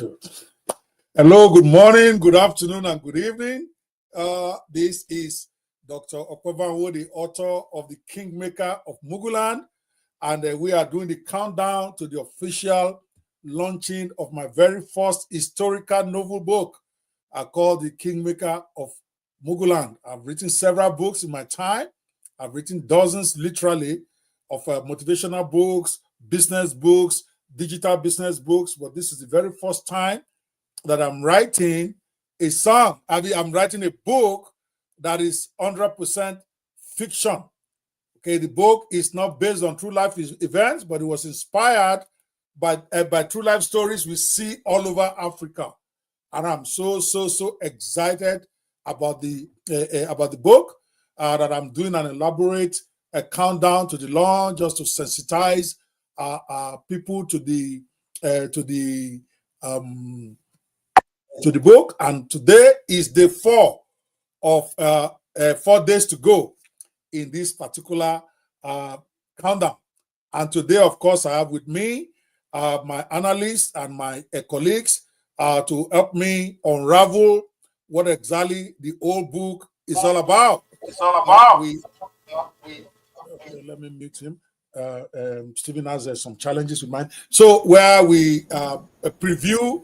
Sure. Hello, good morning, good afternoon, and good evening. This is Dr. Banwo, the author of the Kingmaker of Muguland, and we are doing the countdown to the official launching of my very first historical novel book called the Kingmaker of Muguland. I've written several books in my time. I've written dozens, literally, of motivational books, business books, digital business books, but this is the very first time that I'm writing a song. I'm writing a book that is 100% fiction. Okay, the book is not based on true life events, but it was inspired by true life stories we see all over Africa, and I'm so excited about the book that I'm doing an elaborate countdown to the launch, just to sensitize people to the book. And today is day 4 of 4 days to go in this particular countdown. And today, of course, I have with me my analysts and my colleagues to help me unravel what exactly the old book is all about. Okay, let me mute him. Stephen has some challenges with mine. So where we preview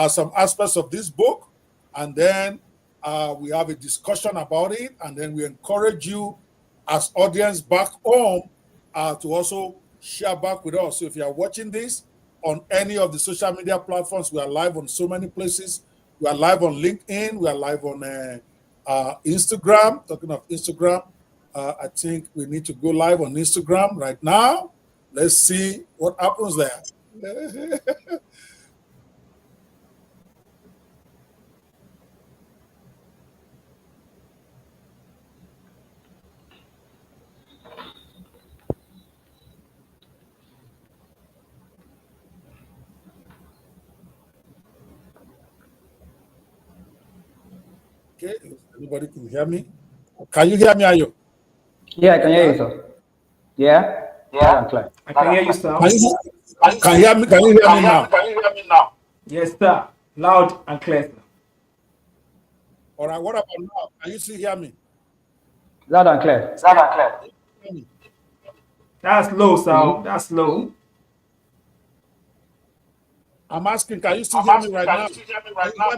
some aspects of this book, and then we have a discussion about it, and then we encourage you as audience back home to also share back with us. So if you are watching this on any of the social media platforms, we are live on so many places. We are live on LinkedIn. We are live on Instagram. Talking of Instagram, I think we need to go live on Instagram right now. Let's see what happens there. Okay, anybody can hear me? Can you hear me, Ayo? Yeah, I can hear you, sir. Yeah, I'm clear. I can hear you, sir. Can you hear me? Can you hear me now? Yes, sir. Loud and clear, sir. All right, what about now? Can you still hear me? Loud and clear. That's low, sir. That's low. I'm asking, can you still hear me right now? Can you hear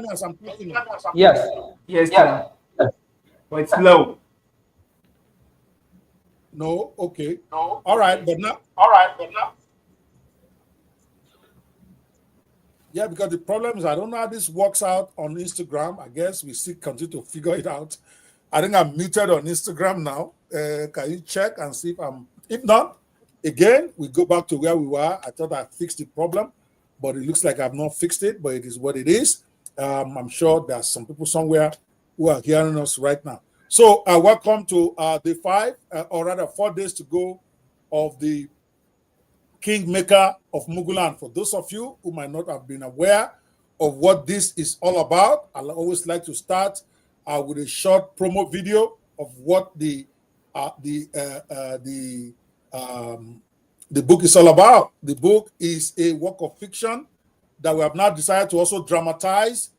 me as I'm talking? Yes. Yes, sir. But it's low. No, okay. All right, but now. Yeah, because the problem is I don't know how this works out on Instagram. I guess we still continue to figure it out. I think I'm muted on Instagram now. Can you check and see if I'm? If not, again, we go back to where we were. I thought I fixed the problem, but it looks like I've not fixed it, but it is what it is. I'm sure there's some people somewhere who are hearing us right now. So welcome to day 5, or rather 4 days to go of the Kingmaker of Muguland. For those of you who might not have been aware of what this is all about, I always like to start with a short promo video of what the book is all about. The book is a work of fiction that we have now decided to also dramatize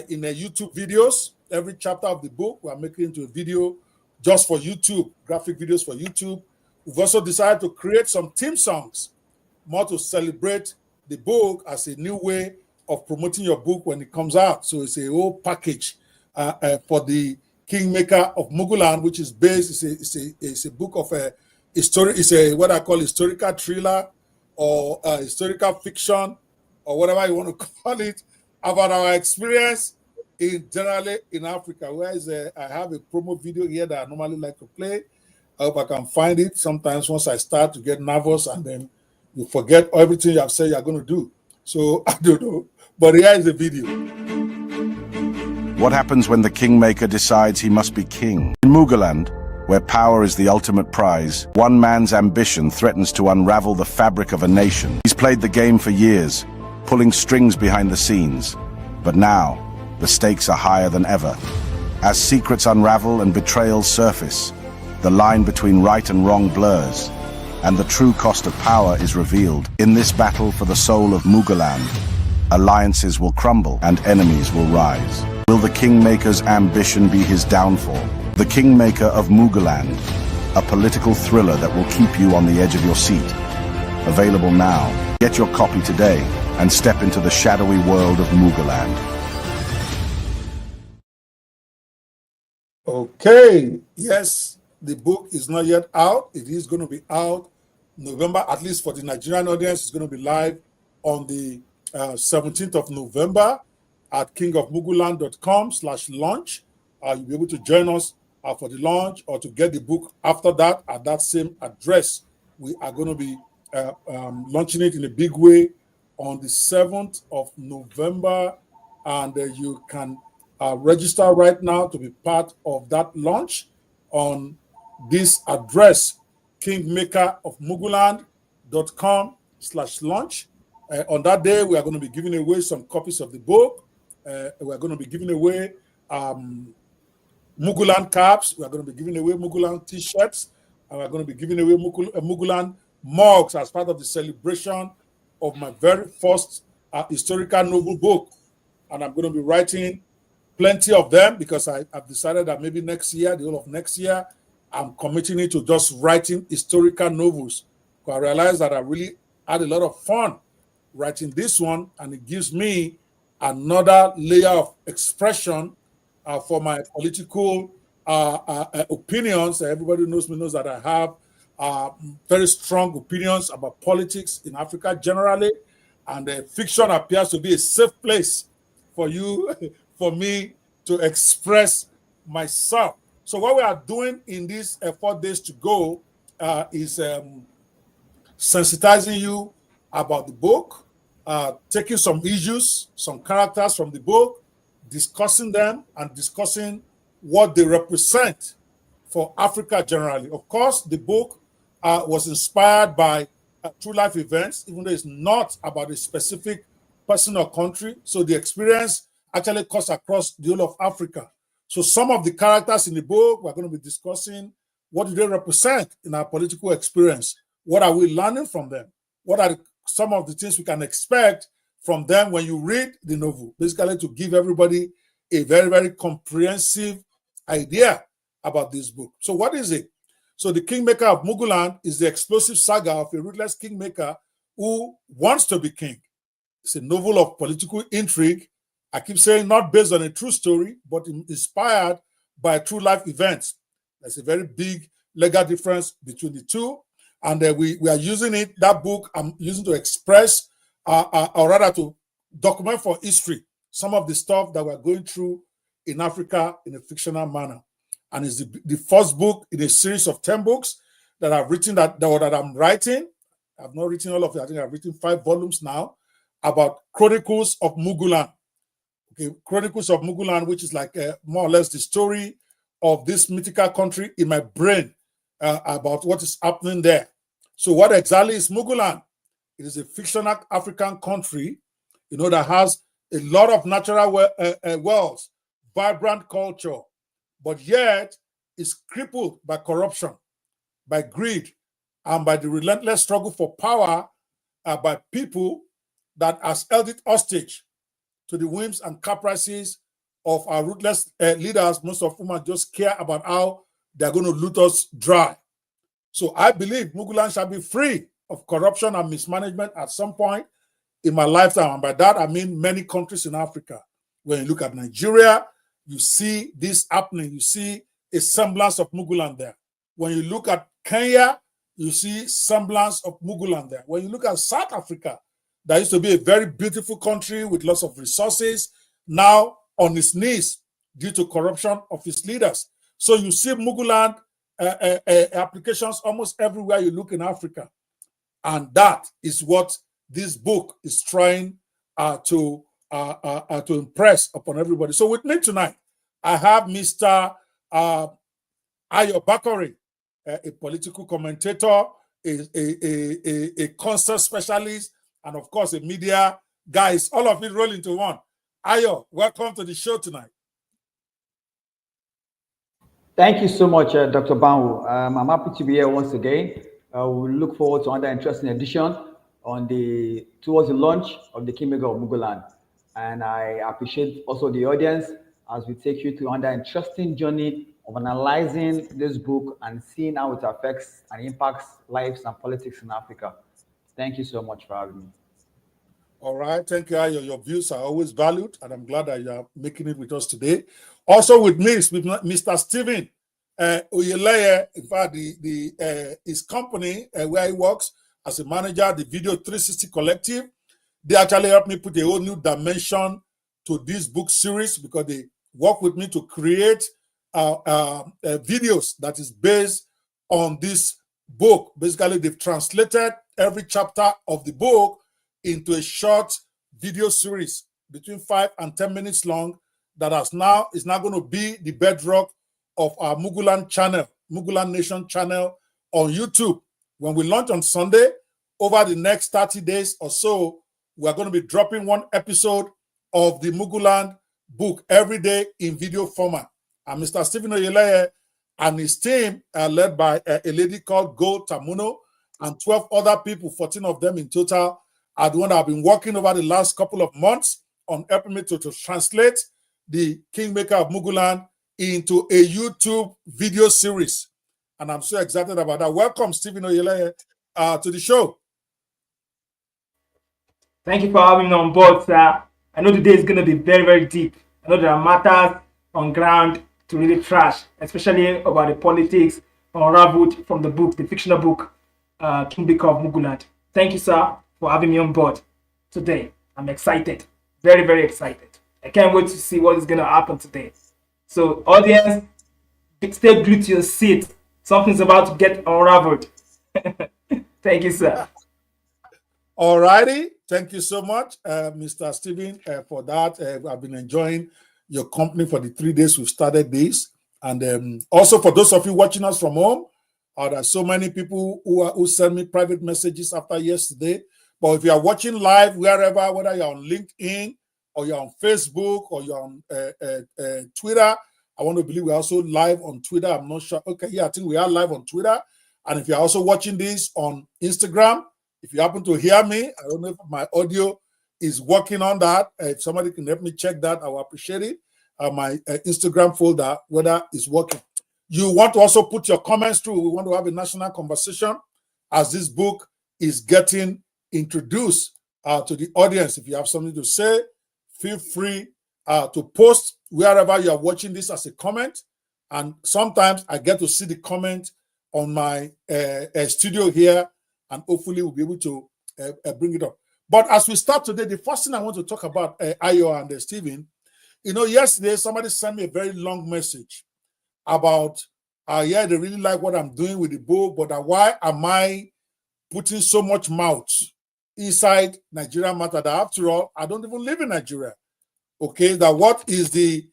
in the YouTube videos. Every chapter of the book we are making into a video just for YouTube, graphic videos for YouTube. We've also decided to create some theme songs more to celebrate the book as a new way of promoting your book when it comes out. So it's a whole package for the Kingmaker of Muguland, which is based. It's a book of a story. It's a what I call historical thriller or historical fiction or whatever you want to call it about our experience generally in Africa. Whereas I have a promo video here that I normally like to play. I hope I can find it. Sometimes once I start to get nervous and then you forget everything you have said you're going to do. So I don't know. But here is the video. What happens when the kingmaker decides he must be king? In Muguland, where power is the ultimate prize, one man's ambition threatens to unravel the fabric of a nation. He's played the game for years, pulling strings behind the scenes. But now, the stakes are higher than ever. As secrets unravel and betrayals surface, the line between right and wrong blurs, and the true cost of power is revealed. In this battle for the soul of Muguland, Alliances will crumble and enemies will rise. Will the Kingmaker's ambition be his downfall? The Kingmaker of Muguland, a political thriller that will keep you on the edge of your seat. Available now. Get your copy today and step into the shadowy world of Muguland. Okay, yes, the book is not yet out. It is going to be out November, at least for the Nigerian audience. It's going to be live on the 17th of November at kingofmuguland.com/launch. You'll be able to join us for the launch or to get the book after that at that same address. We are going to be launching it in a big way on the 7th of November, and you can register right now to be part of that launch on this address, kingmakerofmuguland.com/launch. On that day, we are going to be giving away some copies of the book. We are going to be giving away Muguland caps. We are going to be giving away Muguland t-shirts. And we are going to be giving away Muguland mugs as part of the celebration of my very first historical novel book. And I'm going to be writing plenty of them because I've decided that maybe next year, the whole of next year, I'm committing it to just writing historical novels. Because I realized that I really had a lot of fun writing this one, and it gives me another layer of expression for my political opinions. Everybody knows that I have very strong opinions about politics in Africa generally, and fiction appears to be a safe place for you, for me to express myself. So what we are doing in these 4 days to go is sensitizing you about the book, taking some issues, some characters from the book, discussing them and discussing what they represent for Africa generally. Of course, the book was inspired by true life events, even though it's not about a specific person or country. So the experience actually cuts across the whole of Africa. So some of the characters in the book, we're going to be discussing what do they represent in our political experience? What are we learning from them? What are some of the things we can expect from them when you read the novel? Basically, to give everybody a very, very comprehensive idea about this book. So what is it? So the Kingmaker of Muguland is the explosive saga of a ruthless kingmaker who wants to be king. It's a novel of political intrigue. I keep saying not based on a true story, but inspired by true life events. There's a very big legal difference between the two. And we are using it, that book I'm using to express, or rather to document for history, some of the stuff that we're going through in Africa in a fictional manner. And it's the first book in a series of 10 books that I've written, that I'm writing. I've not written all of it. I think I've written 5 volumes now about Chronicles of Muguland. Okay, Chronicles of Muguland, which is like more or less the story of this mythical country in my brain about what is happening there. So what exactly is Muguland? It is a fictional African country, that has a lot of natural wealth, vibrant culture, but yet is crippled by corruption, by greed, and by the relentless struggle for power by people that has held it hostage to the whims and caprices of our ruthless leaders, most of whom just care about how they're going to loot us dry. So I believe Muguland shall be free of corruption and mismanagement at some point in my lifetime. And by that, I mean many countries in Africa. When you look at Nigeria, you see this happening. You see a semblance of Muguland there. When you look at Kenya, you see semblance of Muguland there. When you look at South Africa, that used to be a very beautiful country with lots of resources, now on its knees due to corruption of its leaders. So you see Muguland applications almost everywhere you look in Africa. And that is what this book is trying to impress upon everybody. So with me tonight, I have Mr. Ayo Bakori, a political commentator, a concert specialist, and of course, a media guy. All of it roll into one. Ayo, welcome to the show tonight. Thank you so much, Dr. Banwo. I'm happy to be here once again. We look forward to another interesting edition towards the launch of the Kingmaker of Muguland. And I appreciate also the audience as we take you through another interesting journey of analyzing this book and seeing how it affects and impacts lives and politics in Africa. Thank you so much for having me. All right, thank you, Ayo. Your views are always valued, and I'm glad that you are making it with us today. Also with me is Mr. Stephen Oyeleye. In fact, his company where he works as a manager, the Video 360 Collective, they actually helped me put a whole new dimension to this book series because they work with me to create videos that is based on this book. Basically, they've translated every chapter of the book into a short video series between 5 and 10 minutes long that is now going to be the bedrock of our Muguland channel, Muguland Nation channel on YouTube. When we launch on Sunday, over the next 30 days or so, we're going to be dropping one episode of the Muguland book every day in video format. And Mr. Stephen Oyeleye and his team are led by a lady called Go Tamuno and 12 other people, 14 of them in total, are the one that have been working over the last couple of months on helping me to translate the Kingmaker of Muguland into a YouTube video series. And I'm so excited about that. Welcome, Stephen Oyeleye, to the show. Thank you for having me on board, sir. I know today is going to be very, very deep. I know there are matters on ground to really trash, especially about the politics unraveled from the book, the fictional book, Kingmaker of Muguland. Thank you, sir, for having me on board today. I'm excited, very, very excited. I can't wait to see what is going to happen today. So, audience, stay glued to your seat. Something's about to get unraveled. Thank you, sir. All righty. Thank you so much, Mr. Stephen, for that. I've been enjoying your company for the 3 days we've started this. And also for those of you watching us from home, there are so many people who send me private messages after yesterday. But if you are watching live, wherever, whether you're on LinkedIn or you're on Facebook or you're on Twitter, I want to believe we're also live on Twitter. I'm not sure. Okay, yeah, I think we are live on Twitter. And if you're also watching this on Instagram, if you happen to hear me, I don't know if my audio is working on that. If somebody can help me check that, I will appreciate it. My Instagram folder, whether it's working. You want to also put your comments through. We want to have a national conversation as this book is getting introduced to the audience. If you have something to say, feel free to post wherever you are watching this as a comment. And sometimes I get to see the comment on my studio here, and hopefully we'll be able to bring it up. But as we start today, the first thing I want to talk about, Ayo and Stephen, yesterday somebody sent me a very long message about, yeah, they really like what I'm doing with the book, but why am I putting so much mouth inside Nigeria matter? That after all, I don't even live in Nigeria. Okay, that what is the,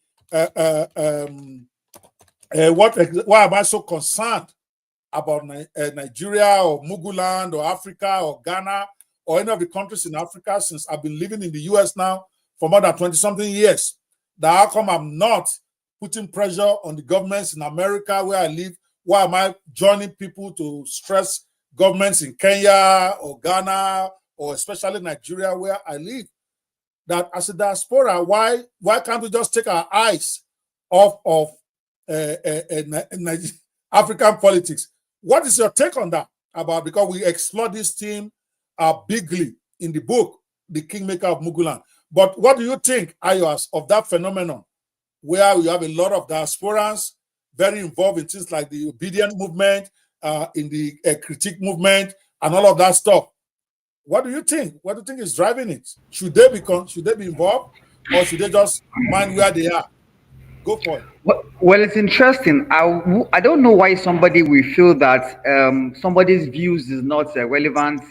why am I so concerned about Nigeria or Muguland or Africa or Ghana or any of the countries in Africa, since I've been living in the US now for more than 20-something years? That how come I'm not putting pressure on the governments in America where I live? Why am I joining people to stress governments in Kenya or Ghana or especially Nigeria where I live? That as a diaspora, why can't we just take our eyes off of African politics? What is your take on that? Because we explore this theme bigly in the book, The Kingmaker of Muguland. But what do you think, Ayos, of that phenomenon where we have a lot of diasporans very involved in things like the obedient movement, in the critique movement, and all of that stuff? What do you think? What do you think is driving it? Should they be involved, or should they just mind where they are? Go for it. Well, it's interesting. I don't know why somebody will feel that somebody's views is not relevant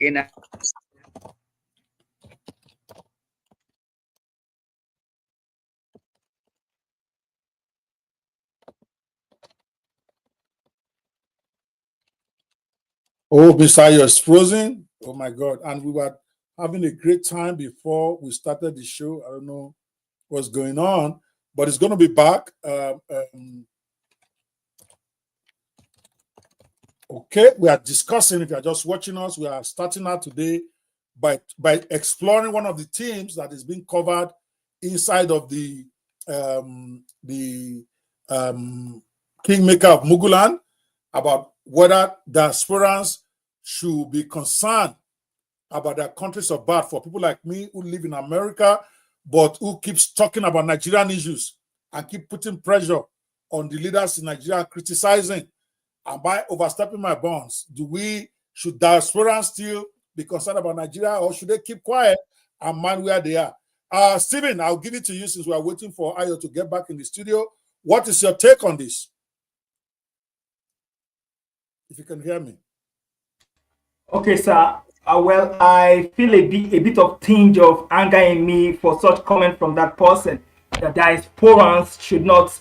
in a Oh, Messiah is frozen. Oh my God. And we were having a great time before we started the show. I don't know what's going on, but it's going to be back. Okay, we are discussing, if you are just watching us, we are starting out today by exploring one of the themes that is being covered inside of the Kingmaker of Muguland, about whether diasporans should be concerned about their countries of birth. For people like me who live in America, but who keeps talking about Nigerian issues and keep putting pressure on the leaders in Nigeria, criticizing. Am I overstepping my bounds? Should diasporans still be concerned about Nigeria, or should they keep quiet and mind where they are? Stephen, I'll give it to you since we are waiting for Ayo to get back in the studio. What is your take on this? If you can hear me. Okay, sir. Well, I feel a bit of tinge of anger in me for such comment from that person. That diasporans should not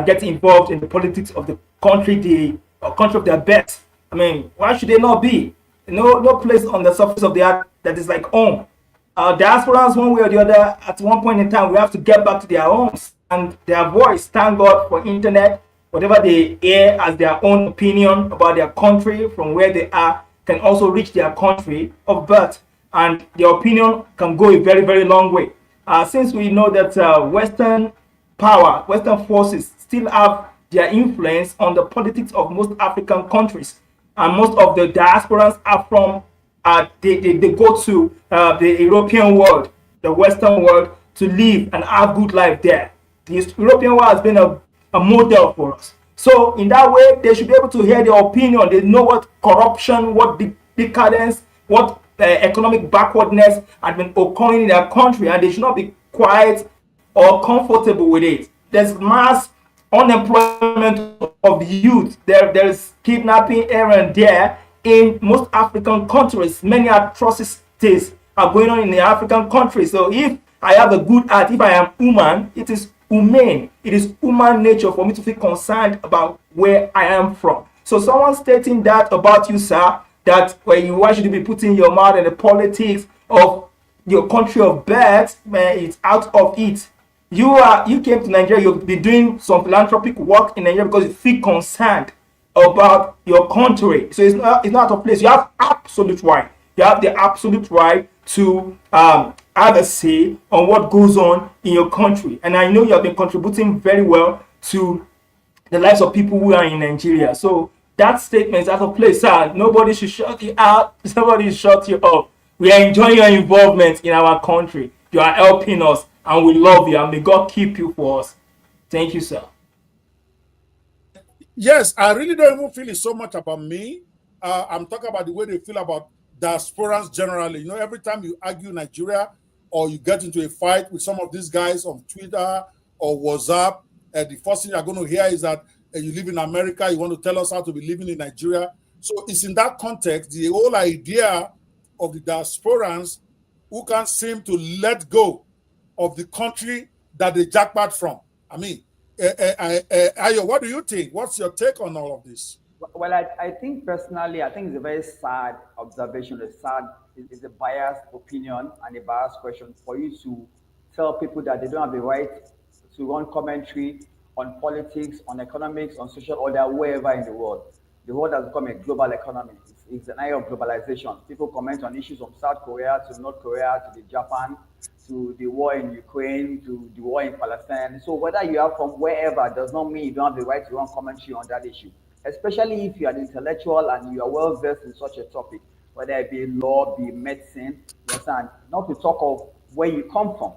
get involved in the politics of the country, country of their birth. I mean, why should they not be? No place on the surface of the earth that is like home. Diasporans, one way or the other, at one point in time, we have to get back to their homes and their voice. Thank God for internet. Whatever they hear as their own opinion about their country from where they are can also reach their country of birth, and their opinion can go a very, very long way. Since we know that Western power, Western forces still have their influence on the politics of most African countries, and most of the diasporans are from they go to the European world, the Western world, to live and have good life there. The European world has been a model for us. So in that way, they should be able to hear their opinion. They know what corruption, what decadence, what economic backwardness has been occurring in their country, and they should not be quiet or comfortable with it. There's mass unemployment of youth. There's kidnapping here and there in most African countries. Many atrocities are going on in the African countries. So if I have a good heart, if I am human, it is humane. It is human nature for me to feel concerned about where I am from. So someone stating that about you, sir, that why should you be putting your mouth in the politics of your country of birth, man, it's out of it. You came to Nigeria, you've been doing some philanthropic work in Nigeria because you feel concerned about your country. So it's not out of place. You have absolute right. You have the absolute right to have a say on what goes on in your country. And I know you have been contributing very well to the lives of people who are in Nigeria. So that statement is out of place, sir. Nobody should shut you out. Somebody should shut you up. We are enjoying your involvement in our country. You are helping us, and we love you, and may God keep you for us. Thank you, sir. Yes, I really don't even feel it so much about me. I'm talking about the way they feel about diasporans generally. You know, every time you argue Nigeria or you get into a fight with some of these guys on Twitter or WhatsApp, the first thing you're going to hear is that you live in America, you want to tell us how to be living in Nigeria. So it's in that context, the whole idea of the diasporans who can't seem to let go of the country that they jackpot from. I mean, Ayo, what do you think? What's your take on all of this? Well, I think personally, I think it's a very sad observation. It's a biased opinion and a biased question for you to tell people that they don't have the right to run commentary on politics, on economics, on social order, wherever in the world. The world has become a global economy. It's an area of globalization. People comment on issues from South Korea to North Korea to Japan to the war in Ukraine to the war in Palestine. So whether you are from wherever does not mean you don't have the right to run commentary on that issue, especially if you are an intellectual and you are well versed in such a topic, whether it be law, be medicine, you understand? Not to talk of where you come from,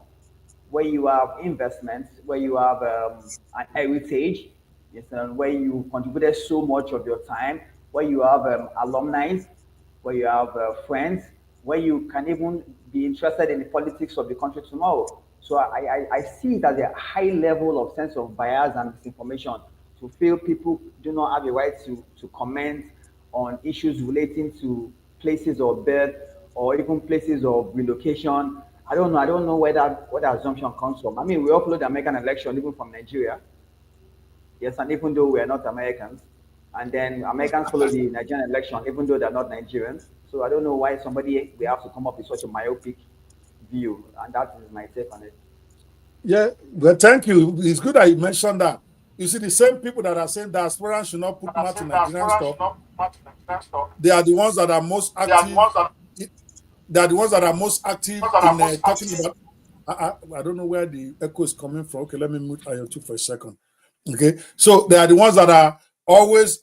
where you have investments, where you have an heritage, yes, and where you contributed so much of your time, where you have alumni, where you have friends, where you can even be interested in the politics of the country tomorrow. So I see that there a high level of sense of bias and disinformation to feel people do not have a right to comment on issues relating to places of birth or even places of relocation. I don't know where that assumption comes from. I mean, we upload the American election even from Nigeria. Yes, and even though we are not Americans, and then Americans follow the Nigerian election even though they're not Nigerians. So I don't know why we have to come up with such a myopic view, and that is my take on it. Yeah, well, thank you. It's good that you mentioned that. You see, the same people that are saying diasporans should not put mouth in Nigerian stuff They are the ones that are most active. They are the ones that are most active in talking about. I don't know where the echo is coming from. Okay, let me mute IoT for a second. Okay, so they are the ones that are always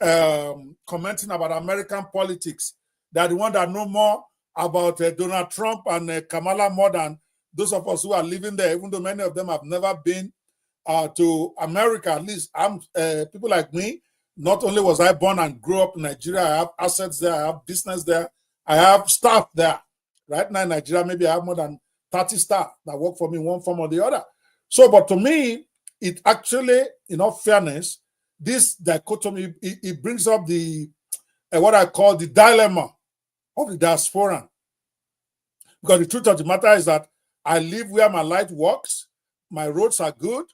commenting about American politics. They are the ones that know more about Donald Trump and Kamala more than those of us who are living there, even though many of them have never been to America. At least I'm people like me. Not only was I born and grew up in Nigeria, I have assets there, I have business there, I have staff there. Right now in Nigeria, maybe I have more than 30 staff that work for me in one form or the other. So, but to me, it actually, in all fairness, this dichotomy, it brings up the what I call the dilemma of the diaspora. Because the truth of the matter is that I live where my light works, my roads are good.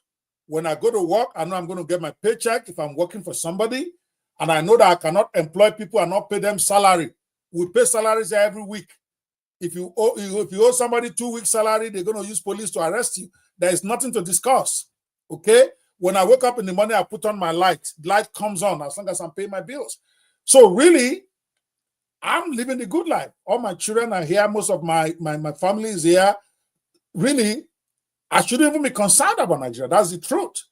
When I go to work, I know I'm going to get my paycheck if I'm working for somebody, and I know that I cannot employ people and not pay them salary. We pay salaries every week. If you owe somebody 2 weeks' salary, they're going to use police to arrest you. There is nothing to discuss. Okay? When I wake up in the morning, I put on my light. Light comes on as long as I'm paying my bills. So really, I'm living the good life. All my children are here. Most of my family is here. Really, I shouldn't even be concerned about Nigeria. That's the truth.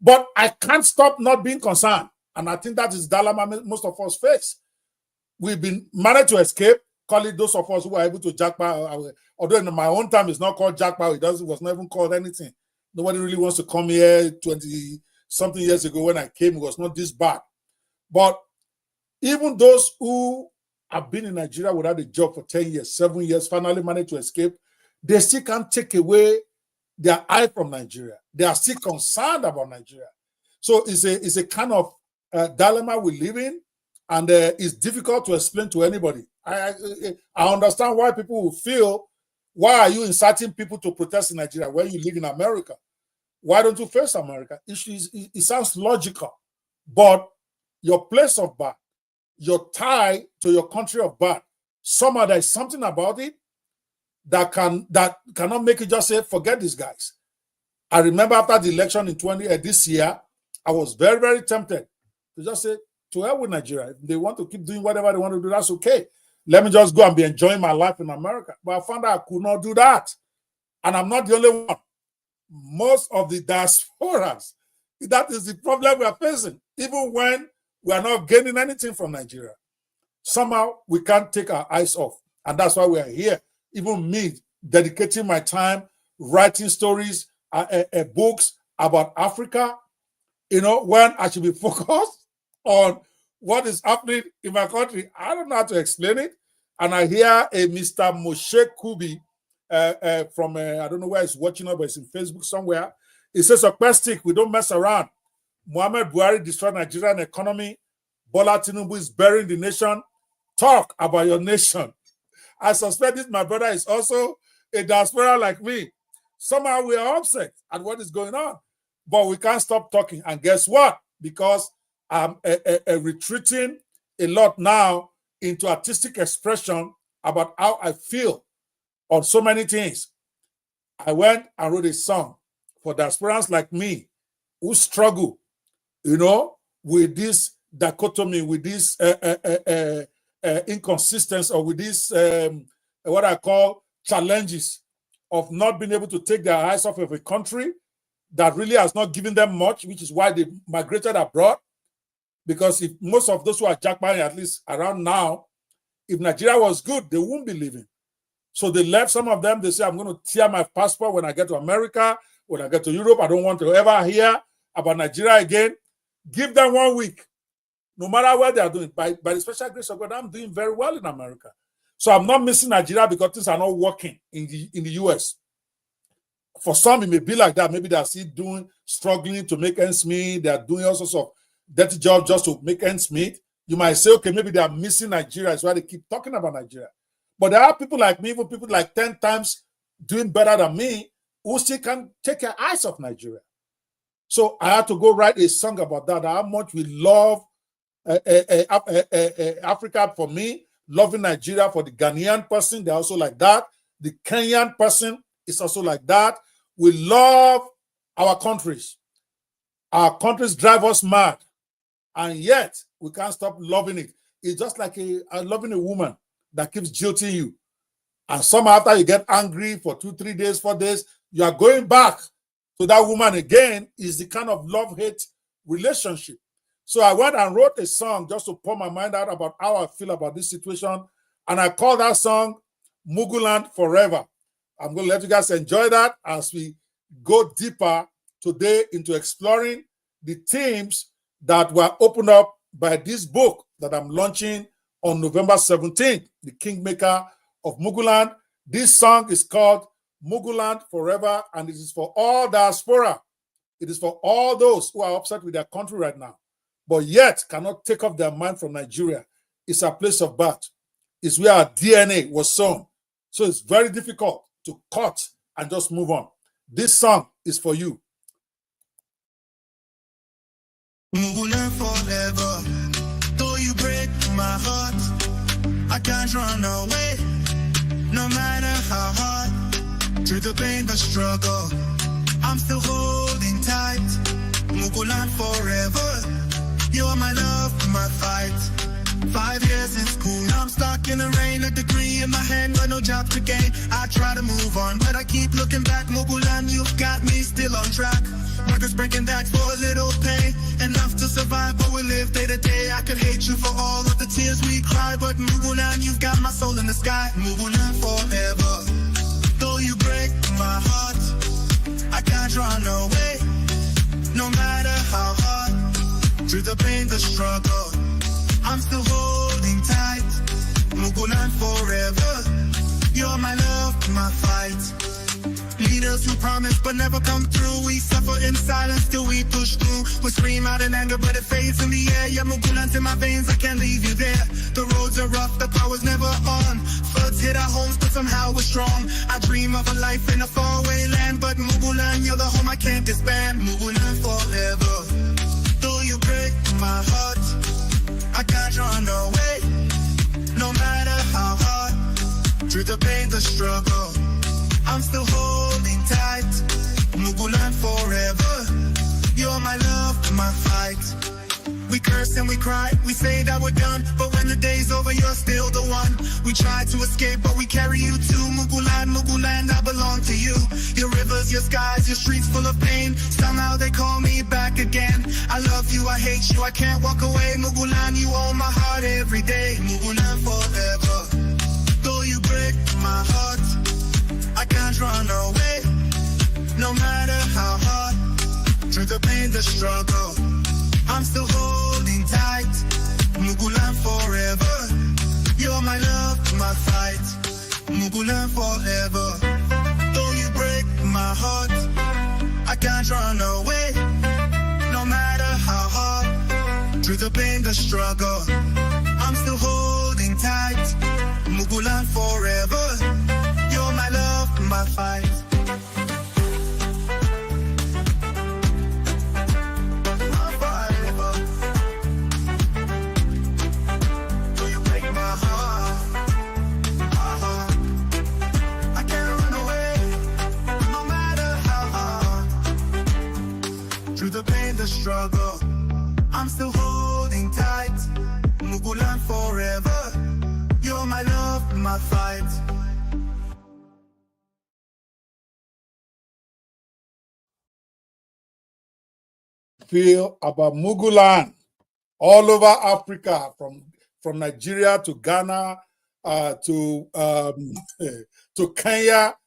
But I can't stop not being concerned. And I think that is the dilemma most of us face. We've been managed to escape, call it those of us who are able to jackpot. Although in my own time, it's not called jackpot. It was not even called anything. Nobody really wants to come here 20-something years ago when I came. It was not this bad. But even those who have been in Nigeria without a job for 10 years, 7 years, finally managed to escape, they still can't take away their eye from Nigeria. They are still concerned about Nigeria. So it's a kind of dilemma we live in, and it's difficult to explain to anybody. I understand why people will feel, why are you inciting people to protest in Nigeria when you live in America? Why don't you face America? It sounds logical, but your place of birth, your tie to your country of birth, somehow there's something about it that cannot make you just say, forget these guys. I remember after the election in this year, I was very, very tempted to just say, to hell with Nigeria. If they want to keep doing whatever they want to do, that's okay. Let me just go and be enjoying my life in America. But I found out I could not do that. And I'm not the only one. Most of the diasporas, that is the problem we are facing. Even when we are not gaining anything from Nigeria, somehow we can't take our eyes off. And that's why we are here. Even me, dedicating my time, writing stories, books about Africa, when I should be focused on what is happening in my country. I don't know how to explain it. And I hear a Mr. Moshe Kubi from, I don't know where he's watching up, but it's in Facebook somewhere. He says, "Okpestic, we don't mess around. Muhammad Buhari destroyed Nigerian economy. Bola Tinubu is burying the nation. Talk about your nation." I suspect this, my brother, is also a diaspora like me. Somehow we are upset at what is going on, but we can't stop talking. And guess what? Because I'm retreating a lot now into artistic expression about how I feel on so many things. I went and wrote a song for diasporans like me who struggle, with this dichotomy, with this inconsistency, or with this what I call challenges of not being able to take their eyes off of a country that really has not given them much, which is why they migrated abroad. Because if most of those who are jackpotting, at least around now, if Nigeria was good, they wouldn't be leaving. So they left. Some of them, they say, I'm going to tear my passport when I get to America, when I get to Europe. I don't want to ever hear about Nigeria again. Give them 1 week. No matter what they are doing, by the special grace of God, I'm doing very well in America. So I'm not missing Nigeria because things are not working in the US. For some, it may be like that. Maybe they are still struggling to make ends meet. They are doing all sorts of dirty jobs just to make ends meet. You might say, okay, maybe they are missing Nigeria. That's why they keep talking about Nigeria. But there are people like me, even people like 10 times doing better than me, who still can't take their eyes off Nigeria. So I had to go write a song about that, how much we love Africa for me, loving Nigeria for the Ghanaian person. They're also like that. The Kenyan person is also like that. We love our countries. Our countries drive us mad. And yet, we can't stop loving it. is just like a loving a woman that keeps jilting you. And somehow after you get angry for 2, 3 days, 4 days, you are going back to that woman again. Is the kind of love-hate relationship. So I went and wrote a song just to pour my mind out about how I feel about this situation. And I called that song Muguland Forever. I'm going to let you guys enjoy that as we go deeper today into exploring the themes that were opened up by this book that I'm launching on November 17th, The Kingmaker of Muguland. This song is called Muguland Forever, and it is for all diaspora. It is for all those who are upset with their country right now, but yet cannot take off their mind from Nigeria. It's a place of birth. It's where our DNA was sown. So it's very difficult to cut and just move on. This song is for you. Muguland forever. Though you break my heart, I can't run away. No matter how hard, through the pain, the struggle, I'm still holding tight. Muguland forever. You're my love, my fight. 5 years in school, now I'm stuck in the rain. A degree in my hand, but no job to gain. I try to move on, but I keep looking back. Muguland, you've got me still on track. Workers breaking back for a little pain, enough to survive, but we live day to day. I could hate you for all of the tears we cry, but Muguland, you've got my soul in the sky. Muguland forever. Though you break my heart, I can't run away. No matter how hard, through the pain, the struggle, I'm still holding tight. Muguland forever. You're my love, my fight. Leaders who promise but never come through. We suffer in silence till we push through. We scream out in anger but it fades in the air. Yeah, Muguland's in my veins, I can't leave you there. The roads are rough, the power's never on. Floods hit our homes but somehow we're strong. I dream of a life in a faraway land, but Muguland, you're the home I can't disband. Muguland forever. Though you break my heart, I can't run away. No matter how hard, through the pain, the struggle, I'm still holding tight. Muguland forever. You're my love, my fight. We curse and we cry, we say that we're done, but when the day's over, you're still the one. We try to escape, but we carry you too. Muguland, Muguland, I belong to you. Your rivers, your skies, your streets full of pain. Somehow they call me back again. I love you, I hate you, I can't walk away. Muguland, you own my heart every day. Muguland forever. Though you break my heart, I can't run away. No matter how hard, through the pain, the struggle, I'm still holding tight. Muguland forever. You're my love, my fight. Muguland forever. Though you break my heart, I can't run away. No matter how hard, through the pain, the struggle, I'm still holding tight. Muguland forever. You're my love, my fight. The struggle, I'm still holding tight. Muguland forever. You're my love, my fight. Feel about Muguland all over Africa, from Nigeria to Ghana to Kenya.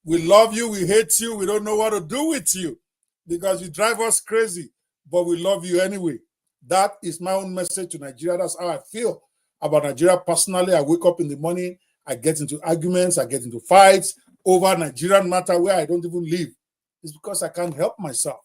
We love you, we hate you, we don't know what to do with you because you drive us crazy, but we love you anyway. That is my own message to Nigeria. That's how I feel about Nigeria personally. I wake up in the morning, I get into arguments, I get into fights over Nigerian matter where I don't even live. It's because I can't help myself.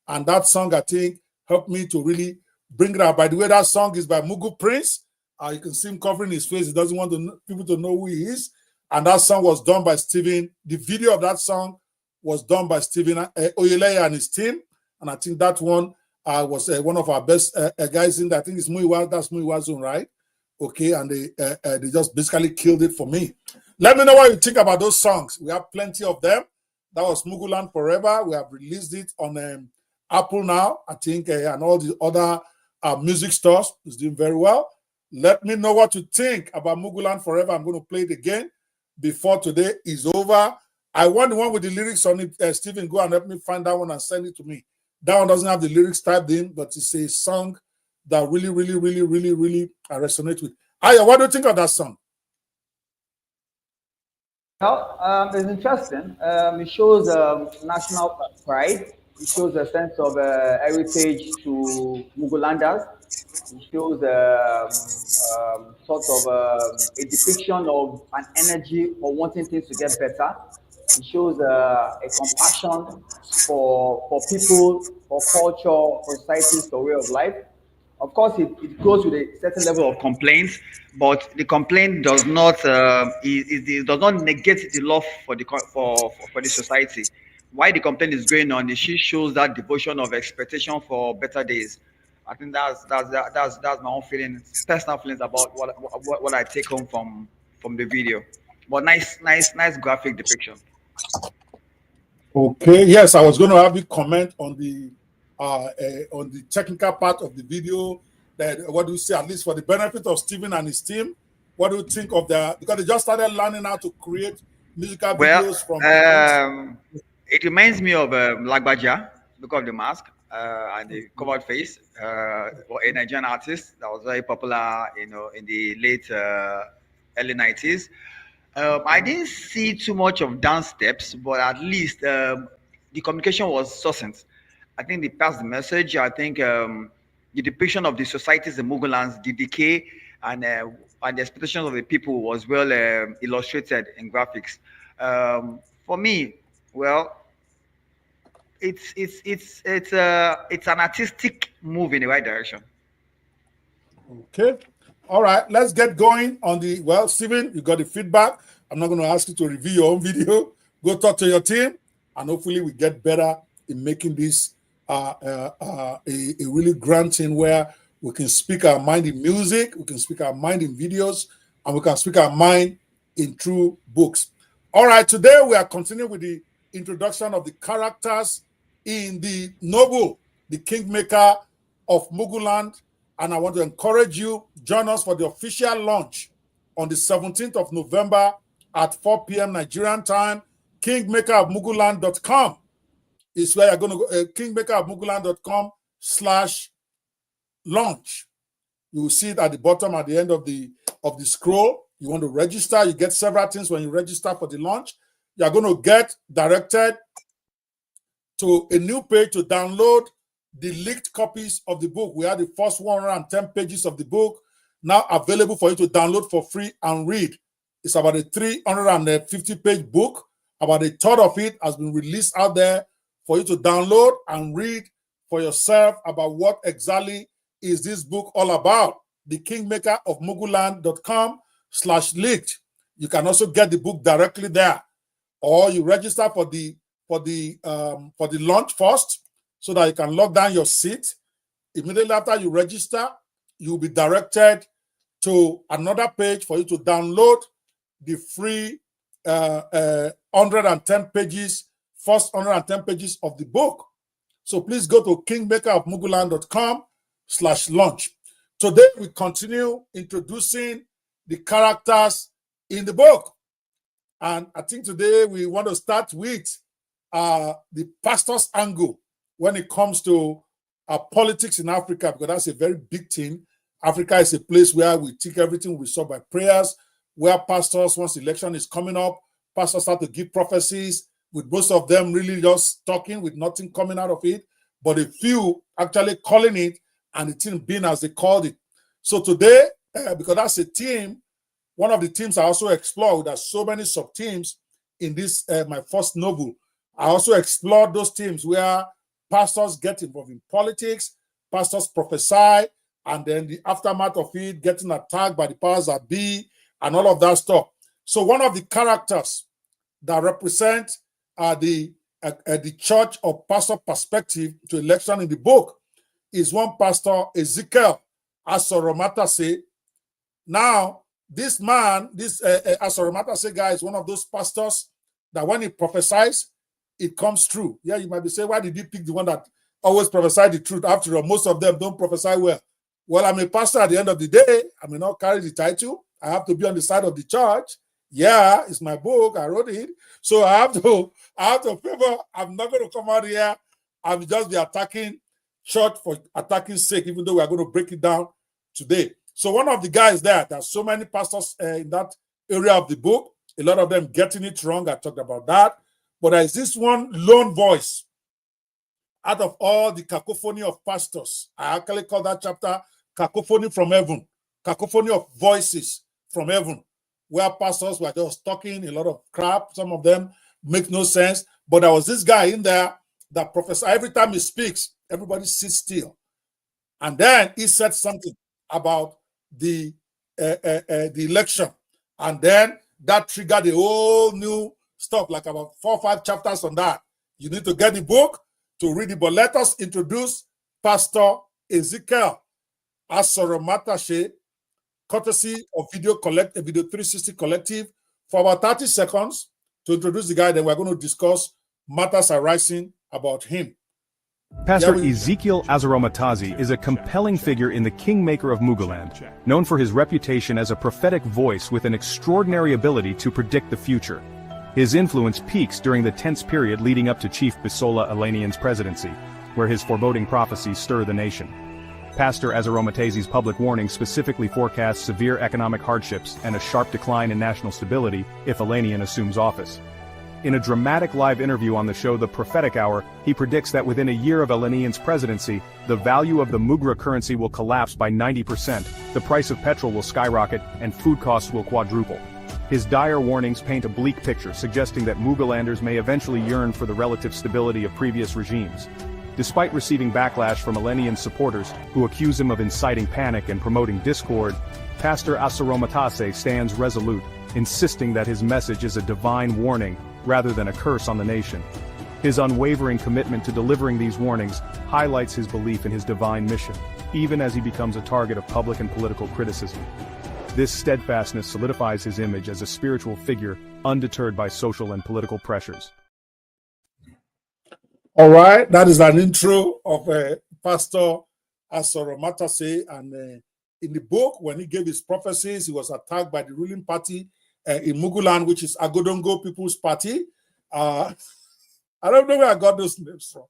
And that song, I think, helped me to really bring it out. By the way, that song is by Mugu Prince. You can see him covering his face. He doesn't want people to know who he is. And that song was done by Stephen. The video of that song was done by Stephen Oyeleye and his team. And I think that one was one of our best guys in there. I think it's Muiwa. That's Muiwa's zone, right? Okay, and they just basically killed it for me. Let me know what you think about those songs. We have plenty of them. That was Muguland Forever. We have released it on Apple now, I think, and all the other music stores. It's doing very well. Let me know what you think about Muguland Forever. I'm going to play it again before today is over. I want the one with the lyrics on it. Stephen, go and help me find that one and send it to me. That one doesn't have the lyrics typed in, but it's a song that really I resonate with. Aya, what do you think of that song? Well, it's interesting. It shows national pride. It shows a sense of heritage to Mugulanders. It shows sort of a depiction of an energy for wanting things to get better. It shows a compassion for people, for culture, for societies, for way of life. Of course, it goes with a certain level of complaints, but the complaint does not it does not negate the love for for the society. Why the complaint is going on, she shows that devotion of expectation for better days. I think that's my own feelings, personal feelings about what I take home from the video. But nice graphic depiction. Okay, yes, I was going to have you comment on the technical part of the video. That what do you say, at least for the benefit of Stephen and his team? What do you think of that? Because they just started learning how to create musical videos from. It reminds me of Lagbaja because of the mask and the covered face, or a Nigerian artist that was very popular, in the late early 90s. I didn't see too much of dance steps, but at least the communication was succinct. I think they passed the message. I think the depiction of the societies in Mugulands, the decay and the expectations of the people was well illustrated in graphics. For me, well, it's an artistic move in the right direction. Okay. All right, let's get going on the, well, Stephen, you got the feedback. I'm not going to ask you to review your own video. Go talk to your team, and hopefully we get better in making this a really grand thing where we can speak our mind in music, we can speak our mind in videos, and we can speak our mind in true books. All right, today we are continuing with the introduction of the characters in the novel, The Kingmaker of Muguland. And I want to encourage you, join us for the official launch on the 17th of November at 4 p.m. Nigerian time. Kingmakerofmuguland.com is where you're going to go. Kingmakerofmuguland.com/launch. You will see it at the bottom, at the end of the scroll. You want to register. You get several things when you register for the launch. You're going to get directed to a new page to download the leaked copies of the book. We have the first 110 pages of the book now available for you to download for free and read. It's about a 350-page book. About a third of it has been released out there for you to download and read for yourself about what exactly is this book all about. The Kingmaker of Muguland.com/leaked. You can also get the book directly there, or you register for the launch first, so that you can lock down your seat. Immediately after you register, you'll be directed to another page for you to download the free 110 pages, first 110 pages of the book. So please go to kingmakerofmuguland.com/launch. Today we continue introducing the characters in the book. And I think today we want to start with the pastor's angle when it comes to politics in Africa, because that's a very big thing. Africa is a place where we take everything we saw by prayers, where pastors, once election is coming up, pastors start to give prophecies, with most of them really just talking with nothing coming out of it, but a few actually calling it and the thing being as they called it. So today, because that's a theme, one of the themes I also explored, there's so many sub-themes in this, my first novel. I also explored those themes where pastors get involved in politics, pastors prophesy, and then the aftermath of it, getting attacked by the powers that be, and all of that stuff. So one of the characters that represent the church or pastor perspective to election in the book is one pastor, Ezekiel Asoromatase. Now, this man, this Asoromatase guy is one of those pastors that when he prophesies, it comes true. Yeah, you might be saying, why did he pick the one that always prophesied the truth? After all, most of them don't prophesy well. Well, I'm a pastor at the end of the day. I may not carry the title. I have to be on the side of the church. Yeah, it's my book. I wrote it. So I have to favor. I'm not going to come out here and just be attacking church for attacking sake, even though we are going to break it down today. So one of the guys there's so many pastors in that area of the book, a lot of them getting it wrong. I talked about that. But there's this one lone voice out of all the cacophony of pastors. I actually call that chapter Cacophony from Heaven, cacophony of voices from heaven, where pastors were just talking a lot of crap. Some of them make no sense. But there was this guy in there that professor, every time he speaks, everybody sits still. And then he said something about the election. And then that triggered a whole new stuff, like about 4 or 5 chapters on that. You need to get the book to read it. But let us introduce Pastor Ezekiel Asoromatashe, courtesy of Video 360 Collective, for about 30 seconds to introduce the guy. Then we're going to discuss matters arising about him. Pastor Ezekiel Asoromatashe is a compelling figure in the Kingmaker of Muguland, known for his reputation as a prophetic voice with an extraordinary ability to predict the future. His influence peaks during the tense period leading up to Chief Bisola Elenian's presidency, where his foreboding prophecies stir the nation. Pastor Asoromatashe's public warning specifically forecasts severe economic hardships and a sharp decline in national stability if Elenian assumes office. In a dramatic live interview on the show The Prophetic Hour, he predicts that within a year of Elenian's presidency, the value of the Mugra currency will collapse by 90%, the price of petrol will skyrocket, and food costs will quadruple. His dire warnings paint a bleak picture, suggesting that Mugalanders may eventually yearn for the relative stability of previous regimes. Despite receiving backlash from Elenian's supporters, who accuse him of inciting panic and promoting discord, Pastor Asoromatashe stands resolute, insisting that his message is a divine warning rather than a curse on the nation. His unwavering commitment to delivering these warnings highlights his belief in his divine mission, even as he becomes a target of public and political criticism. This steadfastness solidifies his image as a spiritual figure, undeterred by social and political pressures. All right, that is an intro of Pastor Asoromatashe, and in the book, when he gave his prophecies, he was attacked by the ruling party in Muguland, which is Agodongo People's Party. I don't know where I got those names from.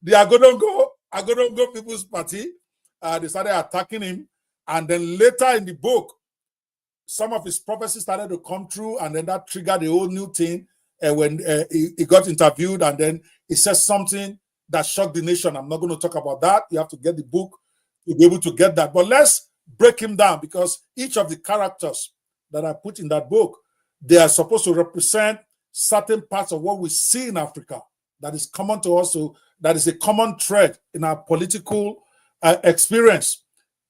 The Agodongo People's Party, they started attacking him, and then later in the book, some of his prophecies started to come true, and then that triggered a whole new thing when he got interviewed, and then he said something that shocked the nation. I'm not going to talk about that. You have to get the book to be able to get that. But let's break him down, because each of the characters that I put in that book, they are supposed to represent certain parts of what we see in Africa that is common to us, so that is a common thread in our political experience.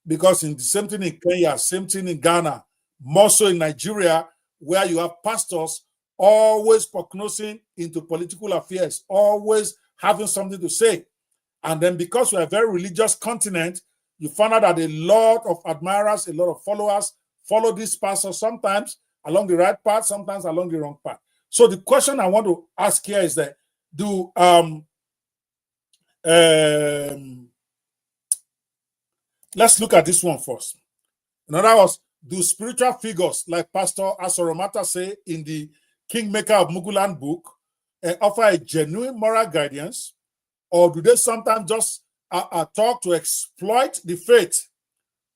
Because in the same thing in Kenya, same thing in Ghana, more so in Nigeria, where you have pastors always prognosing into political affairs, always having something to say. And then because we're a very religious continent, you find out that a lot of admirers, a lot of followers follow these pastors, sometimes along the right path, sometimes along the wrong path. So the question I want to ask here is that, let's look at this one first. In other words, do spiritual figures like Pastor Asoromatashe in the Kingmaker of Muguland book offer a genuine moral guidance, or do they sometimes just talk to exploit the faith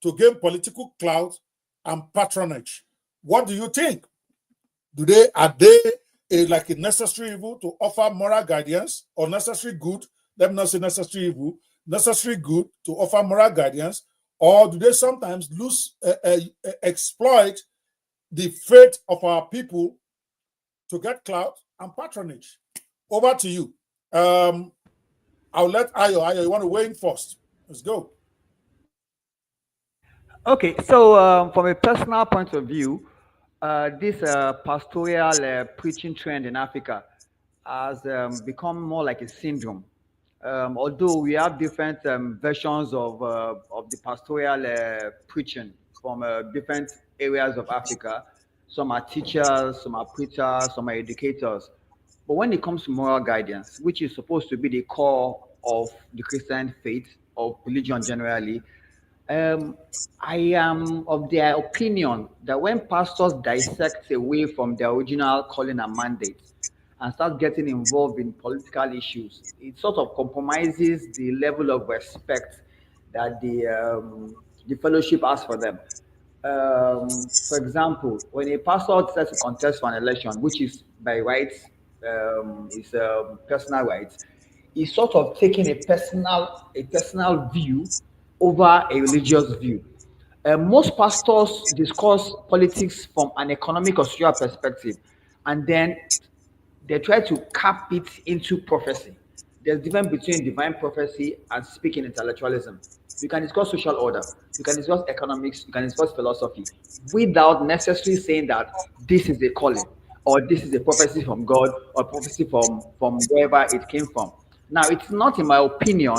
to gain political clout and patronage? What do you think? Are they like a necessary evil to offer moral guidance, or necessary good? Let me not say necessary evil, necessary good to offer moral guidance, or do they sometimes exploit the faith of our people to get clout and patronage? Over to you. I'll let Ayo, you want to weigh in first? Let's go. Okay, so from a personal point of view, this pastoral preaching trend in Africa has become more like a syndrome. Although we have different versions of the pastoral preaching from different areas of Africa. Some are teachers, some are preachers, some are educators. But when it comes to moral guidance, which is supposed to be the core of the Christian faith, of religion generally, I am of their opinion that when pastors dissect away from their original calling and mandate and start getting involved in political issues, it sort of compromises the level of respect that the fellowship has for them. For example, when a pastor decides to contest for an election, which is by rights, is personal rights, he's sort of taking a personal view over a religious view. Most pastors discuss politics from an economic or social perspective, and then they try to cap it into prophecy. There's difference between divine prophecy and speaking intellectualism. You can discuss social order, you can discuss economics, you can discuss philosophy without necessarily saying that this is a calling or this is a prophecy from God or prophecy from wherever it came from. Now, it's not in my opinion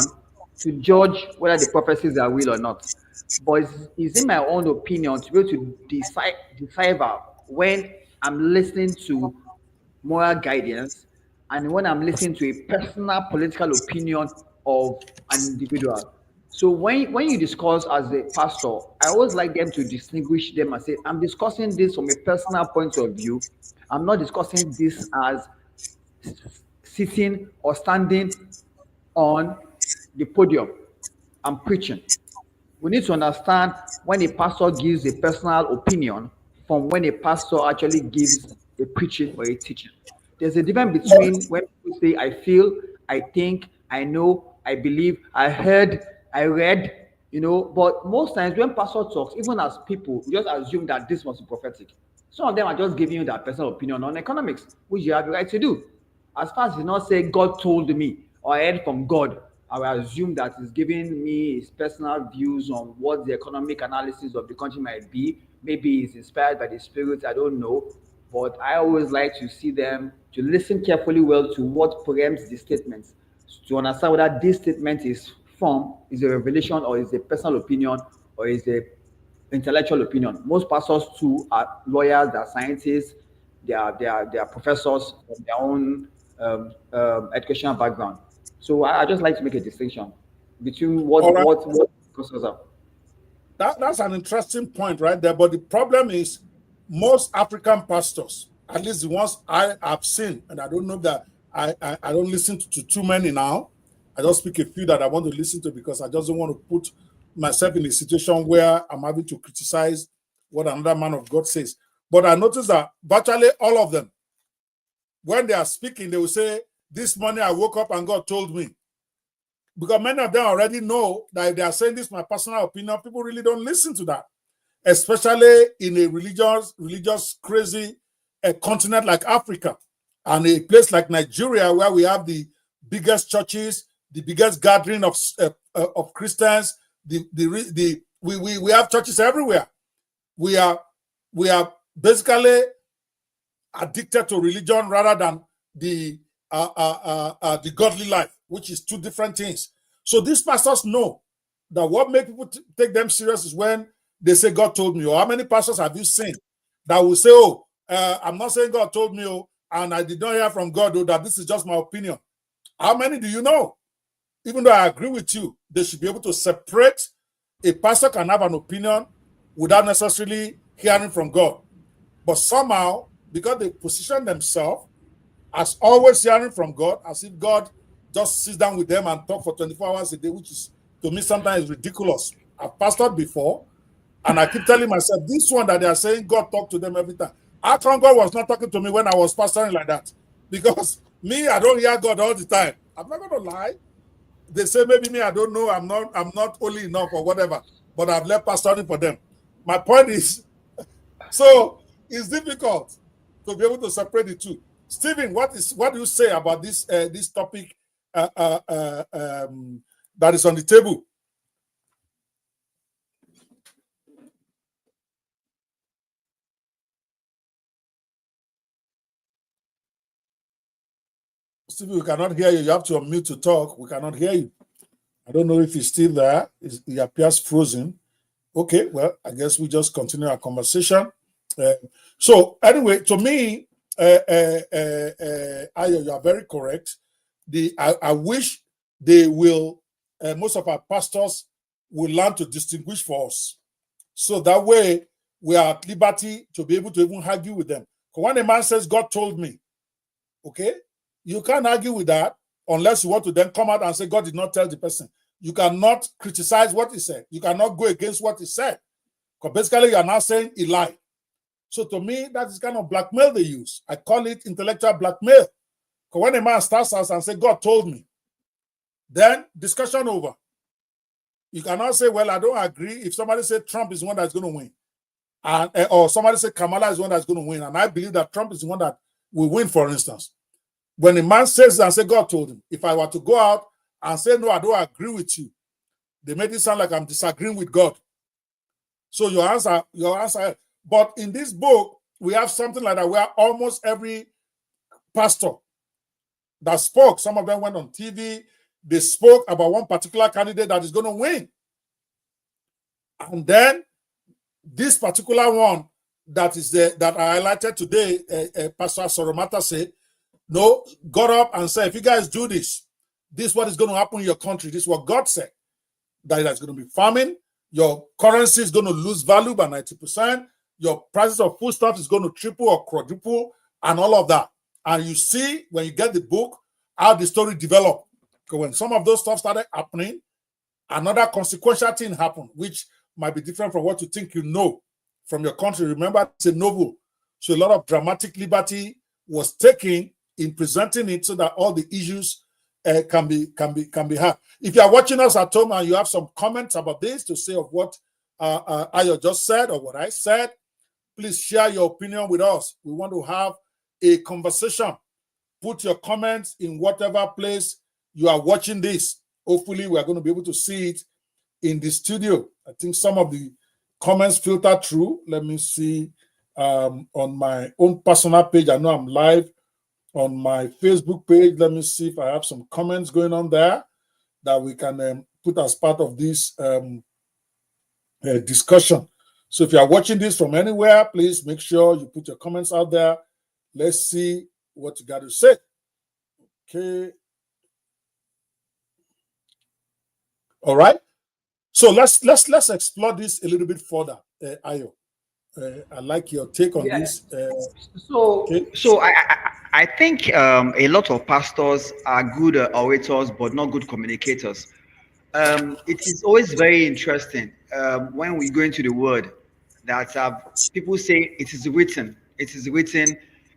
to judge whether the prophecies are real or not, but it's in my own opinion to be able to decipher when I'm listening to moral guidance and when I'm listening to a personal political opinion of an individual. So when you discuss as a pastor, I always like them to distinguish them and say, I'm discussing this from a personal point of view. I'm not discussing this as sitting or standing on the podium. I'm preaching. We need to understand when a pastor gives a personal opinion from when a pastor actually gives a preaching or a teaching. There's a difference between when people say, I feel, I think, I know, I believe, I heard, I read, but most times when pastor talks, even as people, we just assume that this was prophetic. Some of them are just giving you their personal opinion on economics, which you have the right to do. As far as you not say God told me or I heard from God, I will assume that he's giving me his personal views on what the economic analysis of the country might be. Maybe he's inspired by the spirit, I don't know. But I always like to see them, to listen carefully well to what preempts the statements, to understand whether this statement is a revelation or is a personal opinion or is a intellectual opinion. Most pastors too are lawyers, they are scientists, they are professors from their own educational background. So I just like to make a distinction between what All right. what pastors are. That's an interesting point right there. But the problem is most African pastors, at least the ones I have seen, and I don't know that I don't listen to too many now. I just pick a few that I want to listen to because I just don't want to put myself in a situation where I'm having to criticize what another man of God says. But I noticed that virtually all of them, when they are speaking, they will say, this morning I woke up and God told me. Because many of them already know that if they are saying this, my personal opinion, people really don't listen to that, especially in a religious crazy continent like Africa and a place like Nigeria, where we have the biggest churches, the biggest gathering of Christians. We have churches everywhere. We are basically addicted to religion rather than the godly life, which is two different things. So these pastors know that what makes people take them serious is when they say God told me. Or how many pastors have you seen that will say, oh, I'm not saying God told me, oh, and I did not hear from God, oh, that this is just my opinion. How many do you know? Even though I agree with you, they should be able to separate. A pastor can have an opinion without necessarily hearing from God. But somehow, because they position themselves as always hearing from God, as if God just sits down with them and talk for 24 hours a day, which is, to me, sometimes ridiculous. I've pastored before, and I keep telling myself, this one that they are saying God talked to them every time. How come God was not talking to me when I was pastoring like that? Because me, I don't hear God all the time. I'm not going to lie. They say maybe me, I don't know, I'm not holy enough or whatever, but I've left pastoring for them. My point is, so it's difficult to be able to separate the two. Stephen, what do you say about this topic that is on the table? Stephen, we cannot hear you. You have to unmute to talk. We cannot hear you. I don't know if he's still there. He appears frozen. Okay, well, I guess we just continue our conversation. So anyway, to me, Ayo, you are very correct. I wish they will, most of our pastors will learn to distinguish for us. So that way, we are at liberty to be able to even argue with them. When a man says, God told me, okay, you can't argue with that unless you want to then come out and say, God did not tell the person. You cannot criticize what he said. You cannot go against what he said. Because basically, you are now saying he lied. So to me, that is kind of blackmail they use. I call it intellectual blackmail. Because when a man starts us and says, God told me, then discussion over. You cannot say, well, I don't agree. If somebody said Trump is the one that's going to win, and or somebody said Kamala is the one that's going to win, and I believe that Trump is the one that will win, for instance. When a man says and say God told him, if I were to go out and say, no, I don't agree with you, they made it sound like I'm disagreeing with God. So your answer. But in this book, we have something like that where almost every pastor that spoke, some of them went on TV, they spoke about one particular candidate that is going to win. And then this particular one that is that I highlighted today, Pastor Soromata said, no, got up and said, if you guys do this, this is what is going to happen in your country. This is what God said. That there's going to be famine. Your currency is going to lose value by 90%. Your prices of foodstuff is going to triple or quadruple and all of that. And you see, when you get the book, how the story developed. Because when some of those stuff started happening, another consequential thing happened, which might be different from what you think you know from your country. Remember, it's a novel. So a lot of dramatic liberty was taken in presenting it so that all the issues can be had. If you are watching us at home and you have some comments about this to say of what Ayo just said or what I said, please share your opinion with us. We want to have a conversation. Put your comments in whatever place you are watching this. Hopefully, we are going to be able to see it in the studio. I think some of the comments filter through. Let me see on my own personal page. I know I'm live on my Facebook page. Let me see if I have some comments going on there that we can put as part of this discussion. So if you are watching this from anywhere, please make sure you put your comments out there. Let's see what you got to say. Okay. All right. So let's explore this a little bit further, Ayo. I like your take on this. So I think a lot of pastors are good orators, but not good communicators. It is always very interesting when we go into the word that people say it is written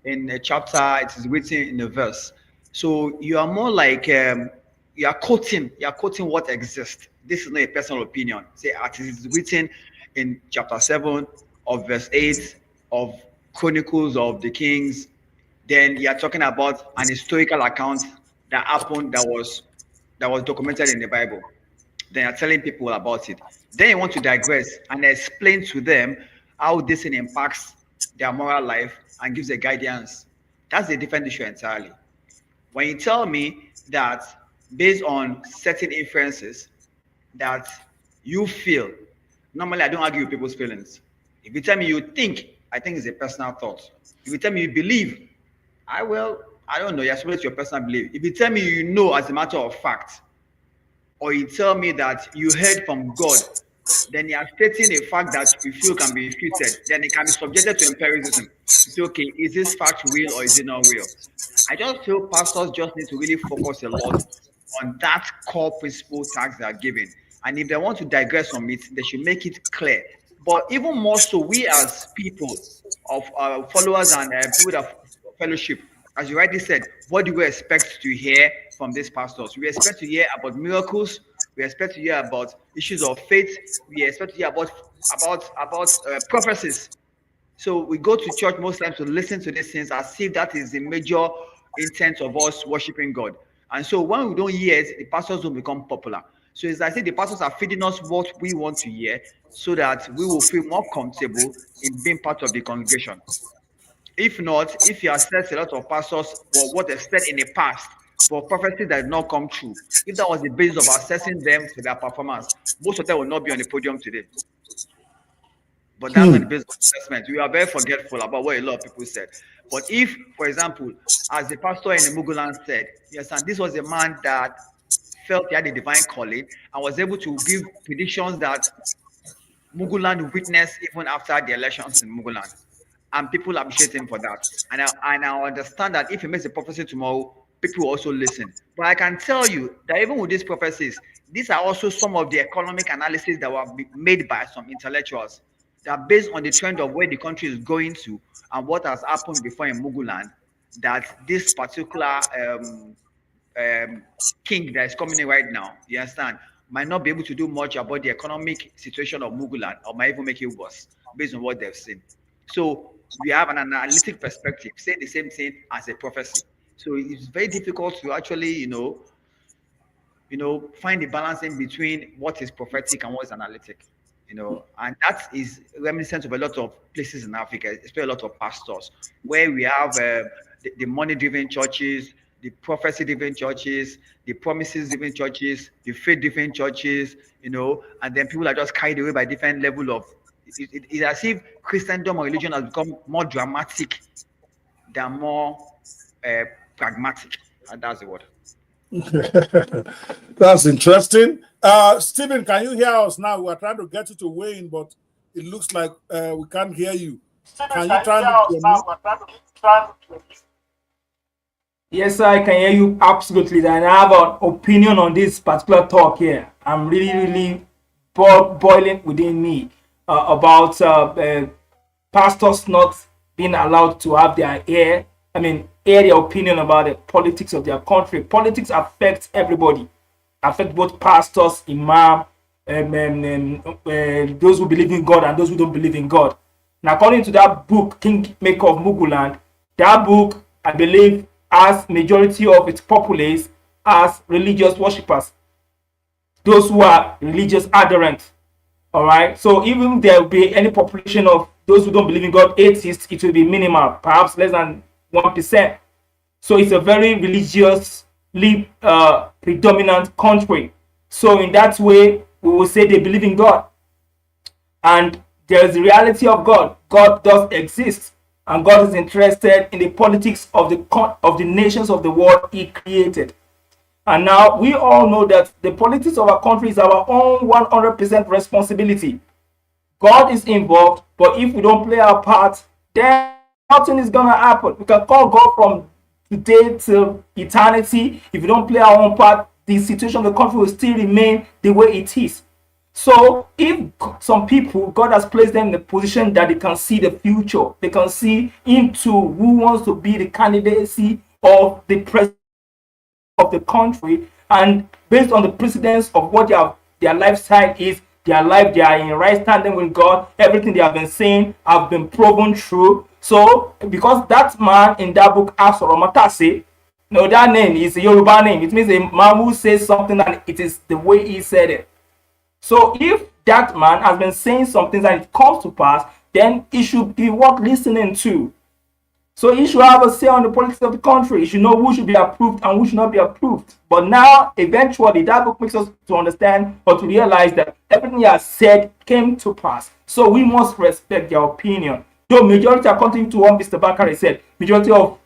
in a chapter, it is written in a verse. So you are more like you are quoting what exists. This is not a personal opinion. Say it is written in chapter 7 of verse 8 of Chronicles of the Kings. Then you are talking about an historical account that happened that was documented in the Bible. Then you're telling people about it. Then you want to digress and explain to them how this thing impacts their moral life and gives a guidance. That's a different issue entirely. When you tell me that based on certain inferences that you feel, normally I don't argue with people's feelings. If you tell me you think, I think it's a personal thought. If you tell me you believe, I don't know, you're supposed to your personal belief. If you tell me you know as a matter of fact, or you tell me that you heard from God, then you are stating a fact that you feel can be refuted, then it can be subjected to empiricism. You say, okay, is this fact real or is it not real? I just feel pastors just need to really focus a lot on that core principle tags they are given. And if they want to digress from it, they should make it clear. But even more so, we as people of followers and people of fellowship, as you rightly said, what do we expect to hear from these pastors? We expect to hear about miracles. We expect to hear about issues of faith. We expect to hear about prophecies. So we go to church most times to listen to these things as if that is the major intent of us worshiping God. And so when we don't hear it, the pastors will become popular. So as I say, the pastors are feeding us what we want to hear so that we will feel more comfortable in being part of the congregation. If not, if you assess a lot of pastors for what they said in the past, for prophecy that did not come true, if that was the basis of assessing them for their performance, most of them will not be on the podium today. But that's not the basis of assessment. We are very forgetful about what a lot of people said. But if, for example, as the pastor in the Muguland said, yes, and this was a man that felt he had a divine calling and was able to give predictions that Muguland witnessed even after the elections in Muguland. And people appreciate him for that. And I understand that if he makes a prophecy tomorrow, people will also listen. But I can tell you that even with these prophecies, these are also some of the economic analysis that were made by some intellectuals that based on the trend of where the country is going to and what has happened before in Muguland, that this particular um, king that is coming in right now, you understand, might not be able to do much about the economic situation of Muguland or might even make it worse based on what they've seen. So we have an analytic perspective saying the same thing as a prophecy. So it's very difficult to actually, find the balance in between what is prophetic and what is analytic. And that is reminiscent of a lot of places in Africa, especially a lot of pastors, where we have the money-driven churches, the prophecy-driven churches, the promises-driven churches, the faith-driven churches, and then people are just carried away by different level of. It's as if Christendom or religion has become more dramatic than more pragmatic. And that's the word. That's interesting. Stephen, can you hear us now? We're trying to get you to weigh in, but it looks like we can't hear you. Can you try to? Yes, I can hear you absolutely. And I have an opinion on this particular talk here. I'm really boiling within me about pastors not being allowed to have their air their opinion about the politics of their country. Politics affects everybody, affect both pastors, imam, those who believe in God and those who don't believe in God. Now, according to that book, Kingmaker of Muguland, that book, I believe, has majority of its populace as religious worshippers, those who are religious adherents. All right. So even there will be any population of those who don't believe in God, atheists, it will be minimal, perhaps less than 1%. So it's a very religiously predominant country. So in that way, we will say they believe in God. And there is the reality of God. God does exist. And God is interested in the politics of the nations of the world he created. And now we all know that the politics of our country is our own 100% responsibility. God is involved, but if we don't play our part, then nothing is going to happen. We can call God from today till eternity. If we don't play our own part, the situation of the country will still remain the way it is. So if some people, God has placed them in a position that they can see the future, they can see into who wants to be the candidacy of the president of the country, and based on the precedence of what their lifestyle is, their life, they are in right standing with God, everything they have been saying have been proven true. So because that man in that book, Asoromatase, that name is a Yoruba name. It means a man who says something and it is the way he said it. So if that man has been saying something and it comes to pass, then it should be worth listening to. So he should have a say on the politics of the country. He should know who should be approved and who should not be approved. But now, eventually, that book makes us to understand or to realize that everything he has said came to pass. So we must respect their opinion. Though majority, according to what Mr. Bakari said, majority of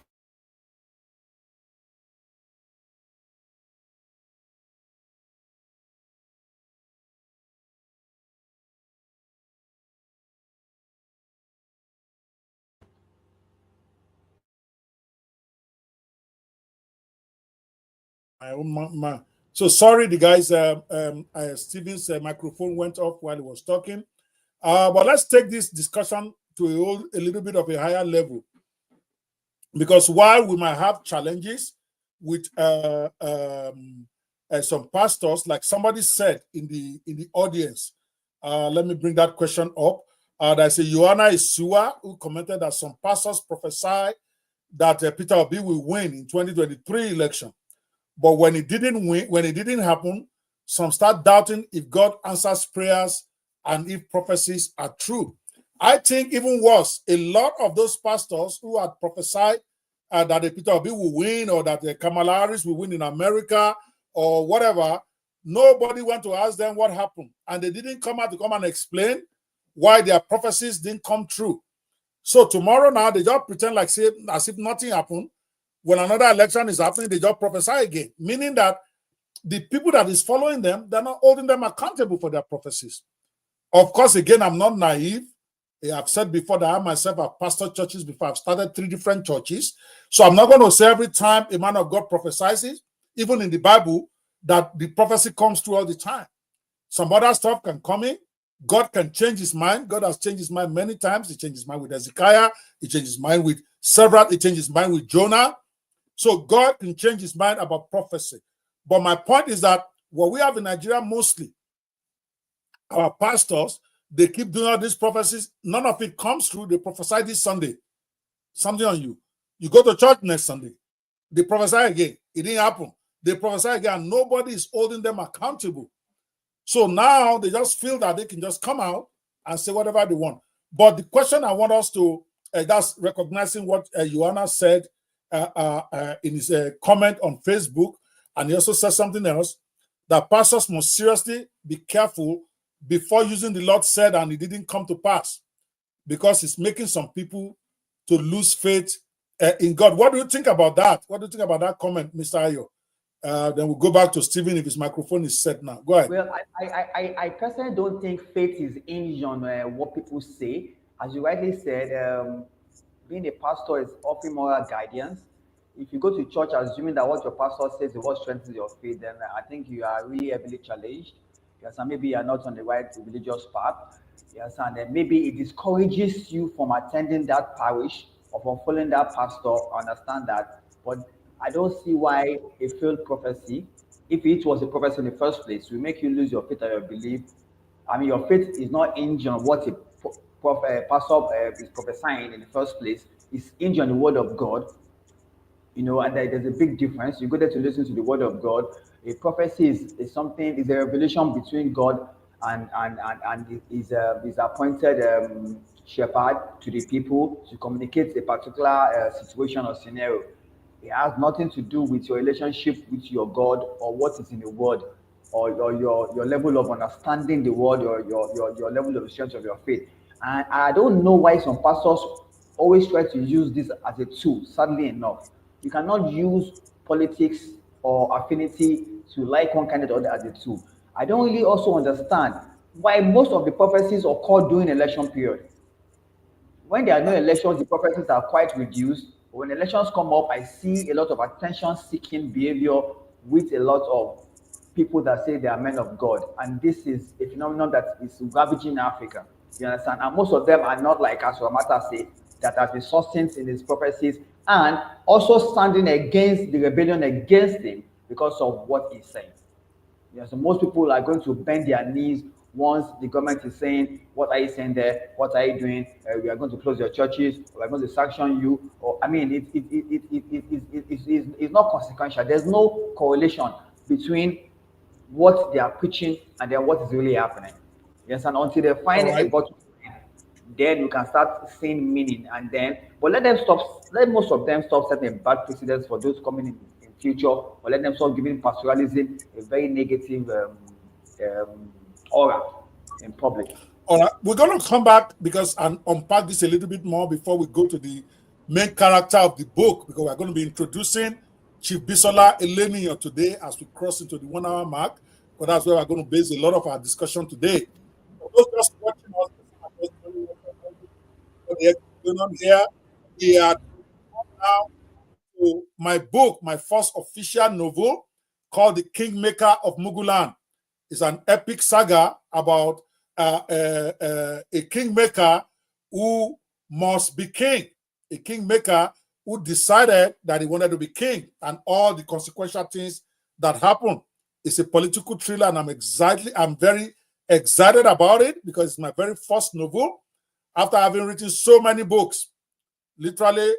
So sorry, the guys. Stephen's microphone went off while he was talking. But let's take this discussion to a little bit of a higher level, because while we might have challenges with some pastors, like somebody said in the audience, let me bring that question up. There's a Joanna Isua who commented that some pastors prophesy that Peter Obi will win in 2023 election. But when it didn't win, when it didn't happen, some start doubting if God answers prayers and if prophecies are true. I think even worse, a lot of those pastors who had prophesied that Peter Obi will win or that Kamala Harris will win in America or whatever, nobody went to ask them what happened. And they didn't come out to come and explain why their prophecies didn't come true. So tomorrow now, they just pretend like as if nothing happened. When another election is happening, they just prophesy again, meaning that the people that is following them, they're not holding them accountable for their prophecies. Of course, again, I'm not naive. I've said before that I myself have pastored churches before. I've started 3 different churches. So I'm not going to say every time a man of God prophesies, even in the Bible, that the prophecy comes through all the time. Some other stuff can come in. God can change his mind. God has changed his mind many times. He changed his mind with Hezekiah. He changed his mind with several. He changed his mind with Jonah. So God can change his mind about prophecy. But my point is that what we have in Nigeria mostly, our pastors, they keep doing all these prophecies. None of it comes through. They prophesy this Sunday, something on you. You go to church next Sunday. They prophesy again. It didn't happen. They prophesy again. Nobody is holding them accountable. So now they just feel that they can just come out and say whatever they want. But the question I want us to, that's recognizing what Joanna said in his comment on Facebook, and he also said something else, that pastors must seriously be careful before using the Lord said and it didn't come to pass, because it's making some people to lose faith in God. What do you think about that? What do you think about that comment, Mr. Ayo? Then we'll go back to Stephen if his microphone is set now. Go ahead. Well, I personally don't think faith is hinged on what people say. As you rightly said, being a pastor is offering moral guidance. If you go to church assuming that what your pastor says is what strengthens your faith, then I think you are really heavily challenged. Yes, and maybe you are not on the right religious path. Yes, and then maybe it discourages you from attending that parish or from following that pastor. I understand that, but I don't see why a failed prophecy, if it was a prophecy in the first place, will make you lose your faith or your belief. I mean, your faith is not hinged on what a pastor is prophesying in the first place. It's hinged on the word of God. You know, and there's a big difference. You go there to listen to the word of God. A prophecy is something, is a revelation between God and his appointed shepherd to the people to communicate a particular situation or scenario. It has nothing to do with your relationship with your God or what is in the word or your level of understanding the word or your level of strength of your faith. And I don't know why some pastors always try to use this as a tool, sadly enough. You cannot use politics or affinity to like one candidate or the other as a tool. I don't really also understand why most of the prophecies occur during election period. When there are no elections, the prophecies are quite reduced. When elections come up, I see a lot of attention-seeking behavior with a lot of people that say they are men of God. And this is a phenomenon that is ravaging Africa. You understand? And most of them are not like as Ramata say, that has been sustained in his prophecies and also standing against the rebellion against him because of what he's saying. Yeah, so most people are going to bend their knees once the government is saying, what are you saying there? What are you doing? We are going to close your churches. We are going to sanction you. Or I mean, it's not consequential. There's no correlation between what they are preaching and then what is really happening. Yes, and until they find a bottom line, then you can start seeing meaning. And then, but let most of them stop setting bad precedents for those coming in future, or let them start giving pastoralism a very negative aura in public. All right, we're going to come back because and unpack this a little bit more before we go to the main character of the book, because we're going to be introducing Chief Bisola Eleniyan today as we cross into the 1 hour mark. But that's where we're going to base a lot of our discussion today. For those just watching us, going on here, we are now to my book, my first official novel called The Kingmaker of Muguland. It's an epic saga about a kingmaker who must be king, a kingmaker who decided that he wanted to be king and all the consequential things that happen. It's a political thriller, and I'm very excited about it because it's my very first novel after having written so many books, literally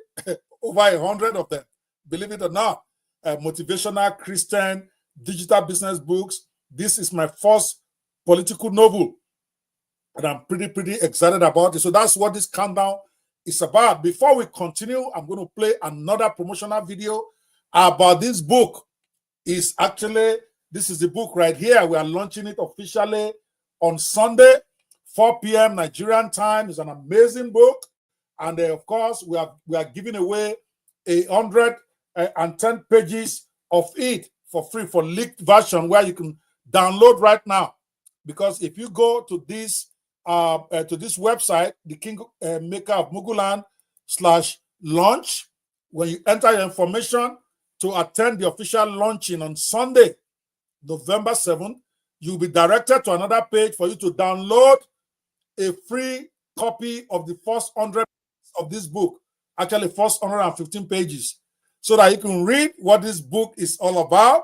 over 100 of them, believe it or not, motivational Christian digital business books. This is my first political novel, and I'm pretty excited about it. So that's what this countdown is about. Before we continue, I'm going to play another promotional video about this book. This is the book right here. We are launching it officially on Sunday, 4 p.m. Nigerian time. It's an amazing book. And of course, we are giving away 110 pages of it for free for leaked version where you can download right now. Because if you go to this website, the Kingmaker of Muguland /launch, when you enter your information to attend the official launching on Sunday, November 7th, you'll be directed to another page for you to download a free copy of the first 100 of this book, actually first 115 pages, so that you can read what this book is all about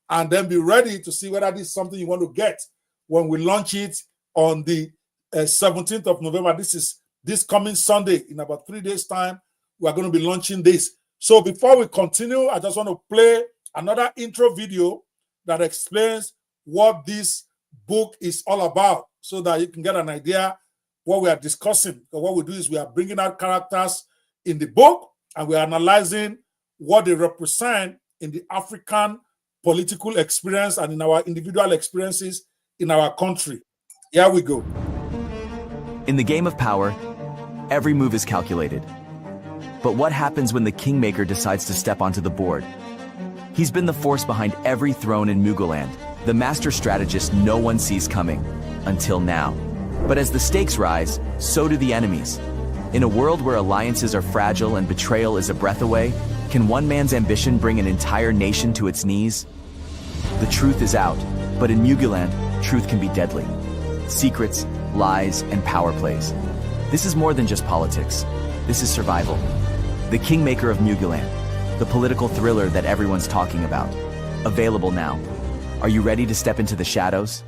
and then be ready to see whether this is something you want to get when we launch it on the 17th of November. This is this coming Sunday. In about 3 days' time, we are going to be launching this. So before we continue, I just want to play another intro video that explains what this book is all about so that you can get an idea what we are discussing. So what we do is we are bringing out characters in the book and we are analyzing what they represent in the African political experience and in our individual experiences in our country. Here we go. In the game of power, every move is calculated. But what happens when the Kingmaker decides to step onto the board? He's been the force behind every throne in Muguland, the master strategist no one sees coming, until now. But as the stakes rise, so do the enemies. In a world where alliances are fragile and betrayal is a breath away, can one man's ambition bring an entire nation to its knees? The truth is out, but in Muguland, truth can be deadly. Secrets, lies, and power plays. This is more than just politics. This is survival. The Kingmaker of Muguland, the political thriller that everyone's talking about. Available now. Are you ready to step into the shadows?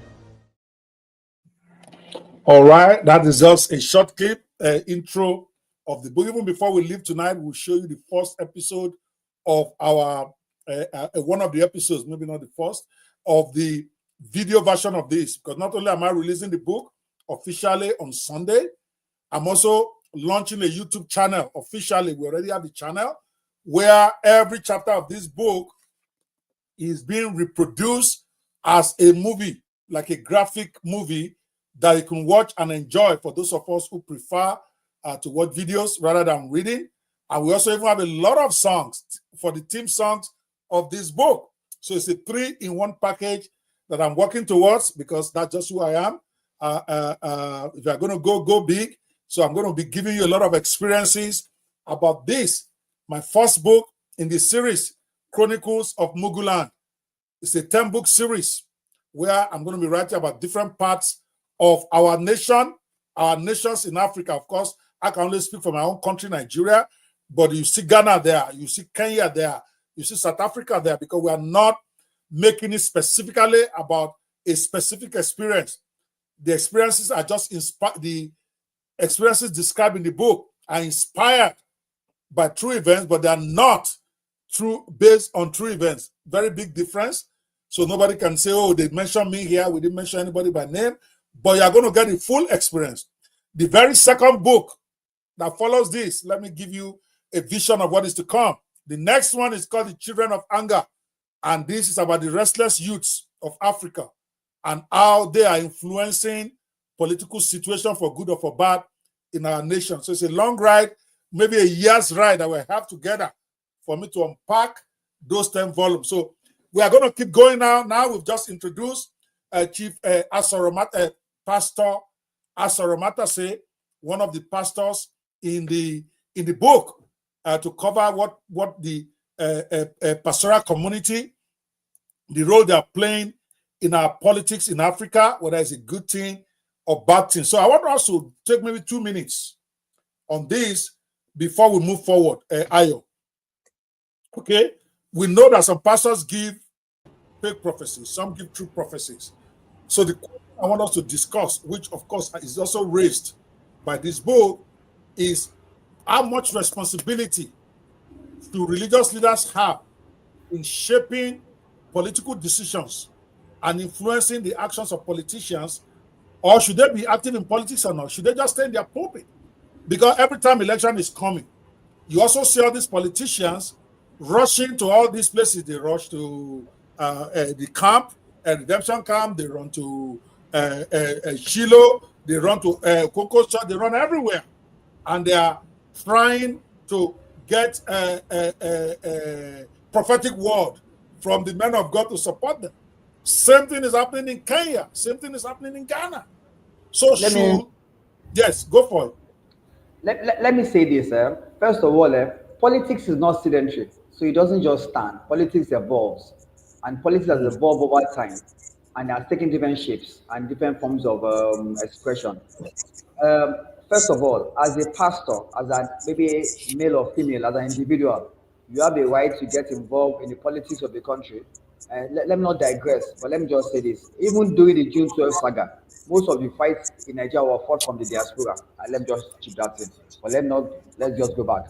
All right, that is just a short clip, intro of the book. Even before we leave tonight, we'll show you the first episode of our, one of the episodes, maybe not the first, of the video version of this. Because not only am I releasing the book officially on Sunday, I'm also launching a YouTube channel officially. We already have the channel where every chapter of this book is being reproduced as a movie, like a graphic movie that you can watch and enjoy for those of us who prefer to watch videos rather than reading. And we also even have a lot of songs for the theme songs of this book. So it's a 3-in-1 package that I'm working towards because that's just who I am. If you're going to go big, so I'm going to be giving you a lot of experiences about this. My first book in the series, Chronicles of Muguland. It's a 10-book series where I'm going to be writing about different parts of our nation, our nations in Africa. Of course, I can only speak for my own country, Nigeria, but you see Ghana there, you see Kenya there, you see South Africa there, because we are not making it specifically about a specific experience. The experiences are just inspired, the experiences described in the book are inspired by true events, but they are not based on true events. Very big difference. So nobody can say, oh, they mentioned me here, we didn't mention anybody by name, but you're going to get the full experience. The very second book that follows this, let me give you a vision of what is to come. The next one is called The Children of Anger, and this is about the restless youths of Africa and how they are influencing political situation for good or for bad in our nation. So it's a long ride, maybe a year's ride that we have together for me to unpack those 10 volumes. So we are going to keep going now. Now we've just introduced Chief Pastor Asoromatase, one of the pastors in the book, to cover what the pastoral community, the role they are playing in our politics in Africa, whether it's a good thing or bad thing. So I want us to take maybe 2 minutes on this before we move forward, Ayo. Okay, we know that some pastors give fake prophecies, some give true prophecies. So the question I want us to discuss, which of course is also raised by this book, is how much responsibility do religious leaders have in shaping political decisions and influencing the actions of politicians, or should they be active in politics or not? Should they just stay in their pulpit? Because every time election is coming, you also see all these politicians rushing to all these places. They rush to the camp, redemption camp, they run to Shiloh, they run to Coco Church, they run everywhere. And they are trying to get a prophetic word from the men of God to support them. Same thing is happening in Kenya. Same thing is happening in Ghana. So yes, go for it. Let me say this. First of all, politics is not sedentary, so it doesn't just stand. Politics evolves, and politics has evolved over time, and has taken different shapes and different forms of expression. First of all, as a pastor, as a maybe male or female, as an individual, you have a right to get involved in the politics of the country. Let me not digress, but let me just say this. Even during the June 12 saga, most of the fights in Nigeria were fought from the diaspora. Let me just keep that in. But let's just go back.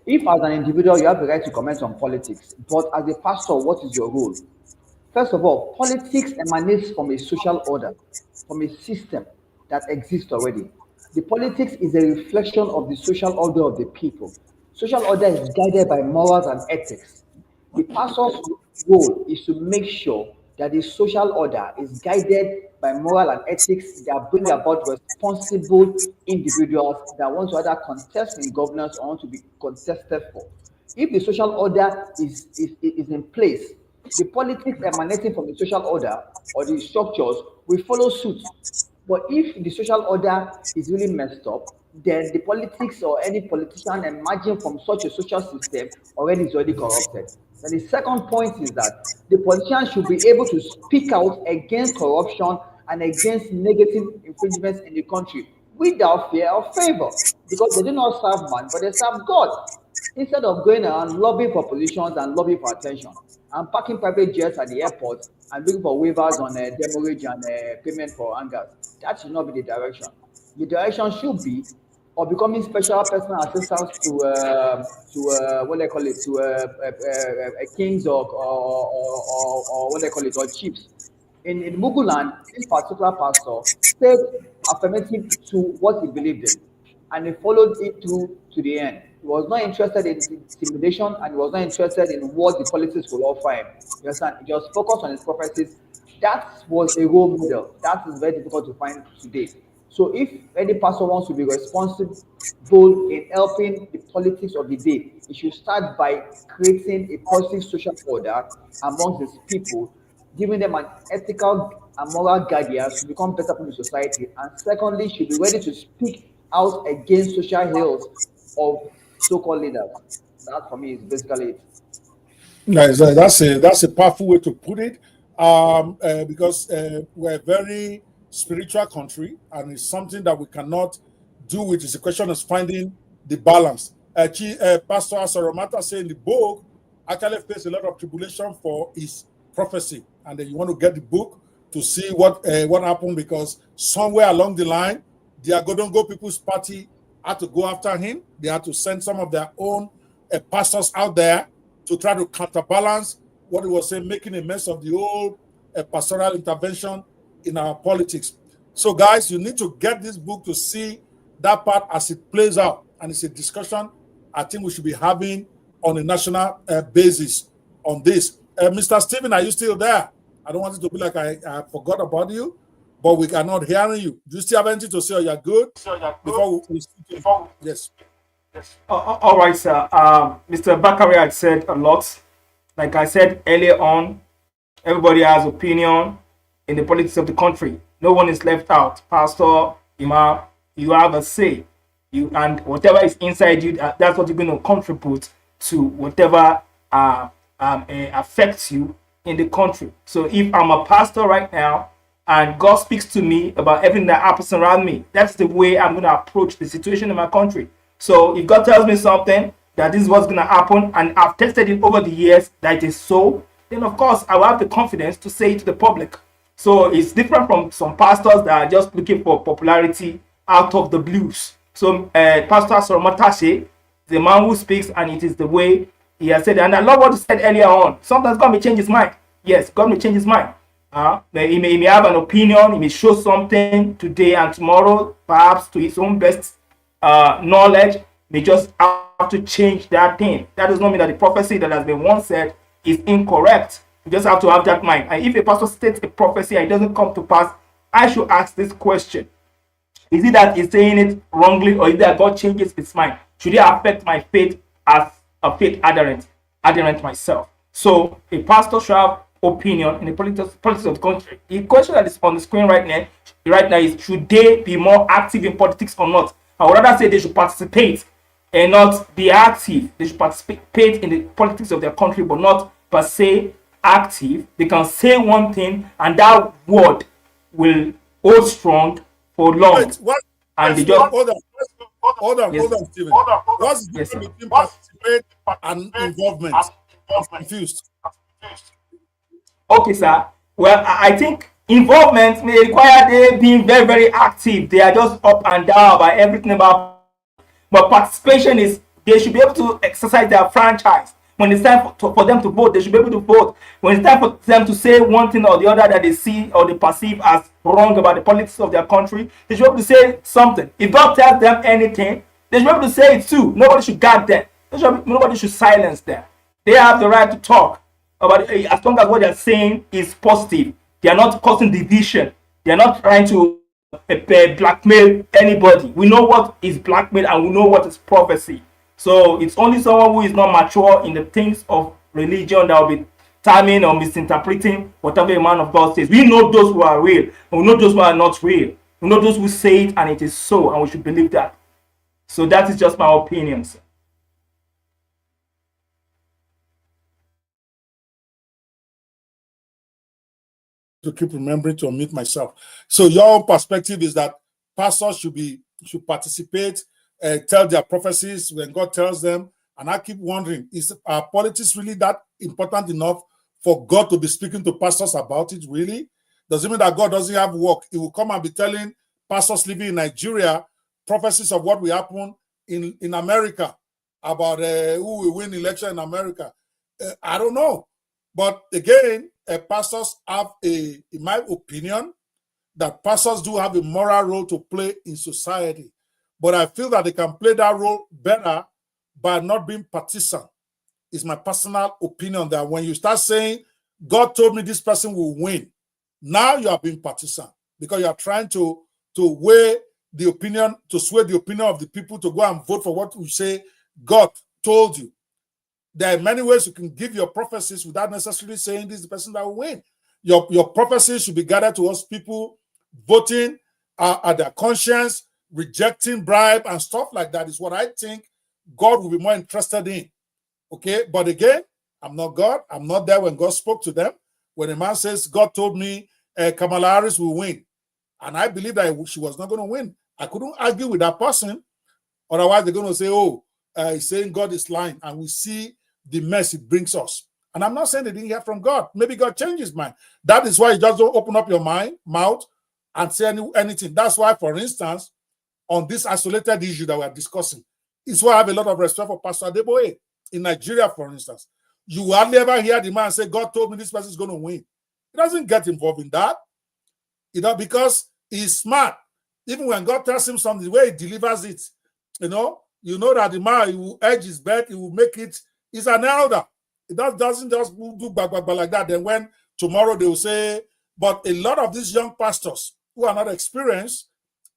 If as an individual you have the right to comment on politics, but as a pastor, what is your role? First of all, politics emanates from a social order, from a system that exists already. The politics is a reflection of the social order of the people. Social order is guided by morals and ethics. The pastor's role is to make sure that the social order is guided by moral and ethics that bring about responsible individuals that want to either contest in governance or want to be contested for. If the social order is in place, the politics emanating from the social order or the structures will follow suit. But if the social order is really messed up, then the politics or any politician emerging from such a social system is already corrupted. And the second point is that the politician should be able to speak out against corruption and against negative infringements in the country without fear or favor, because they do not serve man, but they serve God. Instead of going around lobbying for positions and lobbying for attention and parking private jets at the airport and looking for waivers on demurrage and payment for hangars, that should not be the direction. The direction should be of becoming special personal assistants to what they call it, to kings or what they call it, or chiefs. In Muguland, this particular pastor said affirmative to what he believed in, and he followed it through to the end. He was not interested in intimidation, and he was not interested in what the politics will offer him. You understand? He just focused on his prophecies. That was a role model. That is very difficult to find today. So if any pastor wants to be responsible in helping the politics of the day, he should start by creating a positive social order amongst his people, giving them an ethical and moral guidance to become better people in society. And secondly, should be ready to speak out against social ills of so-called leaders. That for me is basically it. Nice. That's a powerful way to put it. Because we're a very spiritual country, and it's something that we cannot do with. It's a question of finding the balance. Pastor Asoromata said in the book, actually faced a lot of tribulation for his prophecy, and then you want to get the book to see what happened, because somewhere along the line, the Agodongo People's Party had to go after him. They had to send some of their own pastors out there to try to counterbalance what he was saying, making a mess of the whole pastoral intervention in our politics. So, guys, you need to get this book to see that part as it plays out. And it's a discussion I think we should be having on a national basis on this. Mr. Stephen, are you still there? I don't want it to be like I forgot about you, but we are not hearing you. Do you still have anything to say, or you're good? Before we yes. All right, sir. Mr. Bakari had said a lot. Like I said earlier on, everybody has opinion in the politics of the country. No one is left out. Pastor, Imam, you have a say. And whatever is inside you, that's what you're going to contribute to whatever affects you in the country. So if I'm a pastor right now and God speaks to me about everything that happens around me, that's the way I'm going to approach the situation in my country. So if God tells me something, that this is what's going to happen, and I've tested it over the years that it is so, then of course I will have the confidence to say it to the public. So it's different from some pastors that are just looking for popularity out of the blues. So Pastor Soromatashe, the man who speaks, and it is the way he has said it. And I love what he said earlier on. Sometimes God may change his mind. Yes, God may change his mind. He may have an opinion. He may show something today, and tomorrow, perhaps to his own best knowledge, may just have to change that thing. That does not mean that the prophecy that has been once said is incorrect. You just have to have that mind. And if a pastor states a prophecy and it doesn't come to pass, I should ask this question: is it that he's saying it wrongly, or is it that God changes his mind? Should it affect my faith as a faith adherent myself? So a pastor should have opinion in the politics of the country. The question that is on the screen right now is, should they be more active in politics or not? I would rather say they should participate and not be active. They should participate in the politics of their country, but not per se active. They can say one thing, and that word will hold strong for long. Wait, and they just hold on, yes. Stephen. What's the difference between participate and involvement? I'm confused. Okay, sir. Well, I think involvement may require they being very, very active. They are just up and down about everything about. But participation is, they should be able to exercise their franchise. When it's time for them to vote, they should be able to vote. When it's time for them to say one thing or the other that they see or they perceive as wrong about the politics of their country, they should be able to say something. If God tells them anything, they should be able to say it too. Nobody should guard them. Nobody should silence them. They have the right to talk about it, as long as what they're saying is positive. They are not causing division. They are not trying to blackmail anybody. We know what is blackmail and we know what is prophecy. So it's only someone who is not mature in the things of religion that will be timing or misinterpreting whatever a man of God says. We know those who are real and we know those who are not real. We know those who say it and it is so, and we should believe that. So that is just my opinion, sir. To keep remembering to unmute myself. So your perspective is that pastors should participate, tell their prophecies when God tells them. And I keep wondering, is our politics really that important enough for God to be speaking to pastors about it? Really? Does it mean that God doesn't have work? He will come and be telling pastors living in Nigeria prophecies of what will happen in America, about who will win election in America. I don't know. But again, pastors have in my opinion, that pastors do have a moral role to play in society. But I feel that they can play that role better by not being partisan. It's my personal opinion that when you start saying, God told me this person will win, now you are being partisan because you are trying to weigh the opinion, to sway the opinion of the people to go and vote for what you say God told you. There are many ways you can give your prophecies without necessarily saying this is the person that will win. Your prophecies should be gathered towards people voting at their conscience, rejecting bribe and stuff like that is what I think God will be more interested in. Okay, but again, I'm not God. I'm not there when God spoke to them. When a man says, God told me Kamala Harris will win, and I believe that she was not going to win, I couldn't argue with that person. Otherwise, they're going to say, oh, he's saying God is lying, and we see the mess it brings us. And I'm not saying they didn't hear from God. Maybe God changed his mind. That is why you just don't open up your mouth and say anything. That's why, for instance, on this isolated issue that we're discussing, it's why I have a lot of respect for Pastor Adeboye. In Nigeria, for instance, you hardly ever hear the man say, God told me this person is going to win. He doesn't get involved in that, because he's smart. Even when God tells him something, the way he delivers it, you know that the man, he will edge his bet, he will make it. He's an elder. It doesn't just do back like that. Then when tomorrow they will say, but a lot of these young pastors who are not experienced,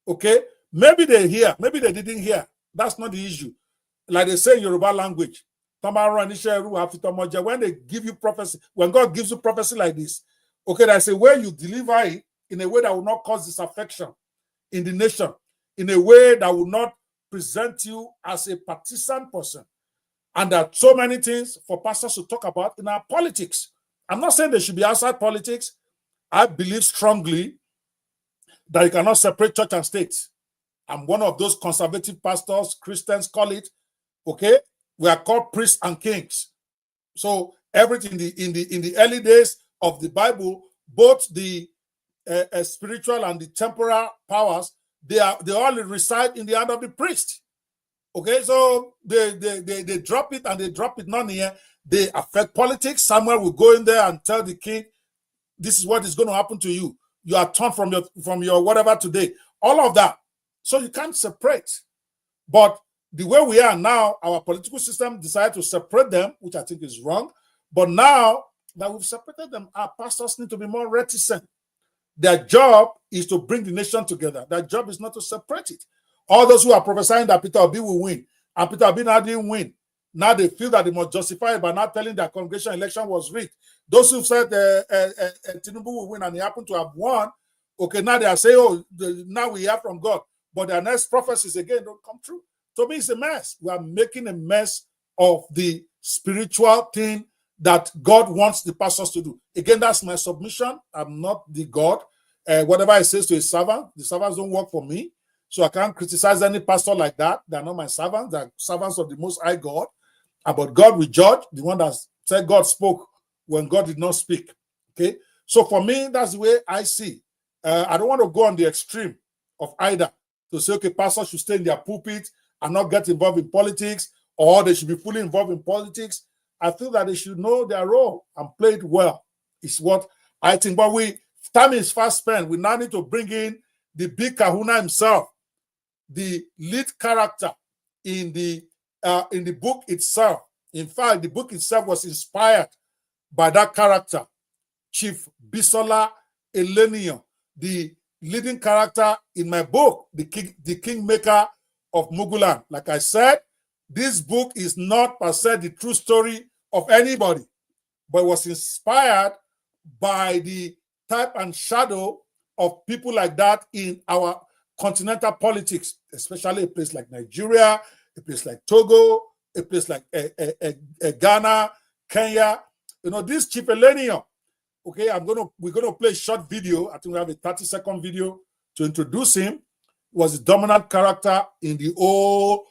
okay, maybe they hear, maybe they didn't hear. That's not the issue. Like they say in Yoruba language, when they give you prophecy, when God gives you prophecy like this, okay, that's a way you deliver it in a way that will not cause disaffection in the nation, in a way that will not present you as a partisan person. And there are so many things for pastors to talk about in our politics. I'm not saying they should be outside politics. I believe strongly that you cannot separate church and state. I'm one of those conservative pastors, Christians call it, okay? We are called priests and kings. So everything in the early days of the Bible, both the spiritual and the temporal powers, they all reside in the hand of the priest. Okay, so they drop it and they drop it none here. They affect politics. Samuel will go in there and tell the king, this is what is going to happen to you. You are torn from your whatever today. All of that. So you can't separate. But the way we are now, our political system decided to separate them, which I think is wrong. But now that we've separated them, our pastors need to be more reticent. Their job is to bring the nation together. Their job is not to separate it. All those who are prophesying that Peter Obi will win, and Peter Obi now didn't win. Now they feel that they must justify it by not telling their congregation election was rigged. Those who said Tinubu will win and he happened to have won, okay, now they are saying, oh, now we hear from God. But their next prophecies again don't come true. To me, it's a mess. We are making a mess of the spiritual thing that God wants the pastors to do. Again, that's my submission. I'm not the God. Whatever I say to a servant, the servants don't work for me. So I can't criticize any pastor like that. They're not my servants. They're servants of the Most High God. But God will judge, the one that said God spoke when God did not speak. Okay? So for me, that's the way I see. I don't want to go on the extreme of either to say, okay, pastors should stay in their pulpit and not get involved in politics, or they should be fully involved in politics. I feel that they should know their role and play it well. It's what I think. But time is fast spent. We now need to bring in the big kahuna himself, the lead character in the book itself. In fact, the book itself was inspired by that character, Chief Bisola Elenion, the leading character in my book, the Kingmaker of Muguland. Like I said, this book is not per se the true story of anybody, but was inspired by the type and shadow of people like that in our continental politics, especially a place like Nigeria, a place like Togo, a place like Ghana, Kenya. You know, this Chief Elenion, okay, we're gonna play a short video. I think we have a 30-second video to introduce him. He was a dominant character in the whole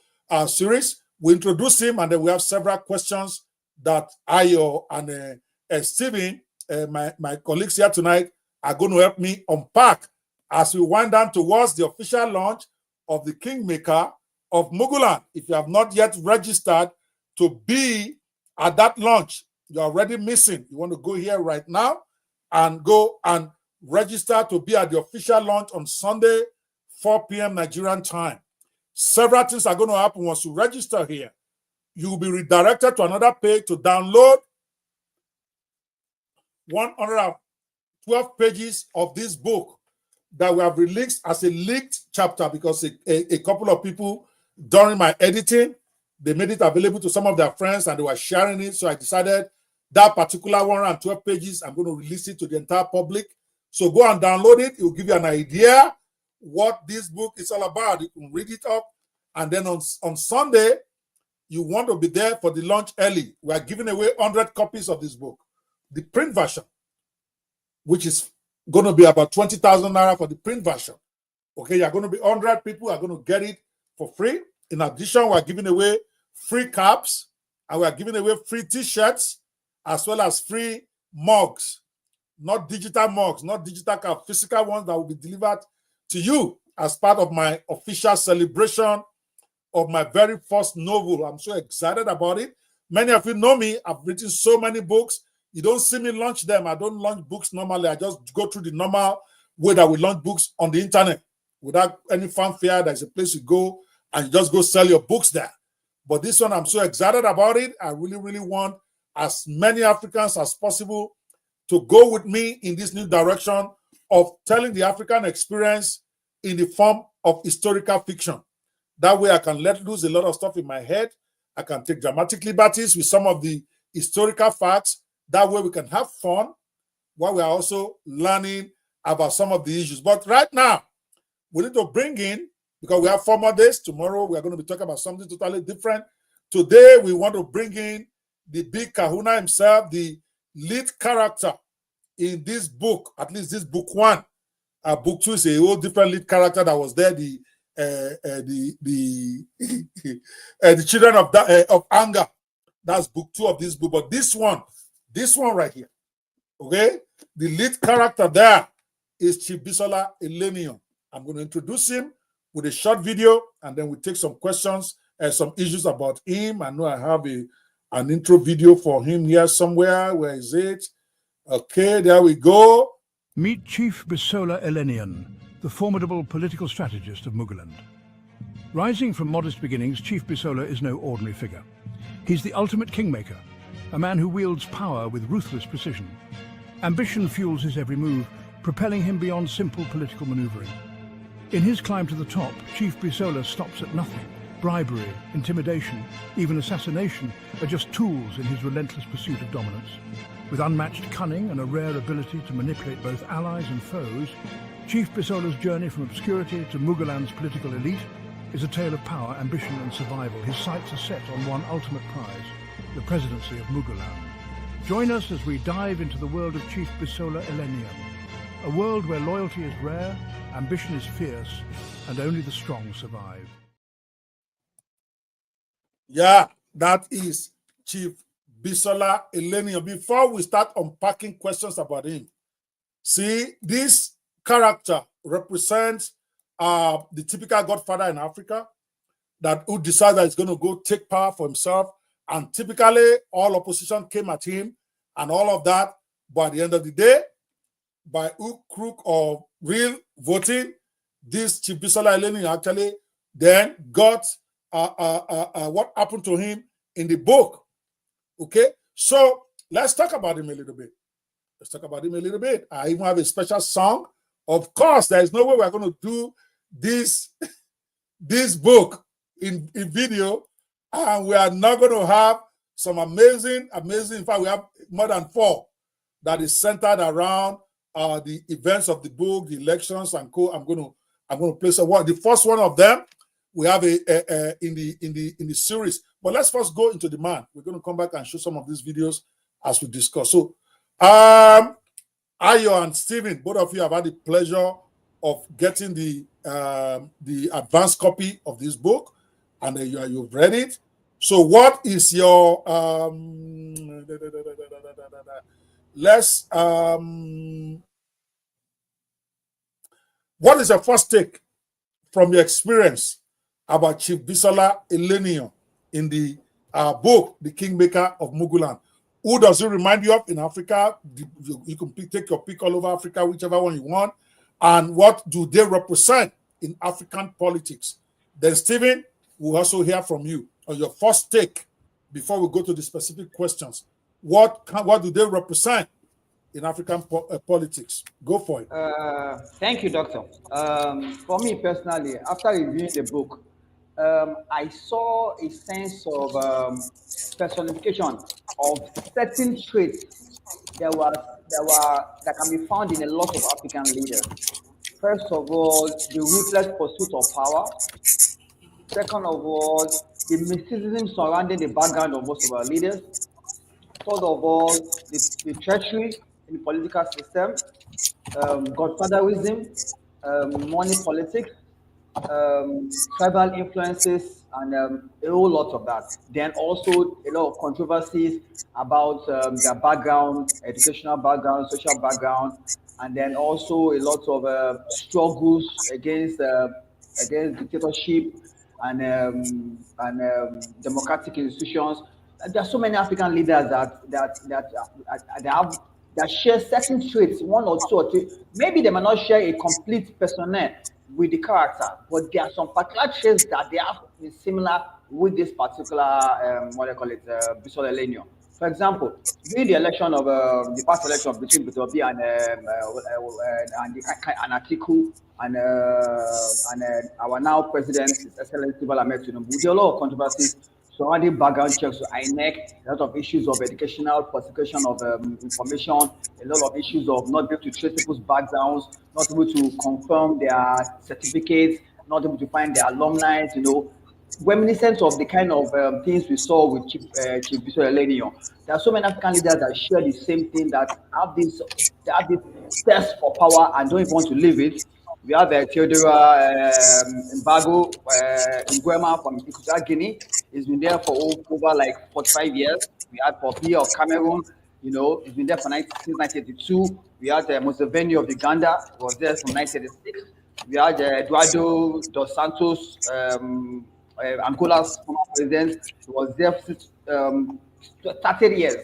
series. We introduce him, and then we have several questions that Ayo and Stephen, my colleagues here tonight, are going to help me unpack as we wind down towards the official launch of the Kingmaker of Muguland. If you have not yet registered to be at that launch, you're already missing. You want to go here right now and go and register to be at the official launch on Sunday, 4 p.m. Nigerian time. Several things are going to happen once you register here. You will be redirected to another page to download 112 pages of this book that we have released as a leaked chapter, because a couple of people during my editing, they made it available to some of their friends and they were sharing it. So I decided that particular 112 pages, I'm going to release it to the entire public. So go and download it. It will give you an idea what this book is all about. You can read it up. And then on Sunday, you want to be there for the launch early. We are giving away 100 copies of this book, the print version, which is going to be about 20,000 naira for the print version. Okay, you're going to be 100 people are going to get it for free. In addition, we're giving away free caps, and we're giving away free t-shirts, as well as free mugs. Not digital mugs, not digital caps, physical ones that will be delivered to you as part of my official celebration of my very first novel. I'm so excited about it. Many of you know me. I've written so many books. You don't see me launch them. I don't launch books normally. I just go through the normal way that we launch books on the internet without any fanfare. There's a place you go and you just go sell your books there. But this one, I'm so excited about it. I really, really want as many Africans as possible to go with me in this new direction of telling the African experience in the form of historical fiction. That way I can let loose a lot of stuff in my head. I can take dramatic liberties with some of the historical facts. That way we can have fun while we are also learning about some of the issues. But right now, we need to bring in, because we have 4 more days. Tomorrow, we are going to be talking about something totally different. Today, we want to bring in the big kahuna himself, the lead character in this book, at least this book 1. Book 2 is a whole different lead character that was there, the children of anger. That's book 2 of this book. But this one right here, okay, the lead character there is Chief Bisola Elenion. I'm going to introduce him with a short video, and then we take some questions and some issues about him. I know I have an intro video for him here somewhere. Where is it? Okay, there we go. Meet Chief Bisola Elenion, the formidable political strategist of Muguland. Rising from modest beginnings, Chief Bisola is no ordinary figure. He's the ultimate kingmaker, a man who wields power with ruthless precision. Ambition fuels his every move, propelling him beyond simple political maneuvering. In his climb to the top, Chief Bisola stops at nothing Bribery, intimidation, even assassination are just tools in his relentless pursuit of dominance. With unmatched cunning and a rare ability to manipulate both allies and foes, Chief Bisola's journey from obscurity to Muguland's political elite is a tale of power, ambition and survival. His sights are set on one ultimate prize, the presidency of Muguland. Join us as we dive into the world of Chief Bisola Elenium, a world where loyalty is rare, ambition is fierce, and only the strong survive. Yeah, that is Chief Bisola Elenium. Before we start unpacking questions about him, see, this character represents the typical godfather in Africa that who decides that he's going to go take power for himself. And typically, all opposition came at him and all of that. But at the end of the day, by hook, crook, or real voting, this Chief Bisola Elenium actually then got what happened to him in the book. Okay, so let's talk about him a little bit. I even have a special song. Of course, there is no way we're going to do this book in video, and we are not going to have some amazing. In fact, we have more than 4 that is centered around the events of the book, the elections, and co. I'm going to place a one. The first one of them we have in the series. But let's first go into the man. We're going to come back and show some of these videos as we discuss. So, Ayo and Stephen, both of you have had the pleasure of getting the advanced copy of this book, and you've read it. So, what is your what is your first take from your experience about Chief Bisola Elenium in the book, The Kingmaker of Muguland? Who does it remind you of in Africa? You can take your pick all over Africa, whichever one you want. And what do they represent in African politics? Then, Stephen, we'll also hear from you on your first take before we go to the specific questions. What do they represent in African politics? Go for it. Thank you, Doctor. For me personally, after reviewing the book, I saw a sense of personification of certain traits that can be found in a lot of African leaders. First of all, the ruthless pursuit of power. Second of all, the mysticism surrounding the background of most of our leaders. Third of all, the treachery in the political system, godfatherism, money politics, tribal influences, and a whole lot of that. Then also a lot of controversies about their background, educational background, social background, and then also a lot of struggles against dictatorship and democratic institutions. There are so many African leaders that share certain traits, 1 or 2 or 3. Maybe they might not share a complete personnel with the character, but there are some particular traits that they have similar with this particular Bisola Elenium. For example, during the election of the past election between Bitobi and Atiku and our now president, Excellency Bola Ahmed Tinubu, there are a lot of controversies surrounding background checks to INEC, a lot of issues of educational falsification of information, a lot of issues of not being able to trace people's backgrounds, not able to confirm their certificates, not able to find their alumni, reminiscent of the kind of things we saw with Chief Bisola Elenium. There are so many African leaders that share the same thing, that have this thirst for power and don't even want to leave it. We have Theodora Mbago Nguema from Equatorial Guinea. He's been there for over like 45 years. We had Poppy of Cameroon. He's been there since 1982. We had Museveni of Uganda, was there from 1986. We had Eduardo dos Santos, Angola's former president, was there for 30 years.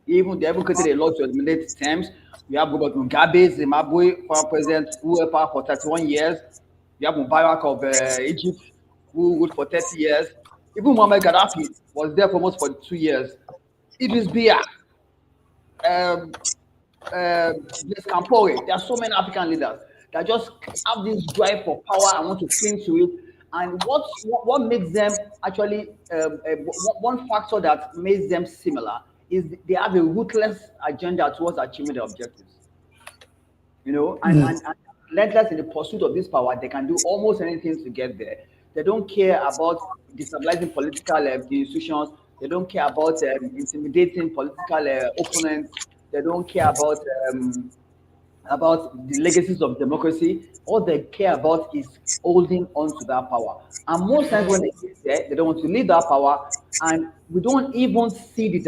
They advocated a lot to eliminate terms. We have Robert Mugabe, Zimbabwe, former president, who were power for 31 years. We have Mubarak of Egypt, who ruled for 30 years. Even Muammar Gaddafi was there for almost 42 years. Idris Bia, Blaise Compaoré. There are so many African leaders that just have this drive for power and want to cling to it And what makes them actually one factor that makes them similar is they have a ruthless agenda towards achieving their objectives. And relentless in the pursuit of this power. They can do almost anything to get there. They don't care about destabilizing political institutions. They don't care about intimidating political opponents. They don't care about the legacies of democracy. All they care about is holding on to that power. And most times when they get there, they don't want to leave that power. And we don't even see the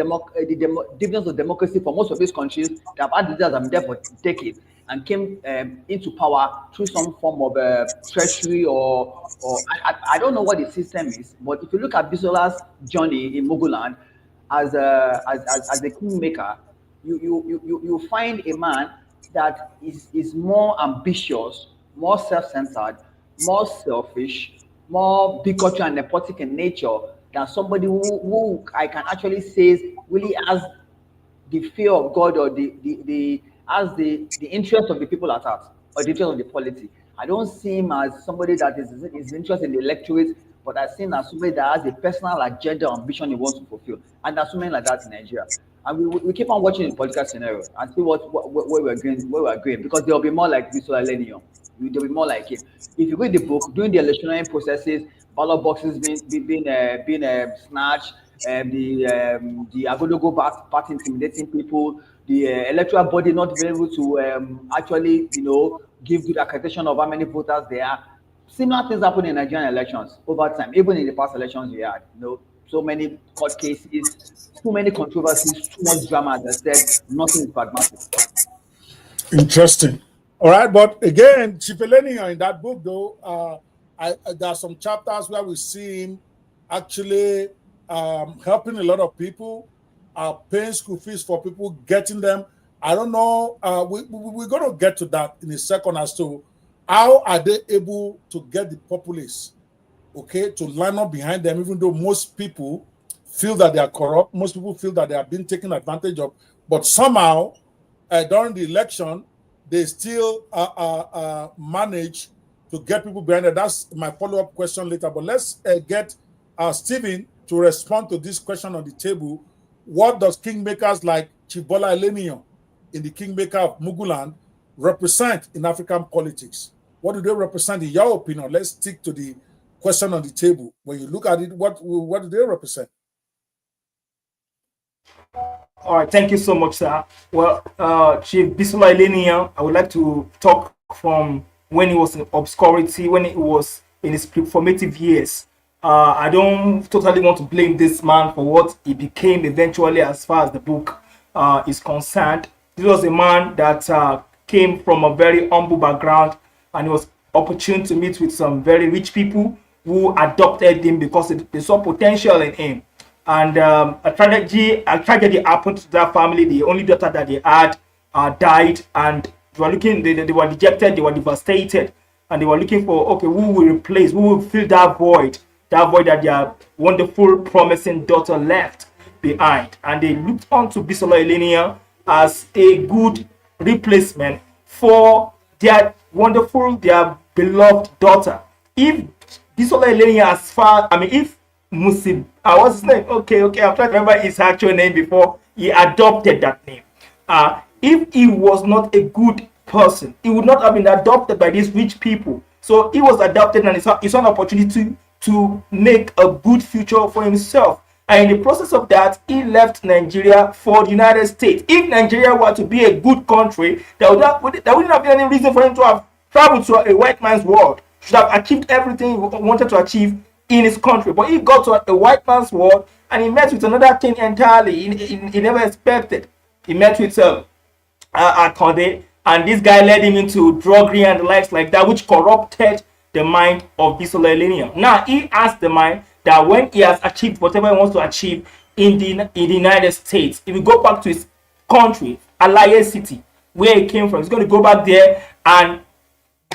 dividends of democracy for most of these countries that have had leaders that have been there for decades and came into power through some form of treasury or I don't know what the system is. But if you look at Bisola's journey in Muguland as a kingmaker, you find a man that is more ambitious, more self-centered, more selfish, more bigotry and nepotic in nature than somebody who I can actually say really has the fear of God or the interest of the people at heart or the interest of the polity. I don't see him as somebody that is interested in the electorate, but I see him as somebody that has a personal agenda, ambition he wants to fulfill. And there's so many like that in Nigeria. And we keep on watching the political scenario and see where we're going, because there'll be more like Bisola Lenion. There'll be more like him. If you read the book, during the electionary processes, ballot boxes being snatched, the Agodogo party intimidating people, the electoral body not being able to actually, give good accreditation of how many voters there are. Similar things happen in Nigerian elections over time, even in the past elections we had. So many court cases, too many controversies, too much drama. As I said, nothing is pragmatic. Interesting. All right, but again, Chipeleni in that book, though, there are some chapters where we see him actually helping a lot of people, paying school fees for people, getting them. I don't know. We're going to get to that in a second as to how are they able to get the populace, okay, to line up behind them, even though most people feel that they are corrupt. Most people feel that they are being taken advantage of. But somehow, during the election, they still manage to get people behind it. That's my follow-up question later. But let's get Stephen to respond to this question on the table. What does kingmakers like Chibola Eleniyan in the Kingmaker of Muguland represent in African politics? What do they represent in your opinion? Let's stick to the question on the table. When you look at it, what do they represent? All right, thank you so much, sir. Well, Chief Bisola Eleniyan, I would like to talk from when he was in obscurity, when he was in his formative years. I don't totally want to blame this man for what he became eventually as far as the book is concerned. This was a man that came from a very humble background, and he was opportune to meet with some very rich people who adopted him because they saw potential in him. And a tragedy happened to that family. The only daughter that they had died, and they were dejected, they were devastated, and they were looking for, okay, who will replace, who will fill that void that their wonderful, promising daughter left behind. And they looked on to Bisola Eleniyan as a good replacement for their wonderful, their beloved daughter. If Bisola Eleniyan, if Musib, what's his name? Okay, I'm trying to remember his actual name before he adopted that name. If he was not a good person, he would not have been adopted by these rich people. So he was adopted, and it's an opportunity to make a good future for himself. And in the process of that, he left Nigeria for the United States. If Nigeria were to be a good country, there wouldn't have been any reason for him to have traveled to a white man's world. He should have achieved everything he wanted to achieve in his country. But he got to a white man's world, and he met with another thing entirely he never expected. He met with Akonde, and this guy led him into druggery and the likes like that, which corrupted the mind of Bisola Eleniyan. Now he has the mind that when he has achieved whatever he wants to achieve in the United States, if you go back to his country, Alaye City, where he came from, he's going to go back there and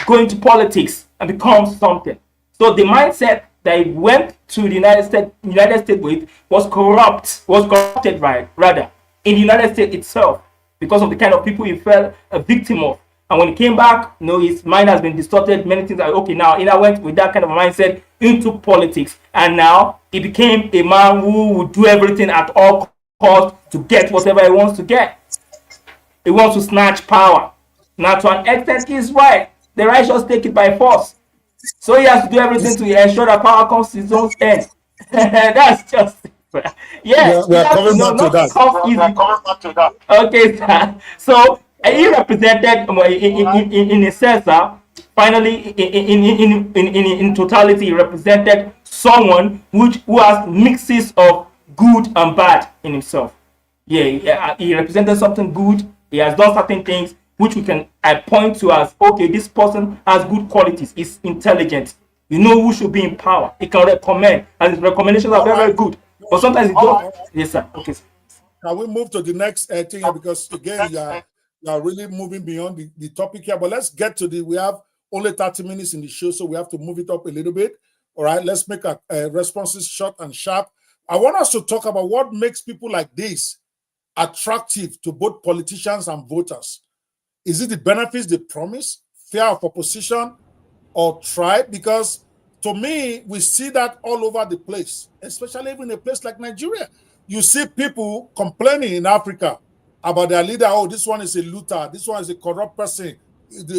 go into politics and become something. So the mindset that he went to the United States with was corrupted, rather, in the United States itself, because of the kind of people he fell a victim of. And when he came back, his mind has been distorted. Many things are okay now. He went with that kind of a mindset into politics, and now he became a man who would do everything at all costs to get whatever he wants to get. He wants to snatch power. Now, to an extent, he's right. The righteous take it by force. So he has to do everything to ensure that power comes to his own end. That's just yeah. We are coming back to that. Okay, sir. So he represented, in a sense, finally, in totality, he represented someone who has mixes of good and bad in himself. Yeah, he represented something good. He has done certain things which we can point to as, okay, this person has good qualities. He's intelligent. You know who should be in power. He can recommend, and his recommendations are very, very good. But sometimes he don't. Yes, sir. Okay, sir. Can we move to the next thing here? Because again, you are really moving beyond the topic here. But let's get to we have only 30 minutes in the show, so we have to move it up a little bit. All right, let's make our responses short and sharp. I want us to talk about what makes people like this attractive to both politicians and voters. Is it the benefits they promise, fear of opposition, or tribe? Because to me, we see that all over the place, especially even in a place like Nigeria. You see people complaining in Africa about their leader. Oh, this one is a looter. This one is a corrupt person.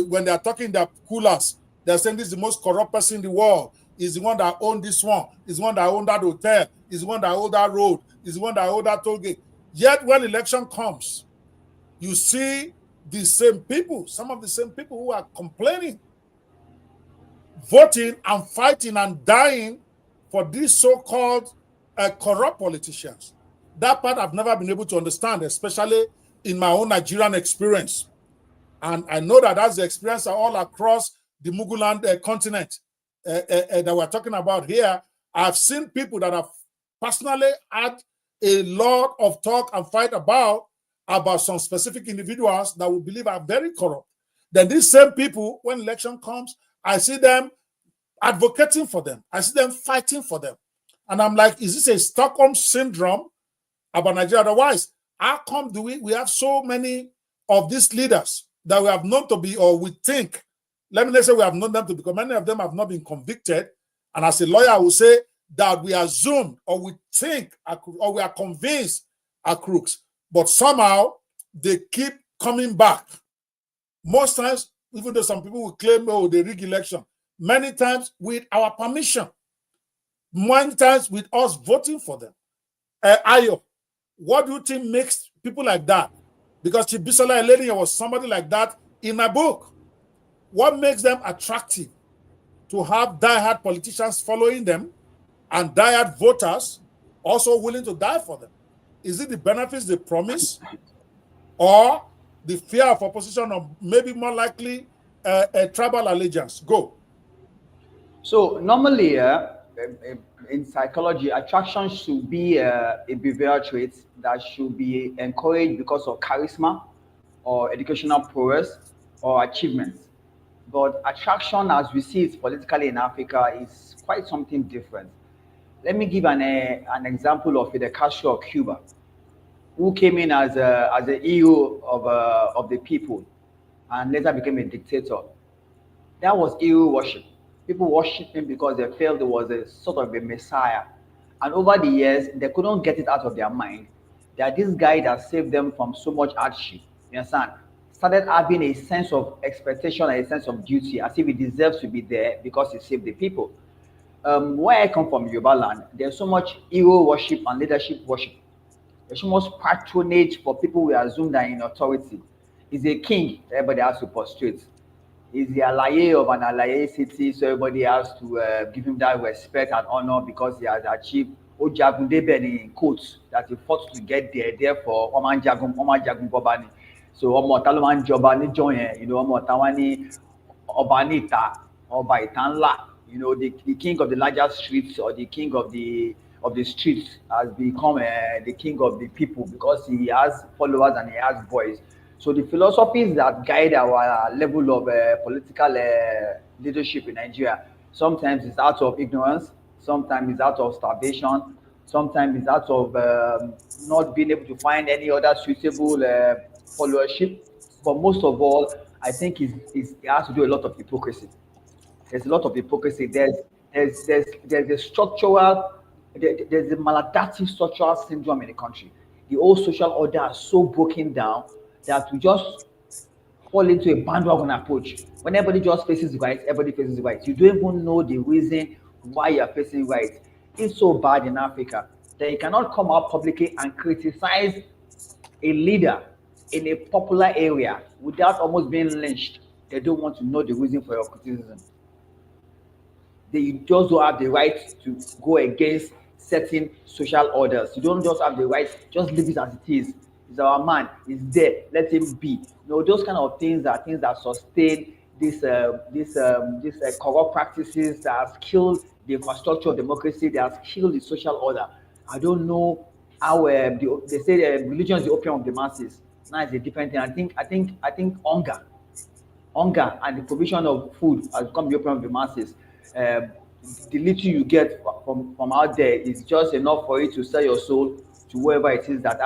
When they are talking their coolers, they're saying this is the most corrupt person in the world. Is the one that owned this one. Is the one that owned that hotel. Is the one that owned that road. Is the one that owned that toll gate. Yet when election comes, you see the same people, some of the same people who are complaining, voting and fighting and dying for these so-called corrupt politicians. That part I've never been able to understand, especially in my own Nigerian experience. And I know that that's the experience all across the Muguland continent that we're talking about here. I've seen people that have personally had a lot of talk and fight about some specific individuals that we believe are very corrupt. Then these same people, when election comes, I see them advocating for them. I see them fighting for them. And I'm like, is this a Stockholm syndrome about Nigeria? Otherwise, how come do we have so many of these leaders that we have known to be, or we think, let me say we have known them to be, because many of them have not been convicted. And as a lawyer, I will say that we assume, or we think, or we are convinced are crooks. But somehow they keep coming back. Most times, even though some people will claim, oh, they rig election, many times with our permission, many times with us voting for them. Ayo, what do you think makes people like that? Because Chibisola Eleni was somebody like that in my book. What makes them attractive to have diehard politicians following them and diehard voters also willing to die for them? Is it the benefits they promise, or the fear of opposition, or maybe more likely a tribal allegiance? Go. So normally, in psychology, attraction should be a behavioral trait that should be encouraged because of charisma or educational prowess or achievements. But attraction, as we see it politically in Africa, is quite something different. Let me give an example of Fidel Castro of Cuba, who came in as a hero of the people and later became a dictator. That was hero worship. People worshipped him because they felt he was a sort of a messiah. And over the years, they couldn't get it out of their mind that this guy that saved them from so much hardship, you understand, started having a sense of expectation and a sense of duty, as if he deserves to be there because he saved the people. Where I come from, Yoruba land, there's so much hero worship and leadership worship. There's so much patronage for people we assume that are in authority. He's a king, everybody has to prostrate. He's the alaye of an alaye city, so everybody has to give him that respect and honor because he has achieved Ojagundebe in quotes that he fought to get there. Therefore, Oman Jagun Bobani. So Omo Taloman Jobani join, Omo Tawani Obanita or Baitanla. The king of the larger streets, or the king of the streets, has become the king of the people because he has followers and he has voice. So the philosophies that guide our level of political leadership in Nigeria, sometimes it's out of ignorance, sometimes it's out of starvation, sometimes it's out of not being able to find any other suitable followership. But most of all, I think it has to do a lot of hypocrisy. There's a lot of hypocrisy. There's a structural, there's a maladaptive structural syndrome in the country. The old social order is so broken down that we just fall into a bandwagon approach. When everybody just faces right, everybody faces right. You don't even know the reason why you're facing right. It's so bad in Africa that you cannot come out publicly and criticize a leader in a popular area without almost being lynched. They don't want to know the reason for your criticism. They just don't have the right to go against certain social orders. You don't just have the right, just leave it as it is. He's our man, he's there, let him be. Those kind of things are things that sustain this corrupt practices that has killed the infrastructure of democracy, that has killed the social order. I don't know how they say religion is the opium of the masses. Now it's a different thing. I think hunger and the provision of food has become the opium of the masses. The little you get from out there is just enough for you to sell your soul to whoever it is that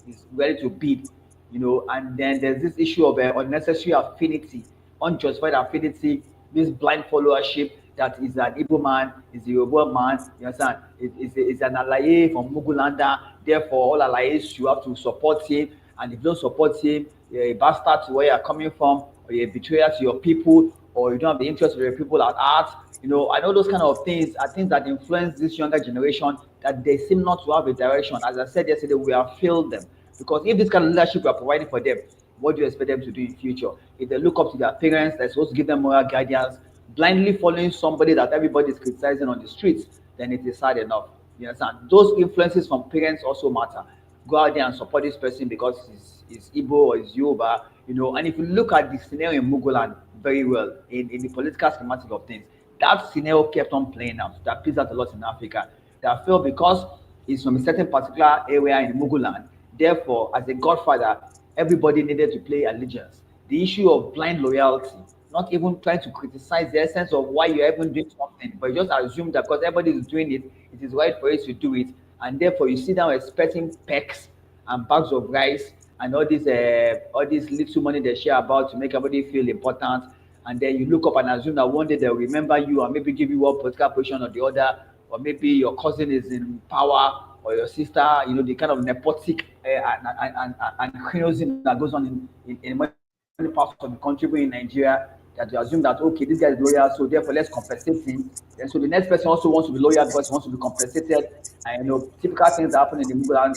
is ready to bid, And then there's this issue of unnecessary affinity, unjustified affinity, this blind followership that is an Igbo man, is a Yoruba man, you understand? Is an alaye from Mugulanda, therefore all alayes you have to support him, and if you don't support him, you're a bastard to where you're coming from, or you're a betrayer to your people, or you don't have the interest of your people at heart. I know those kind of things are things that influence this younger generation, that they seem not to have a direction. As I said yesterday, we have failed them. Because if this kind of leadership we are providing for them, what do you expect them to do in future? If they look up to their parents, they're supposed to give them moral guidance, blindly following somebody that everybody is criticizing on the streets, then it is sad enough. You understand? Those influences from parents also matter. Go out there and support this person because he's Igbo or he's Yoruba, And if you look at the scenario in Muguland very well, in the political schematic of things, that scenario kept on playing out. That plays out a lot in Africa. That felt because it's from a certain particular area in Muguland. Therefore, as a godfather, everybody needed to play allegiance. The issue of blind loyalty, not even trying to criticize the essence of why you're even doing something, but just assume that because everybody is doing it, it is right for you to do it. And therefore, you sit down expecting pecks and bags of rice and all this little money they share about to make everybody feel important. And then you look up and assume that one day they'll remember you and maybe give you one political position or the other, or maybe your cousin is in power or your sister, the kind of nepotic and cronyism that goes on in many parts of the country, in Nigeria, that you assume that, okay, this guy is loyal, so therefore let's compensate him. And so the next person also wants to be loyal because he wants to be compensated. And typical things that happen in the Muguland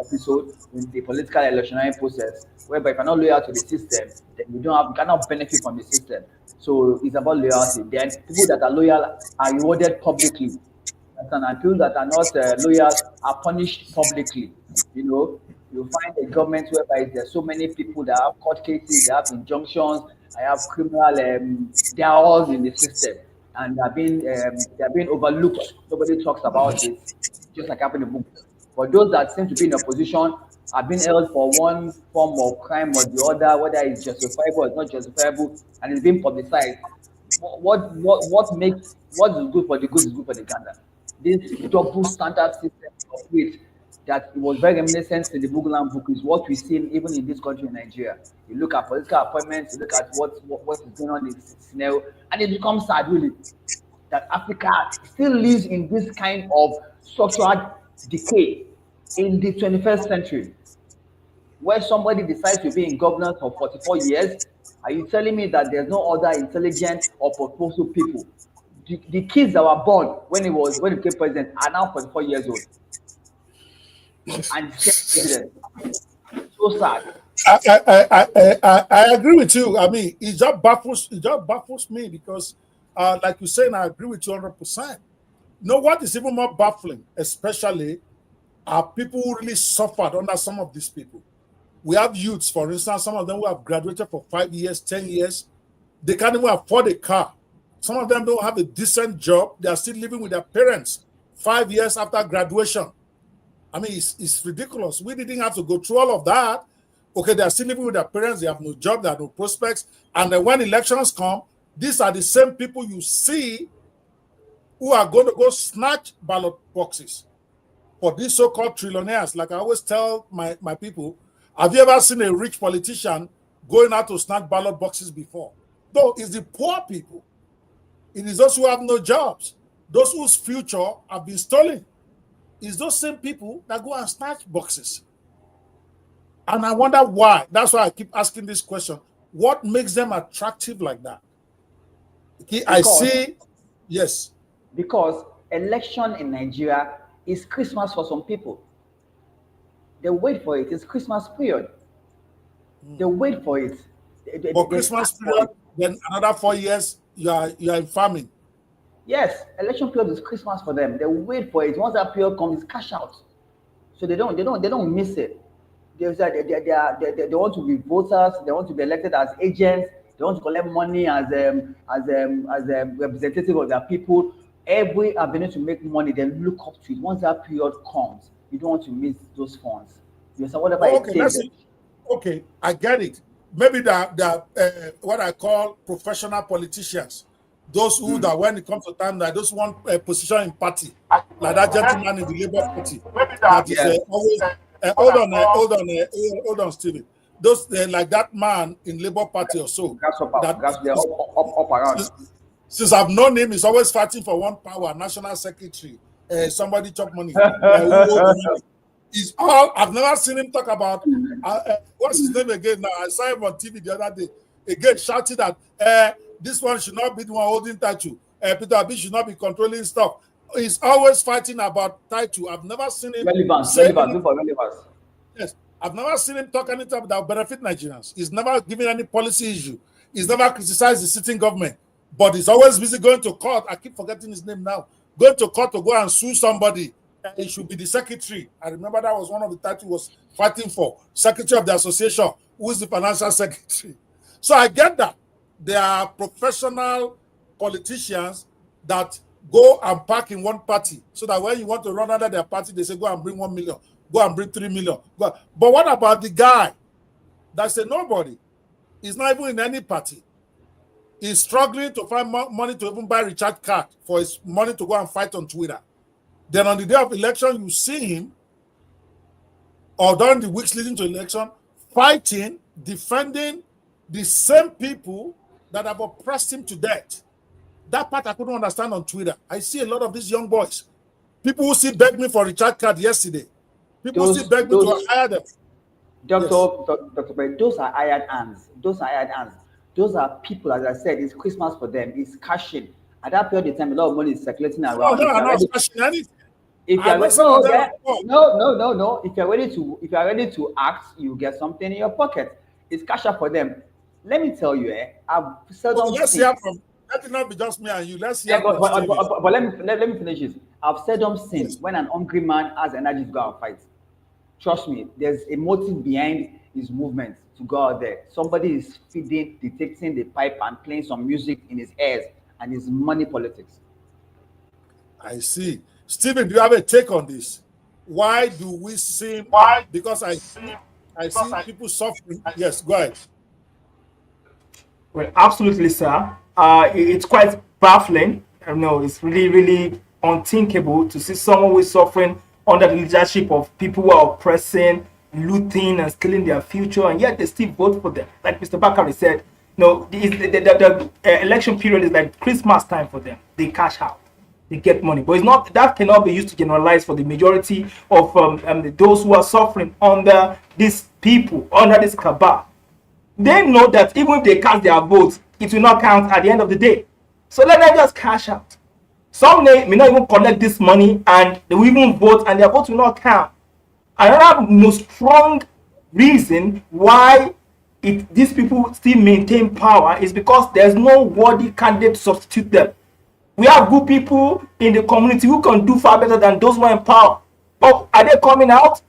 episode in the political electionary process, whereby if you're not loyal to the system, then you cannot benefit from the system. So it's about loyalty. Then people that are loyal are rewarded publicly. And people that are not loyal are punished publicly. You find a government whereby there's so many people that have court cases, they have injunctions, I have criminal, they are all in the system, and they're being overlooked. Nobody talks about it, just like happened in the book. But those that seem to be in opposition have been held for one form of crime or the other, whether it's justifiable or it's not justifiable, and it's being publicized. What is good for the good is good for the gander. This double standard system of it that was very reminiscent in the Muguland book is what we see even in this country in Nigeria. You look at political appointments, you look at what is going on in this scenario, and it becomes sad really that Africa still lives in this kind of structural decay in the 21st century, where somebody decides to be in governance for 44 years. Are you telling me that there's no other intelligent or purposeful people? The kids that were born when he became president are now 44 years old. And president. So sad. I agree with you. I mean, it just baffles me because, like you say, and I agree with you 100%. What is even more baffling, especially, are people who really suffered under some of these people. We have youths, for instance, some of them who have graduated for 5 years, 10 years. They can't even afford a car. Some of them don't have a decent job. They are still living with their parents 5 years after graduation. I mean, it's ridiculous. We didn't have to go through all of that. Okay, they are still living with their parents. They have no job. They have no prospects. And then when elections come, these are the same people you see who are going to go snatch ballot boxes for these so-called trillionaires. Like I always tell my people, have you ever seen a rich politician going out to snatch ballot boxes before. Though it's the poor people. It is those who have no jobs, those whose future have been stolen. It's those same people that go and snatch boxes. And I wonder why. That's why I keep asking this question. What makes them attractive like that? I see, yes. Because election in Nigeria is Christmas for some people. They wait for it. It's Christmas period. They wait for it. For Christmas period, then another 4 years, you are in farming. Yes, election period is Christmas for them. They wait for it. Once that period comes, it's cash out. So they don't miss it. They want to be voters. They want to be elected as agents. They want to collect money as representative of their people. Every avenue to make money, they look up to it. Once that period comes, you don't want to miss those funds. You know, whatever it takes. Okay, I get it. Maybe the what I call professional politicians, those who that when it comes to time that those want a position in party, like that gentleman in the Labour Party, that is always. Hold on, Stephen. Those like that man in Labour Party or so. Up around. Since I've known him, he's always fighting for one power, national secretary. Somebody chop money. He's all. I've never seen him talk about. What's his name again? Now I saw him on TV the other day. Again, shouting that this one should not be the one holding title. Peter Obi should not be controlling stuff. He's always fighting about title. I've never seen him relevance. Yes, I've never seen him talk anything that will benefit Nigerians. He's never given any policy issue. He's never criticized the sitting government, but he's always busy going to court. I keep forgetting his name now. Going to court to go and sue somebody. He should be the secretary. I remember that was one of the titles he was fighting for. Secretary of the association, who is the financial secretary. So I get that. There are professional politicians that go and park in one party so that when you want to run under their party, they say, go and bring 1 million, go and bring 3 million. But what about the guy that's a nobody? He's not even in any party. He's struggling to find money to even buy a recharge card for his money to go and fight on Twitter. Then on the day of election, you see him, or during the weeks leading to election, fighting, defending the same people that have oppressed him to death. That part I couldn't understand on Twitter. I see a lot of these young boys. People who still begged me for a recharge card yesterday. People who still begged me to hire them. Dr. Those are hired hands. Those are hired hands. Those are people, as I said, it's Christmas for them. It's cashing. At that period of time, a lot of money is circulating around. No, I'm not cashing anything. If you're ready to act, you get something in your pocket. It's cash up for them. Let me tell you, I've seldom let it not be just me and you. Let's see. But let me finish this. I've seldom seen when an hungry man has energy to go and fight. Trust me, there's a motive behind his movement to go out there. Somebody is feeding, detecting the pipe and playing some music in his ears, and it's money politics. I see. Stephen, do you have a take on this? Why do we see? Because I see people suffering. Yes, go ahead. Well, absolutely, sir. It's quite baffling. I know it's really, really unthinkable to see someone who is suffering under the leadership of people who are oppressing, looting, and stealing their future, and yet they still vote for them. Like Mr. Bakari said, the election period is like Christmas time for them. They cash out, they get money, but it's not. That cannot be used to generalize for the majority of those who are suffering under these people, under this cabal. They know that even if they cast their votes, it will not count at the end of the day. So let them just cash out. Some may not even collect this money and they will even vote and their vote will not count. Another most strong reason why these people still maintain power is because there's no worthy candidate to substitute them. We have good people in the community who can do far better than those who are in power. But are they coming out?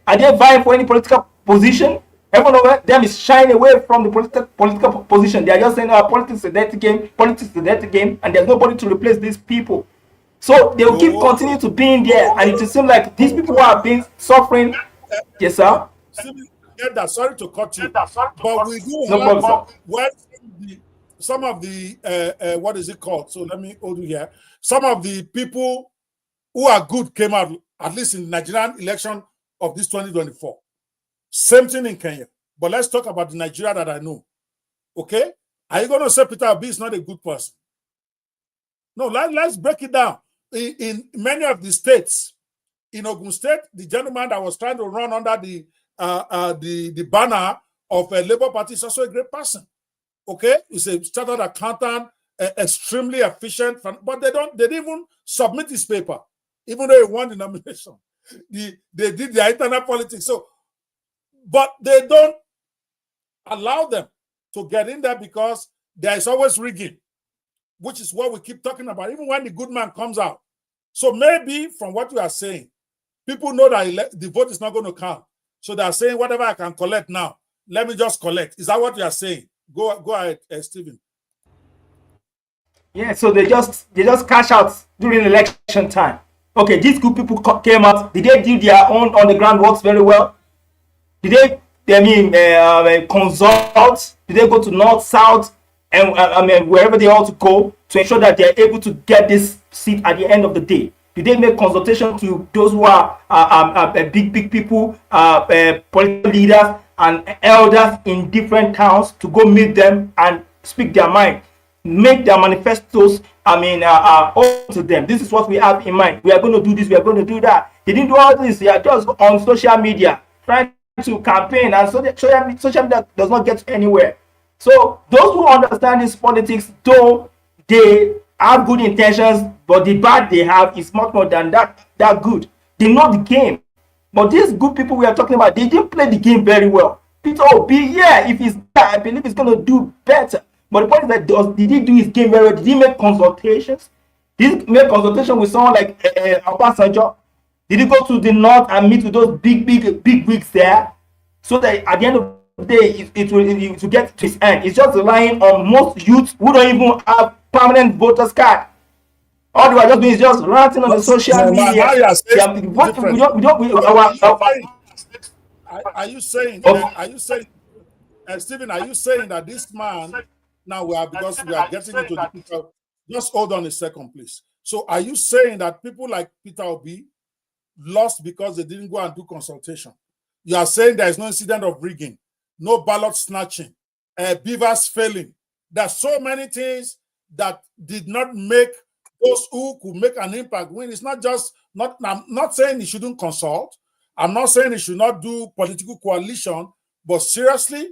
Are they vying for any political position? Everyone of them is shying away from the political position. They are just saying, politics is a dirty game, and there's nobody to replace these people. So they will keep continuing to be in there, and it will seem like these people who are being suffering. Yes, sir. Sorry to cut you, but we do have some of the what is it called? So let me hold you here. Some of the people who are good came out, at least in the Nigerian election of this 2024. Same thing in Kenya. But let's talk about the Nigeria that I know. Okay? Are you going to say Peter Obi is not a good person? No, let's break it down. In many of the states, in Ogun State, the gentleman that was trying to run under the banner of a Labour Party is also a great person. Okay? He's a chartered accountant, extremely efficient, but they didn't even submit his paper, even though he won the nomination. They did their internal politics. So, but they don't allow them to get in there because there is always rigging, which is what we keep talking about, even when the good man comes out. So maybe from what you are saying, people know that the vote is not going to count. So they are saying, whatever I can collect now, let me just collect. Is that what you are saying? Go ahead, Stephen. Yeah, so they just cash out during election time. Okay, these good people came out. Did they do their own on the ground works very well? Did they consult? Did they go to north, south, and wherever they ought to go to ensure that they're able to get this seat at the end of the day? Did they make consultation to those who are big people, political leaders and elders in different towns to go meet them and speak their mind, make their manifestos, open to them? This is what we have in mind. We are going to do this, we are going to do that. They didn't do all this. They are just on social media trying to campaign, and so social media does not get anywhere. So those who understand this politics, though they have good intentions, but the bad they have is much more than that good. They know the game. But these good people we are talking about, they didn't play the game very well. Peter Obi, yeah, if he's there, I believe he's going to do better. But the point is that did he do his game very well? Did he make consultations? Did he make consultation with someone like Obasanjo? Did he go to the north and meet with those big wigs there? So that at the end of the day, it will get to his end. It's just relying on most youths who don't even have permanent voters card. All they are just doing is just ranting on the social media. Are you saying, Stephen, are you saying that this man, now because we are getting into the picture, just hold on a second, please. So are you saying that people like Peter Obi lost because they didn't go and do consultation? You are saying there is no incident of rigging, no ballot snatching, beavers failing. There's so many things that did not make those who could make an impact win. It's not just, I'm not saying he shouldn't consult. I'm not saying he should not do political coalition, but seriously,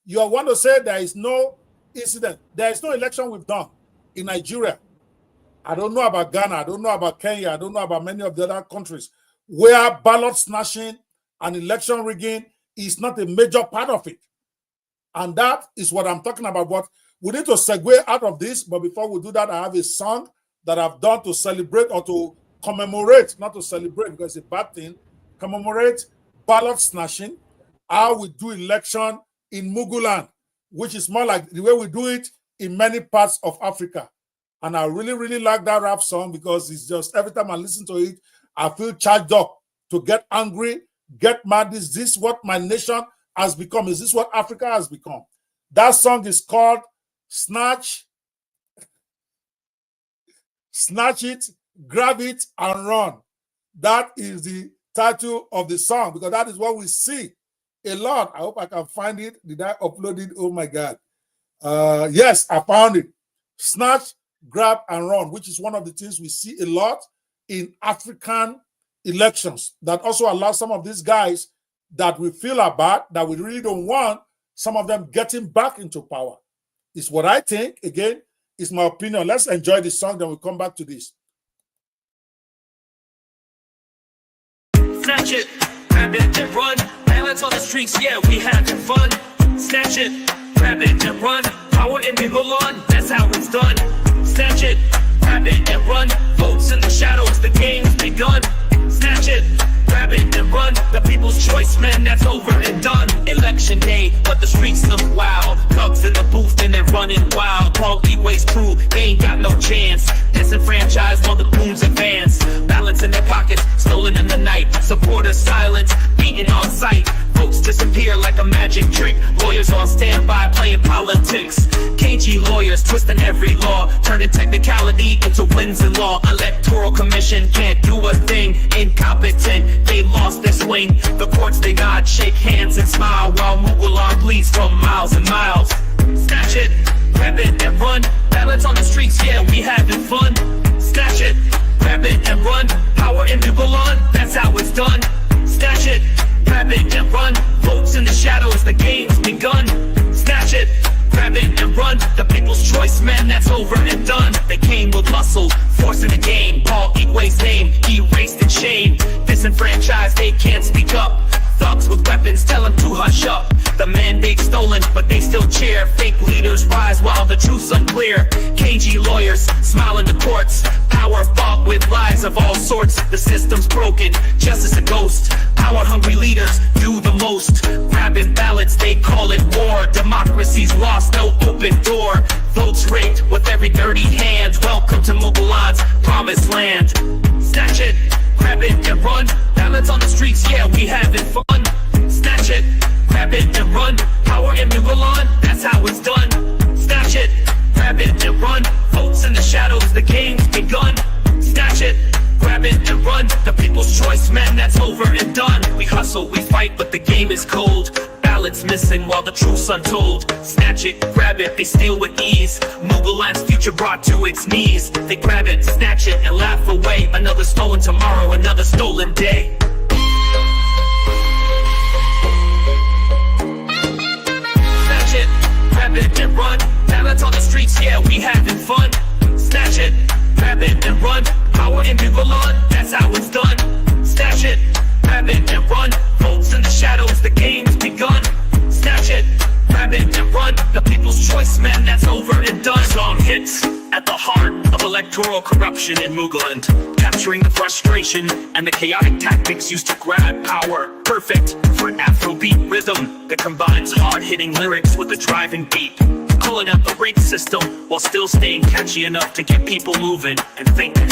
you want to say there is no incident. There is no election we've done in Nigeria. I don't know about Ghana. I don't know about Kenya. I don't know about many of the other countries where ballot snatching and election rigging is not a major part of it. And that is what I'm talking about. But we need to segue out of this. But before we do that, I have a song that I've done to celebrate or to commemorate, not to celebrate because it's a bad thing, commemorate ballot snatching, how we do election in Muguland, which is more like the way we do it in many parts of Africa. And I really, really like that rap song because it's just every time I listen to it, I feel charged up to get angry, get mad. Is this what my nation has become? Is this what Africa has become? That song is called Snatch It, Grab It, and Run. That is the title of the song because that is what we see a lot. I hope I can find it. Did I upload it? Oh my God. Yes, I found it. Snatch, grab, and run, which is one of the things we see a lot in African elections that also allow some of these guys that we feel are bad, that we really don't want, some of them getting back into power. It's what I think. Again, it's my opinion. Let's enjoy the song, then we'll come back to this. Snatch it, grab it, and run. Balance on the streets, yeah, we having fun. Snatch it, grab it, and run. Power in Muguland, that's how it's done. Snatch it, grab it, and run. Votes in the shadows, the game's begun. Snatch it, grab it, and run. The people's choice, man, that's over and done. Election day, but the streets look wild. Thugs in the booth and they're running wild. Politcval's crew, they ain't got no chance. Disenfranchised while the goons advance. Balance in their pockets, stolen in the night. Supporters silent, beaten on sight. Votes disappear like a magic trick. Lawyers on standby playing politics. KG law lawyers twisting every law, turning technicality into wins in law. Electoral commission can't do a thing, incompetent, they lost their swing. The courts they nod, shake hands and smile, while Muguland bleeds for miles and miles. Snatch it, grab it and run, balance on the streets, yeah, we having fun. Snatch it, grab it and run, power in Muguland, that's how it's done. Snatch it, grab it and run, votes in the shadows, the game's begun. Snatch it, grab it and run, the people's choice, man, that's over and done. They came with muscle, forcing the game, Paul Igwe's name, erased in shame. Disenfranchised, they can't speak up. Thugs with weapons tell them to hush up. The mandate stolen, but they still cheer. Fake leaders rise while the truth's unclear. Cagey lawyers smile in the courts. Power fought with lies of all sorts. The system's broken, justice a ghost. Power-hungry leaders do the most. Grabbing ballots, they call it war. Democracy's lost, no open door. Votes rigged with every dirty hand. Welcome to Muguland's promised land. Snatch it, grab it and run. Balance on the streets, yeah, we having fun. Snatch it, grab it and run. Power in Muguland, that's how it's done. Snatch it, grab it and run. Votes in the shadows, the game's begun. Snatch it, grab it and run. The people's choice, man, that's over and done. We hustle, we fight, but the game is cold. Ballots missing while the truth's untold. Snatch it, grab it, they steal with ease. Muguland's future brought to its knees. They grab it, snatch it, and laugh away. Another stolen tomorrow, another stolen day. Snatch it, grab it and run. Balance on the streets, yeah, we having fun. Snatch it, grab it and run. Power in Muguland, that's how it's done. Snatch it, grab it and run. Votes in the shadows, the game's begun. Snatch it, grab it and run. The people's choice, man, that's over and done. Song hits at the heart of electoral corruption in Muguland, capturing the frustration and the chaotic tactics used to grab power. Perfect for an Afrobeat rhythm that combines hard-hitting lyrics with a driving beat, calling out the rate system while still staying catchy enough to get people moving and thinking.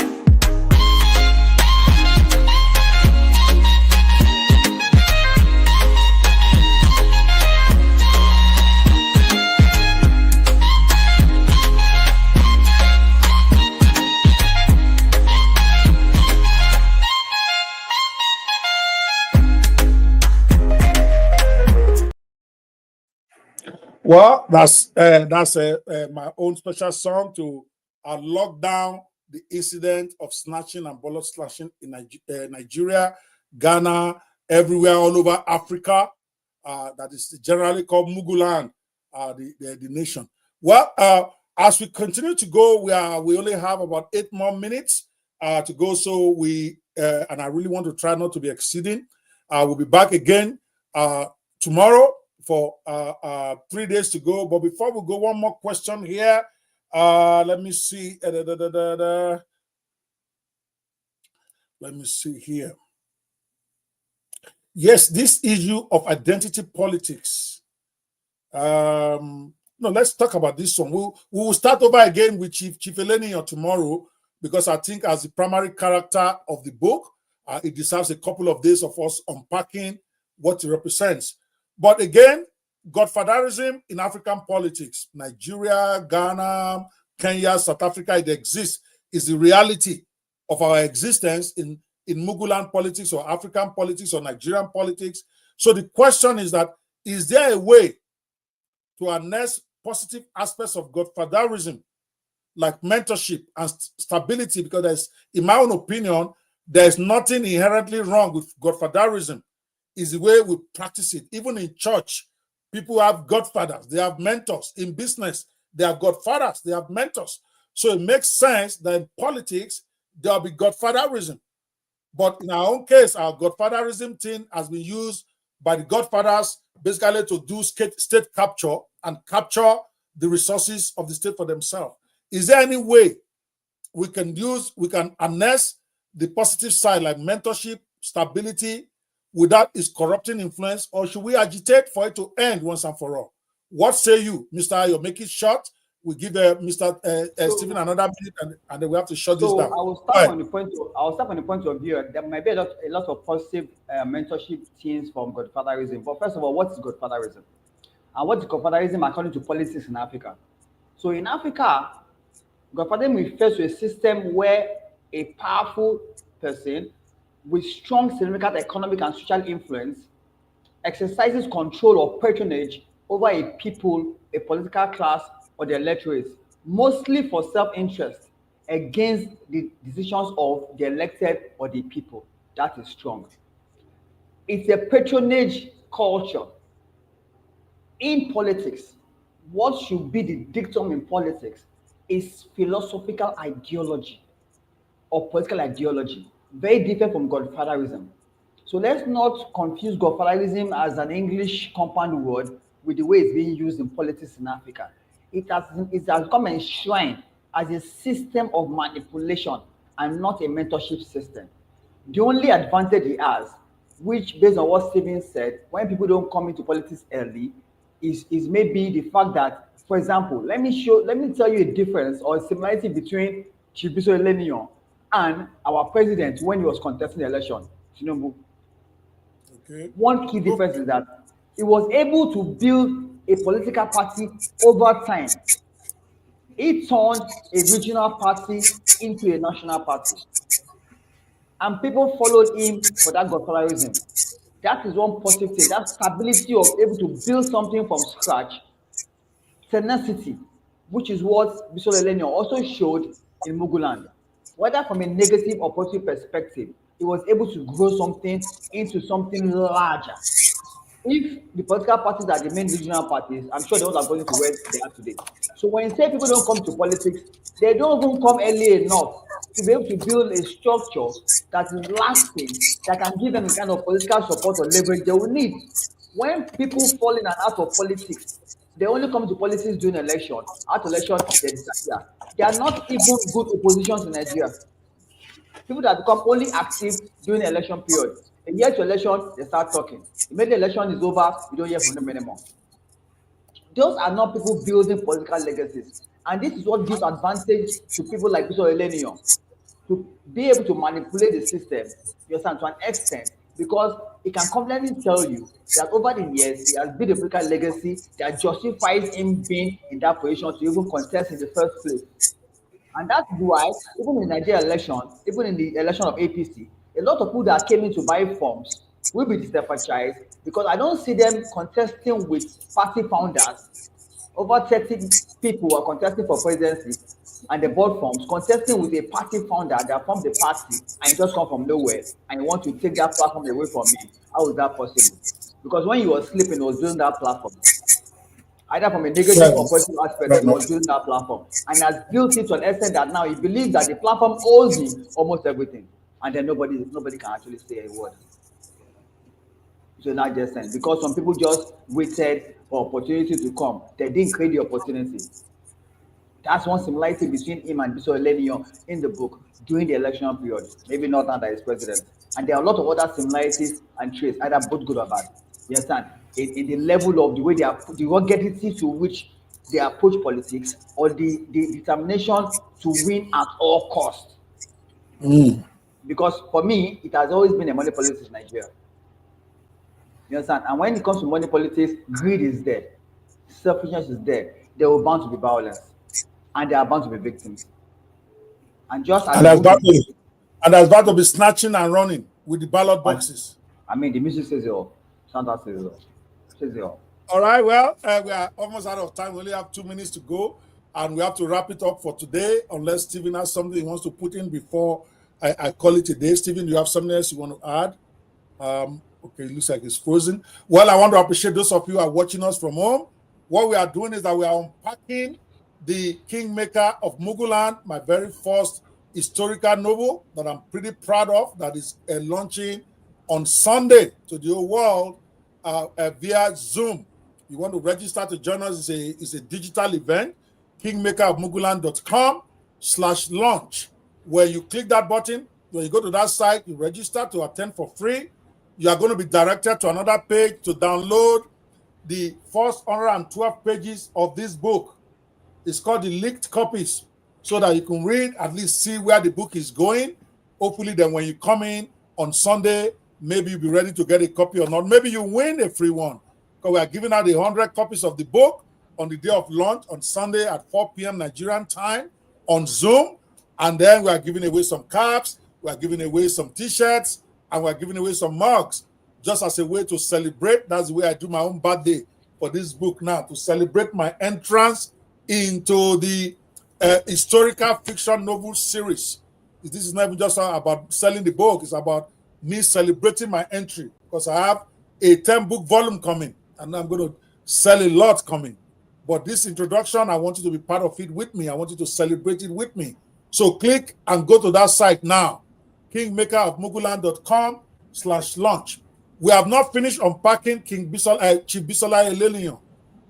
Well, that's my own special song to lock down the incident of snatching and ballot slashing in Nigeria, Ghana, everywhere all over Africa. That is generally called Muguland, the nation. Well, as we continue to go, we only have about 8 more minutes to go. So and I really want to try not to be exceeding. We'll be back again tomorrow for 3 days to go. But before we go, one more question here. Let me see. Let me see here. Yes, this issue of identity politics. No, let's talk about this one. We will start over again with Chief Eleni tomorrow, because I think as the primary character of the book, it deserves a couple of days of us unpacking what it represents. But again, godfatherism in African politics, Nigeria, Ghana, Kenya, South Africa, it exists, is the reality of our existence in Muguland politics or African politics or Nigerian politics. So the question is that, is there a way to harness positive aspects of godfatherism, like mentorship and stability? Because there's, in my own opinion, there's nothing inherently wrong with godfatherism. Is the way we practice it. Even in church, people have godfathers, they have mentors. In business, they have godfathers, they have mentors. So it makes sense that in politics, there'll be godfatherism. But in our own case, our godfatherism thing has been used by the godfathers basically to do state capture and capture the resources of the state for themselves. Is there any way we can harness the positive side, like mentorship, stability, without its corrupting influence, or should we agitate for it to end once and for all? What say you, Mr. Ayo? Make it short. We give Mr. Stephen another minute, and then we have to shut this down. I will start on the point of view. There might be a lot of positive mentorship things from godfatherism. But first of all, what is godfatherism? And what is godfatherism according to politics in Africa? So in Africa, godfathering refers to a system where a powerful person with strong significant economic and social influence exercises control or patronage over a people, a political class, or their electorates, mostly for self-interest against the decisions of the elected or the people. That is strong. It's a patronage culture. In politics, what should be the dictum in politics is philosophical ideology or political ideology, very different from godfatherism. So let's not confuse godfatherism as an English compound word with the way it's being used in politics in Africa. It has become enshrined as a system of manipulation and not a mentorship system. The only advantage it has, which based on what Stephen said, when people don't come into politics early, is maybe the fact that, for example, let me tell you a difference or a similarity between Chibiso Elenion and our president when he was contesting the election, Tinubu. Okay. One key difference is that he was able to build a political party over time. He turned a regional party into a national party. And people followed him for that godfatherism. That is one positive thing. That stability of able to build something from scratch, tenacity, which is what Bisol Elenion also showed in Muguland. Whether from a negative or positive perspective, he was able to grow something into something larger. If the political parties are the main regional parties, I'm sure they are going to where they are today. So when you say people don't come to politics, they don't even come early enough to be able to build a structure that is lasting, that can give them the kind of political support or leverage they will need. When people fall in and out of politics, they only come to politics during election. After election, they disappear. They are not even good oppositions in Nigeria. People that become only active during the election period. A year to election, they start talking. Immediately the election is over, you don't hear from them anymore. Those are not people building political legacies. And this is what gives advantage to people like Bishop Elenion to be able to manipulate the system, you understand, to an extent, because he can confidently tell you that over the years, he has built a political legacy that justifies him being in that position to even contest in the first place. And that's why, even in the Nigeria election, even in the election of APC, a lot of people that came in to buy forms will be disenfranchised because I don't see them contesting with party founders. Over 30 people were contesting for presidency and they bought forms, contesting with a party founder that formed the party and it just come from nowhere and you want to take that platform away from me. How is that possible? Because when you were sleeping, it was doing that platform. Either from a negative or positive aspect, he was building that platform and has built it to an extent that now he believes that the platform owes him almost everything, and then nobody can actually say a word. So now just saying, because some people just waited for opportunity to come, they didn't create the opportunity. That's one similarity between him and Bishop Elenion in the book during the election period. Maybe not now that he's president. And there are a lot of other similarities and traits, either both good or bad. You understand? In the level of the way they are, the ruggedity to which they approach politics, or the determination to win at all costs. Because for me, it has always been a money politics in Nigeria. You understand? And when it comes to money politics, greed is there, selfishness is there. There will bound to be violence, and there are bound to be victims. And just as there's bound to be snatching and running with the ballot boxes. I mean, the music says it all. Santa says it all. Says it all. All right. Well, we are almost out of time. We only have 2 minutes to go, and we have to wrap it up for today. Unless Stephen has something he wants to put in before I call it a day. Stephen, do you have something else you want to add? Okay, it looks like it's frozen. Well, I want to appreciate those of you who are watching us from home. What we are doing is that we are unpacking the Kingmaker of Muguland, my very first historical novel that I'm pretty proud of, that is launching on Sunday to the whole world via Zoom. You want to register to join us, it's a digital event, kingmakerofmuguland.com/launch, where you click that button, when you go to that site, you register to attend for free. You are going to be directed to another page to download the first 112 pages of this book. It's called the leaked copies, so that you can read, at least see where the book is going. Hopefully then when you come in on Sunday, maybe you'll be ready to get a copy or not. Maybe you win a free one, because we are giving out 100 copies of the book. on the day of launch on Sunday at 4 p.m. Nigerian time on Zoom. And then we are giving away some caps, we are giving away some t-shirts, and we are giving away some mugs just as a way to celebrate. That's the way I do my own birthday for this book now, to celebrate my entrance into the historical fiction novel series. This is not even just about selling the book, it's about me celebrating my entry, because I have a 10-book volume coming, and I'm going to sell a lot coming. But this introduction, I want you to be part of it with me. I want you to celebrate it with me. So click and go to that site now, kingmakerofmuguland.com/launch. We have not finished unpacking Chief Bisola Eleniyan.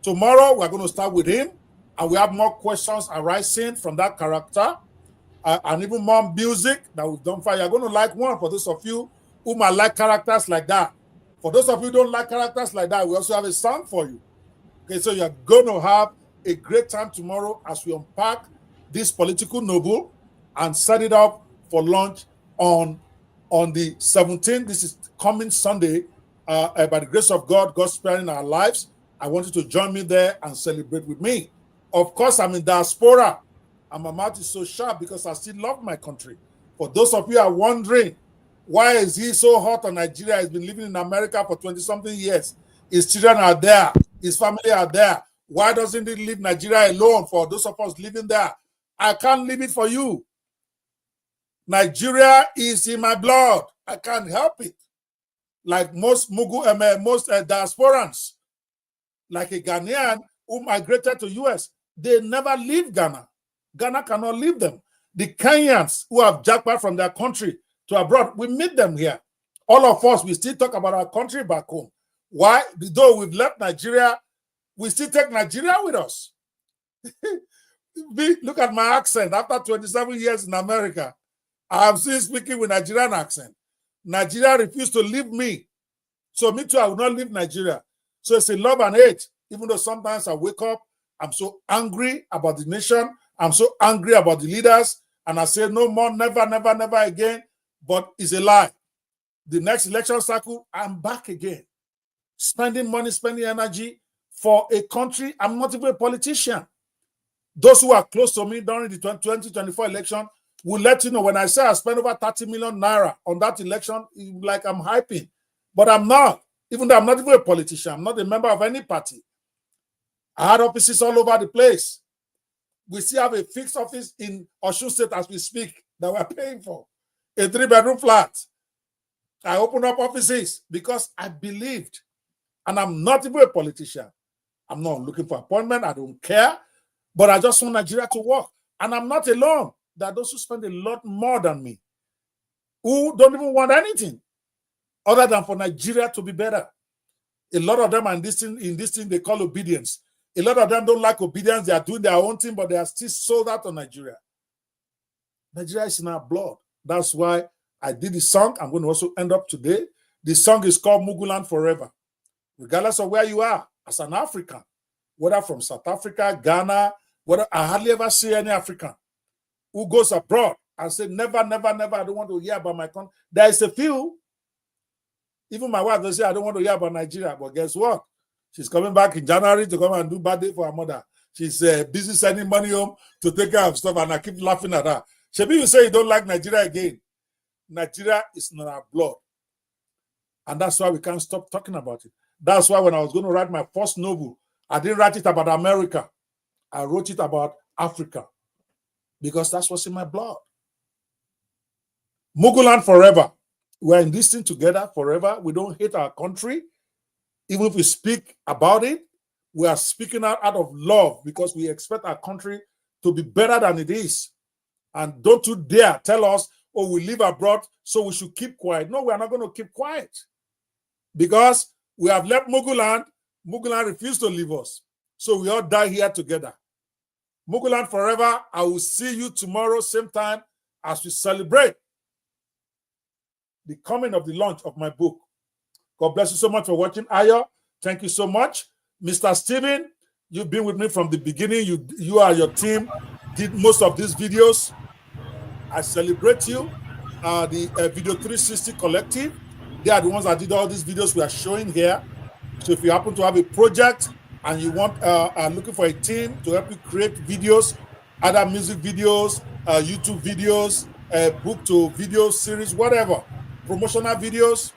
Tomorrow, we're going to start with him, and we have more questions arising from that character, and even more music that we've done for you. You're going to like one for those of you who might like characters like that. For those of you who don't like characters like that, we also have a song for you. Okay, so you're going to have a great time tomorrow as we unpack this political novel and set it up for launch on the 17th. This is coming Sunday. By the grace of God, God sparing our lives, I want you to join me there and celebrate with me. Of course, I'm in diaspora, and my mouth is so sharp because I still love my country. For those of you who are wondering, why is he so hot on Nigeria? He's been living in America for 20-something years. His children are there. His family are there. Why doesn't he leave Nigeria alone for those of us living there? I can't leave it for you. Nigeria is in my blood. I can't help it. Like most diasporans, like a Ghanaian who migrated to US, they never leave Ghana. Ghana cannot leave them. The Kenyans who have jackpot from their country to abroad, we meet them here. All of us, we still talk about our country back home. Why? Though we've left Nigeria, we still take Nigeria with us. Look at my accent. After 27 years in America, I am still speaking with Nigerian accent. Nigeria refused to leave me. So me too, I will not leave Nigeria. So it's a love and hate. Even though sometimes I wake up, I'm so angry about the nation. I'm so angry about the leaders. And I say no more, never, never, never again. But it's a lie. The next election cycle, I'm back again. Spending money, spending energy for a country. I'm not even a politician. Those who are close to me during the 2024 election will let you know. When I say I spent over 30 million naira on that election, like I'm hyping. But I'm not. Even though I'm not even a politician, I'm not a member of any party. I had offices all over the place. We still have a fixed office in Osun State as we speak that we're paying for. A 3-bedroom flat. I opened up offices because I believed. And I'm not even a politician. I'm not looking for appointment. I don't care. But I just want Nigeria to work. And I'm not alone. There are those who spend a lot more than me, who don't even want anything other than for Nigeria to be better. A lot of them are in this thing they call obedience. A lot of them don't like obedience. They are doing their own thing, but they are still sold out on Nigeria. Nigeria is in our blood. That's why I did the song. I'm going to also end up today. The song is called Muguland Forever. Regardless of where you are, as an African, whether from South Africa, Ghana, whether I hardly ever see any African who goes abroad and say, never, never, never, I don't want to hear about my country. There is a few. Even my wife, they say, I don't want to hear about Nigeria. But guess what? She's coming back in January to come and do birthday for her mother. She's busy sending money home to take care of stuff, and I keep laughing at her. Shebi, you say you don't like Nigeria again. Nigeria is in our blood. And that's why we can't stop talking about it. That's why when I was going to write my first novel, I didn't write it about America. I wrote it about Africa. Because that's what's in my blood. Muguland forever. We're in this thing together forever. We don't hate our country. Even if we speak about it, we are speaking out of love because we expect our country to be better than it is. And don't you dare tell us, oh, we live abroad, so we should keep quiet. No, we are not going to keep quiet. Because we have left Muguland. Muguland refused to leave us. So we all die here together. Muguland forever. I will see you tomorrow, same time, as we celebrate the coming of the launch of my book. God bless you so much for watching. Ayo, thank you so much. Mr. Steven, you've been with me from the beginning. You are your team, did most of these videos. I celebrate you. The Video 360 Collective, they are the ones that did all these videos we are showing here. So if you happen to have a project and you want are looking for a team to help you create videos, other music videos, YouTube videos, book to video series, whatever, promotional videos,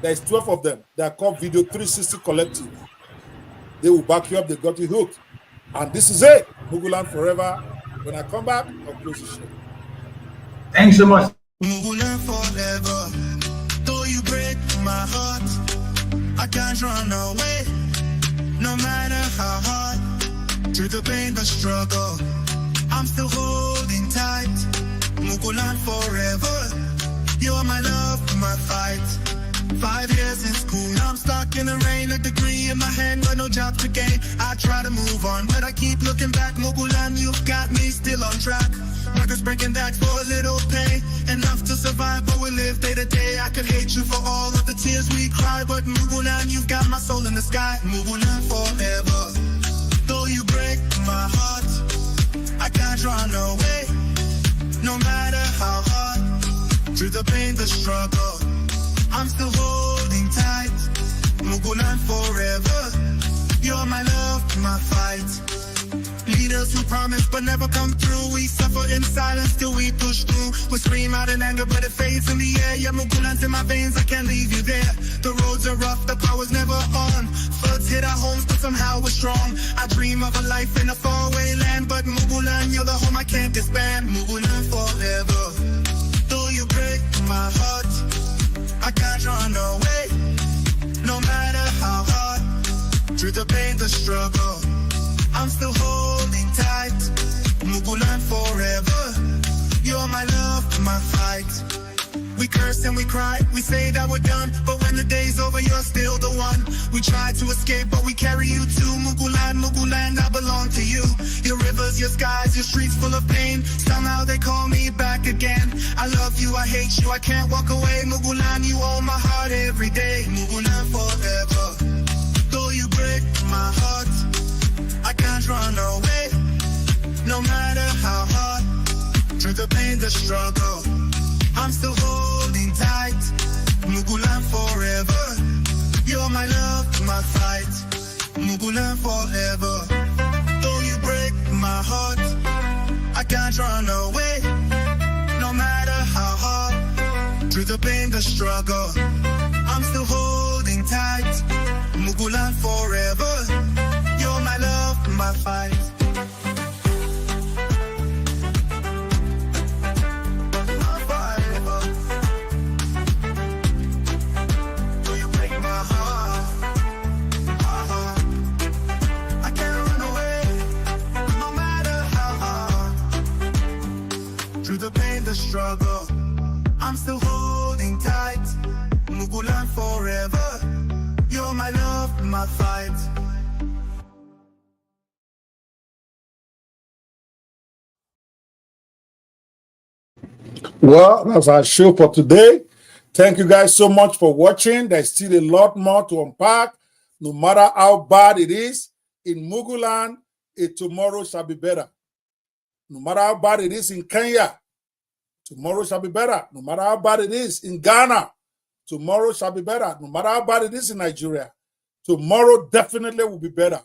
there's 12 of them. They are called Video 360 Collective. They will back you up. They got you hooked. And this is it. Muguland forever. When I come back, I'll close the show. Thanks so much. Muguland forever. Though you break my heart, I can't run away. No matter how hard, through the pain, the struggle, I'm still holding tight. Muguland forever. You're my love, my fight. 5 years in school, now I'm stuck in the rain. A degree in my hand, but no job to gain. I try to move on, but I keep looking back. Muguland, you've got me still on track. Records breaking back for a little pain. Enough to survive, but we live day to day. I could hate you for all of the tears we cry, but Muguland, you've got my soul in the sky. Muguland forever. Though you break my heart, I can't run away. No matter how hard, through the pain, the struggle, I'm still holding tight. Muguland forever. You're my love, my fight. Leaders who promise but never come through. We suffer in silence till we push through. We scream out in anger but it fades in the air. Yeah, Muguland's in my veins, I can't leave you there. The roads are rough, the power's never on. Floods hit our homes but somehow we're strong. I dream of a life in a faraway land, but Muguland, you're the home I can't disband. Muguland forever. Though you break my heart, I can't run away. No matter how hard, through the pain, the struggle, I'm still holding tight. Muguland forever. You're my love, my fight. We curse and we cry, we say that we're done, but when the day's over, you're still the one. We try to escape, but we carry you too. Muguland, Muguland, I belong to you. Your rivers, your skies, your streets full of pain. Somehow they call me back again. I love you, I hate you, I can't walk away. Muguland, you own my heart every day. Muguland forever. Though you break my heart, I can't run away. No matter how hard, through the pain, the struggle, I'm still holding tight. Muguland forever. You're my love, my fight. Muguland forever. Though you break my heart, I can't run away. No matter how hard, through the pain, the struggle, I'm still holding tight. Muguland forever. You're my love, my fight. Struggle, I'm still holding tight. Muguland forever. You're my love, my fight. Well, that's our show for today. Thank you guys so much for watching. There's still a lot more to unpack. No matter how bad it is, in Muguland, tomorrow shall be better. No matter how bad it is in Kenya, tomorrow shall be better. No matter how bad it is in Ghana, tomorrow shall be better. No matter how bad it is in Nigeria, tomorrow definitely will be better,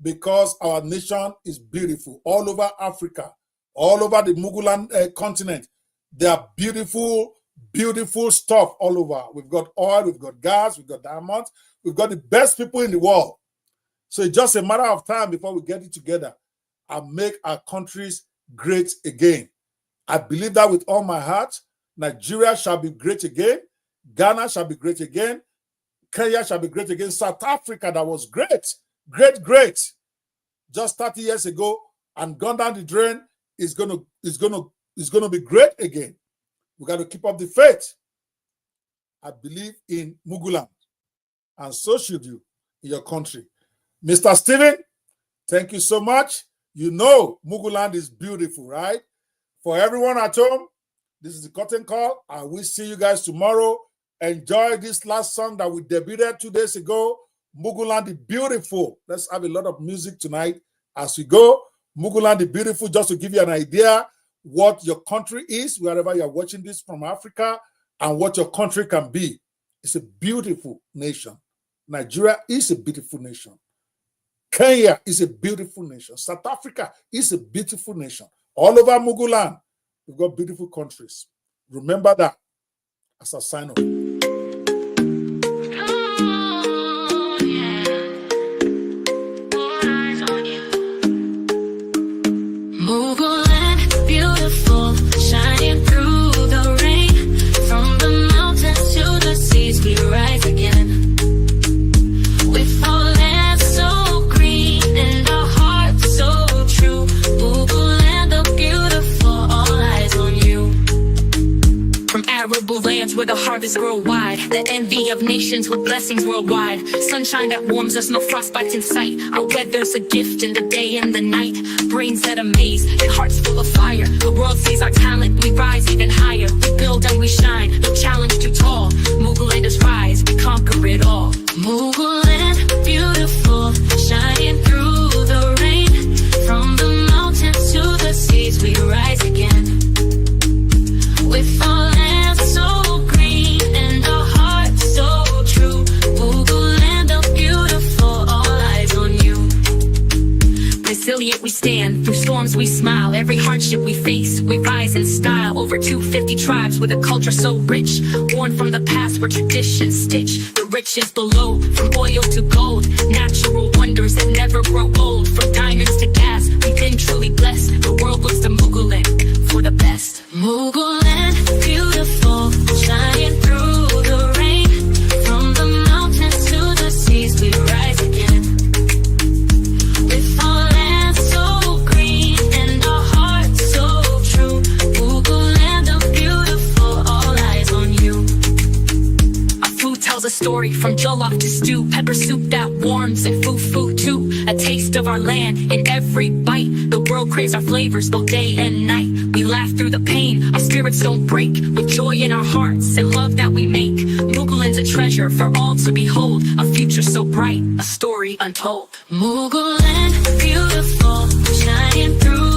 because our nation is beautiful. All over Africa, all over the Muguland continent, there are beautiful, beautiful stuff all over. We've got oil, we've got gas, we've got diamonds, we've got the best people in the world. So it's just a matter of time before we get it together and make our countries great again. I believe that with all my heart. Nigeria shall be great again. Ghana shall be great again. Kenya shall be great again. South Africa, that was great, great, just 30 years ago and gone down the drain, is gonna be great again. We got to keep up the faith. I believe in Muguland, and so should you in your country. Mr. Steven, thank you so much. You know Muguland is beautiful, right? For everyone at home, this is the curtain call. I will see you guys tomorrow. Enjoy this last song that we debuted 2 days ago. Muguland the Beautiful. Let's have a lot of music tonight as we go. Muguland the Beautiful, just to give you an idea what your country is, wherever you're watching this from Africa, and what your country can be. It's a beautiful nation. Nigeria is a beautiful nation. Kenya is a beautiful nation. South Africa is a beautiful nation. All over Muguland, we've got beautiful countries. Remember that as a sign of. Muguland, beautiful, shining through the rain. From the mountains to the seas, we rise again. With our land so green and our hearts so true. Muguland, the beautiful, all eyes on you. From arable lands where the harvests grow wide, the envy of nations with blessings worldwide. Sunshine that warms us, no frostbite in sight. Our weather's a gift in the day and the night. Brains that amaze and hearts full of fire. The world sees our talent, we rise even higher. We build and we shine, no challenge too tall. Mugulanders rise, we conquer it all. Muguland, beautiful, shining through the rain. From the mountains to the seas, we rise again. With our land so green and our hearts so true. Muguland, the beautiful, all eyes on you. Resilient we stand, through storms we smile. Every hardship we face, we rise in style. Over 250 tribes with a culture so rich, born from the past where traditions stitch the riches below. From oil to gold, natural wonders that never grow old. From diamonds to gas, we've been truly blessed. The world looks to Muguland for the best. Muguland, beautiful, shining through the rain. From the mountains to the seas, we rise again. With our land so green and our hearts so true. Muguland, the beautiful, all eyes on you. Our food tells a story, from jollof to stew, pepper soup that warms, and fufu too. A taste of our land in every bite. The world craves our flavors both day and night. We laugh through the pain, our spirits don't break. With joy in our hearts and love that we make. Muguland's a treasure for all to behold. A future so bright, a story untold. Muguland, beautiful, shining through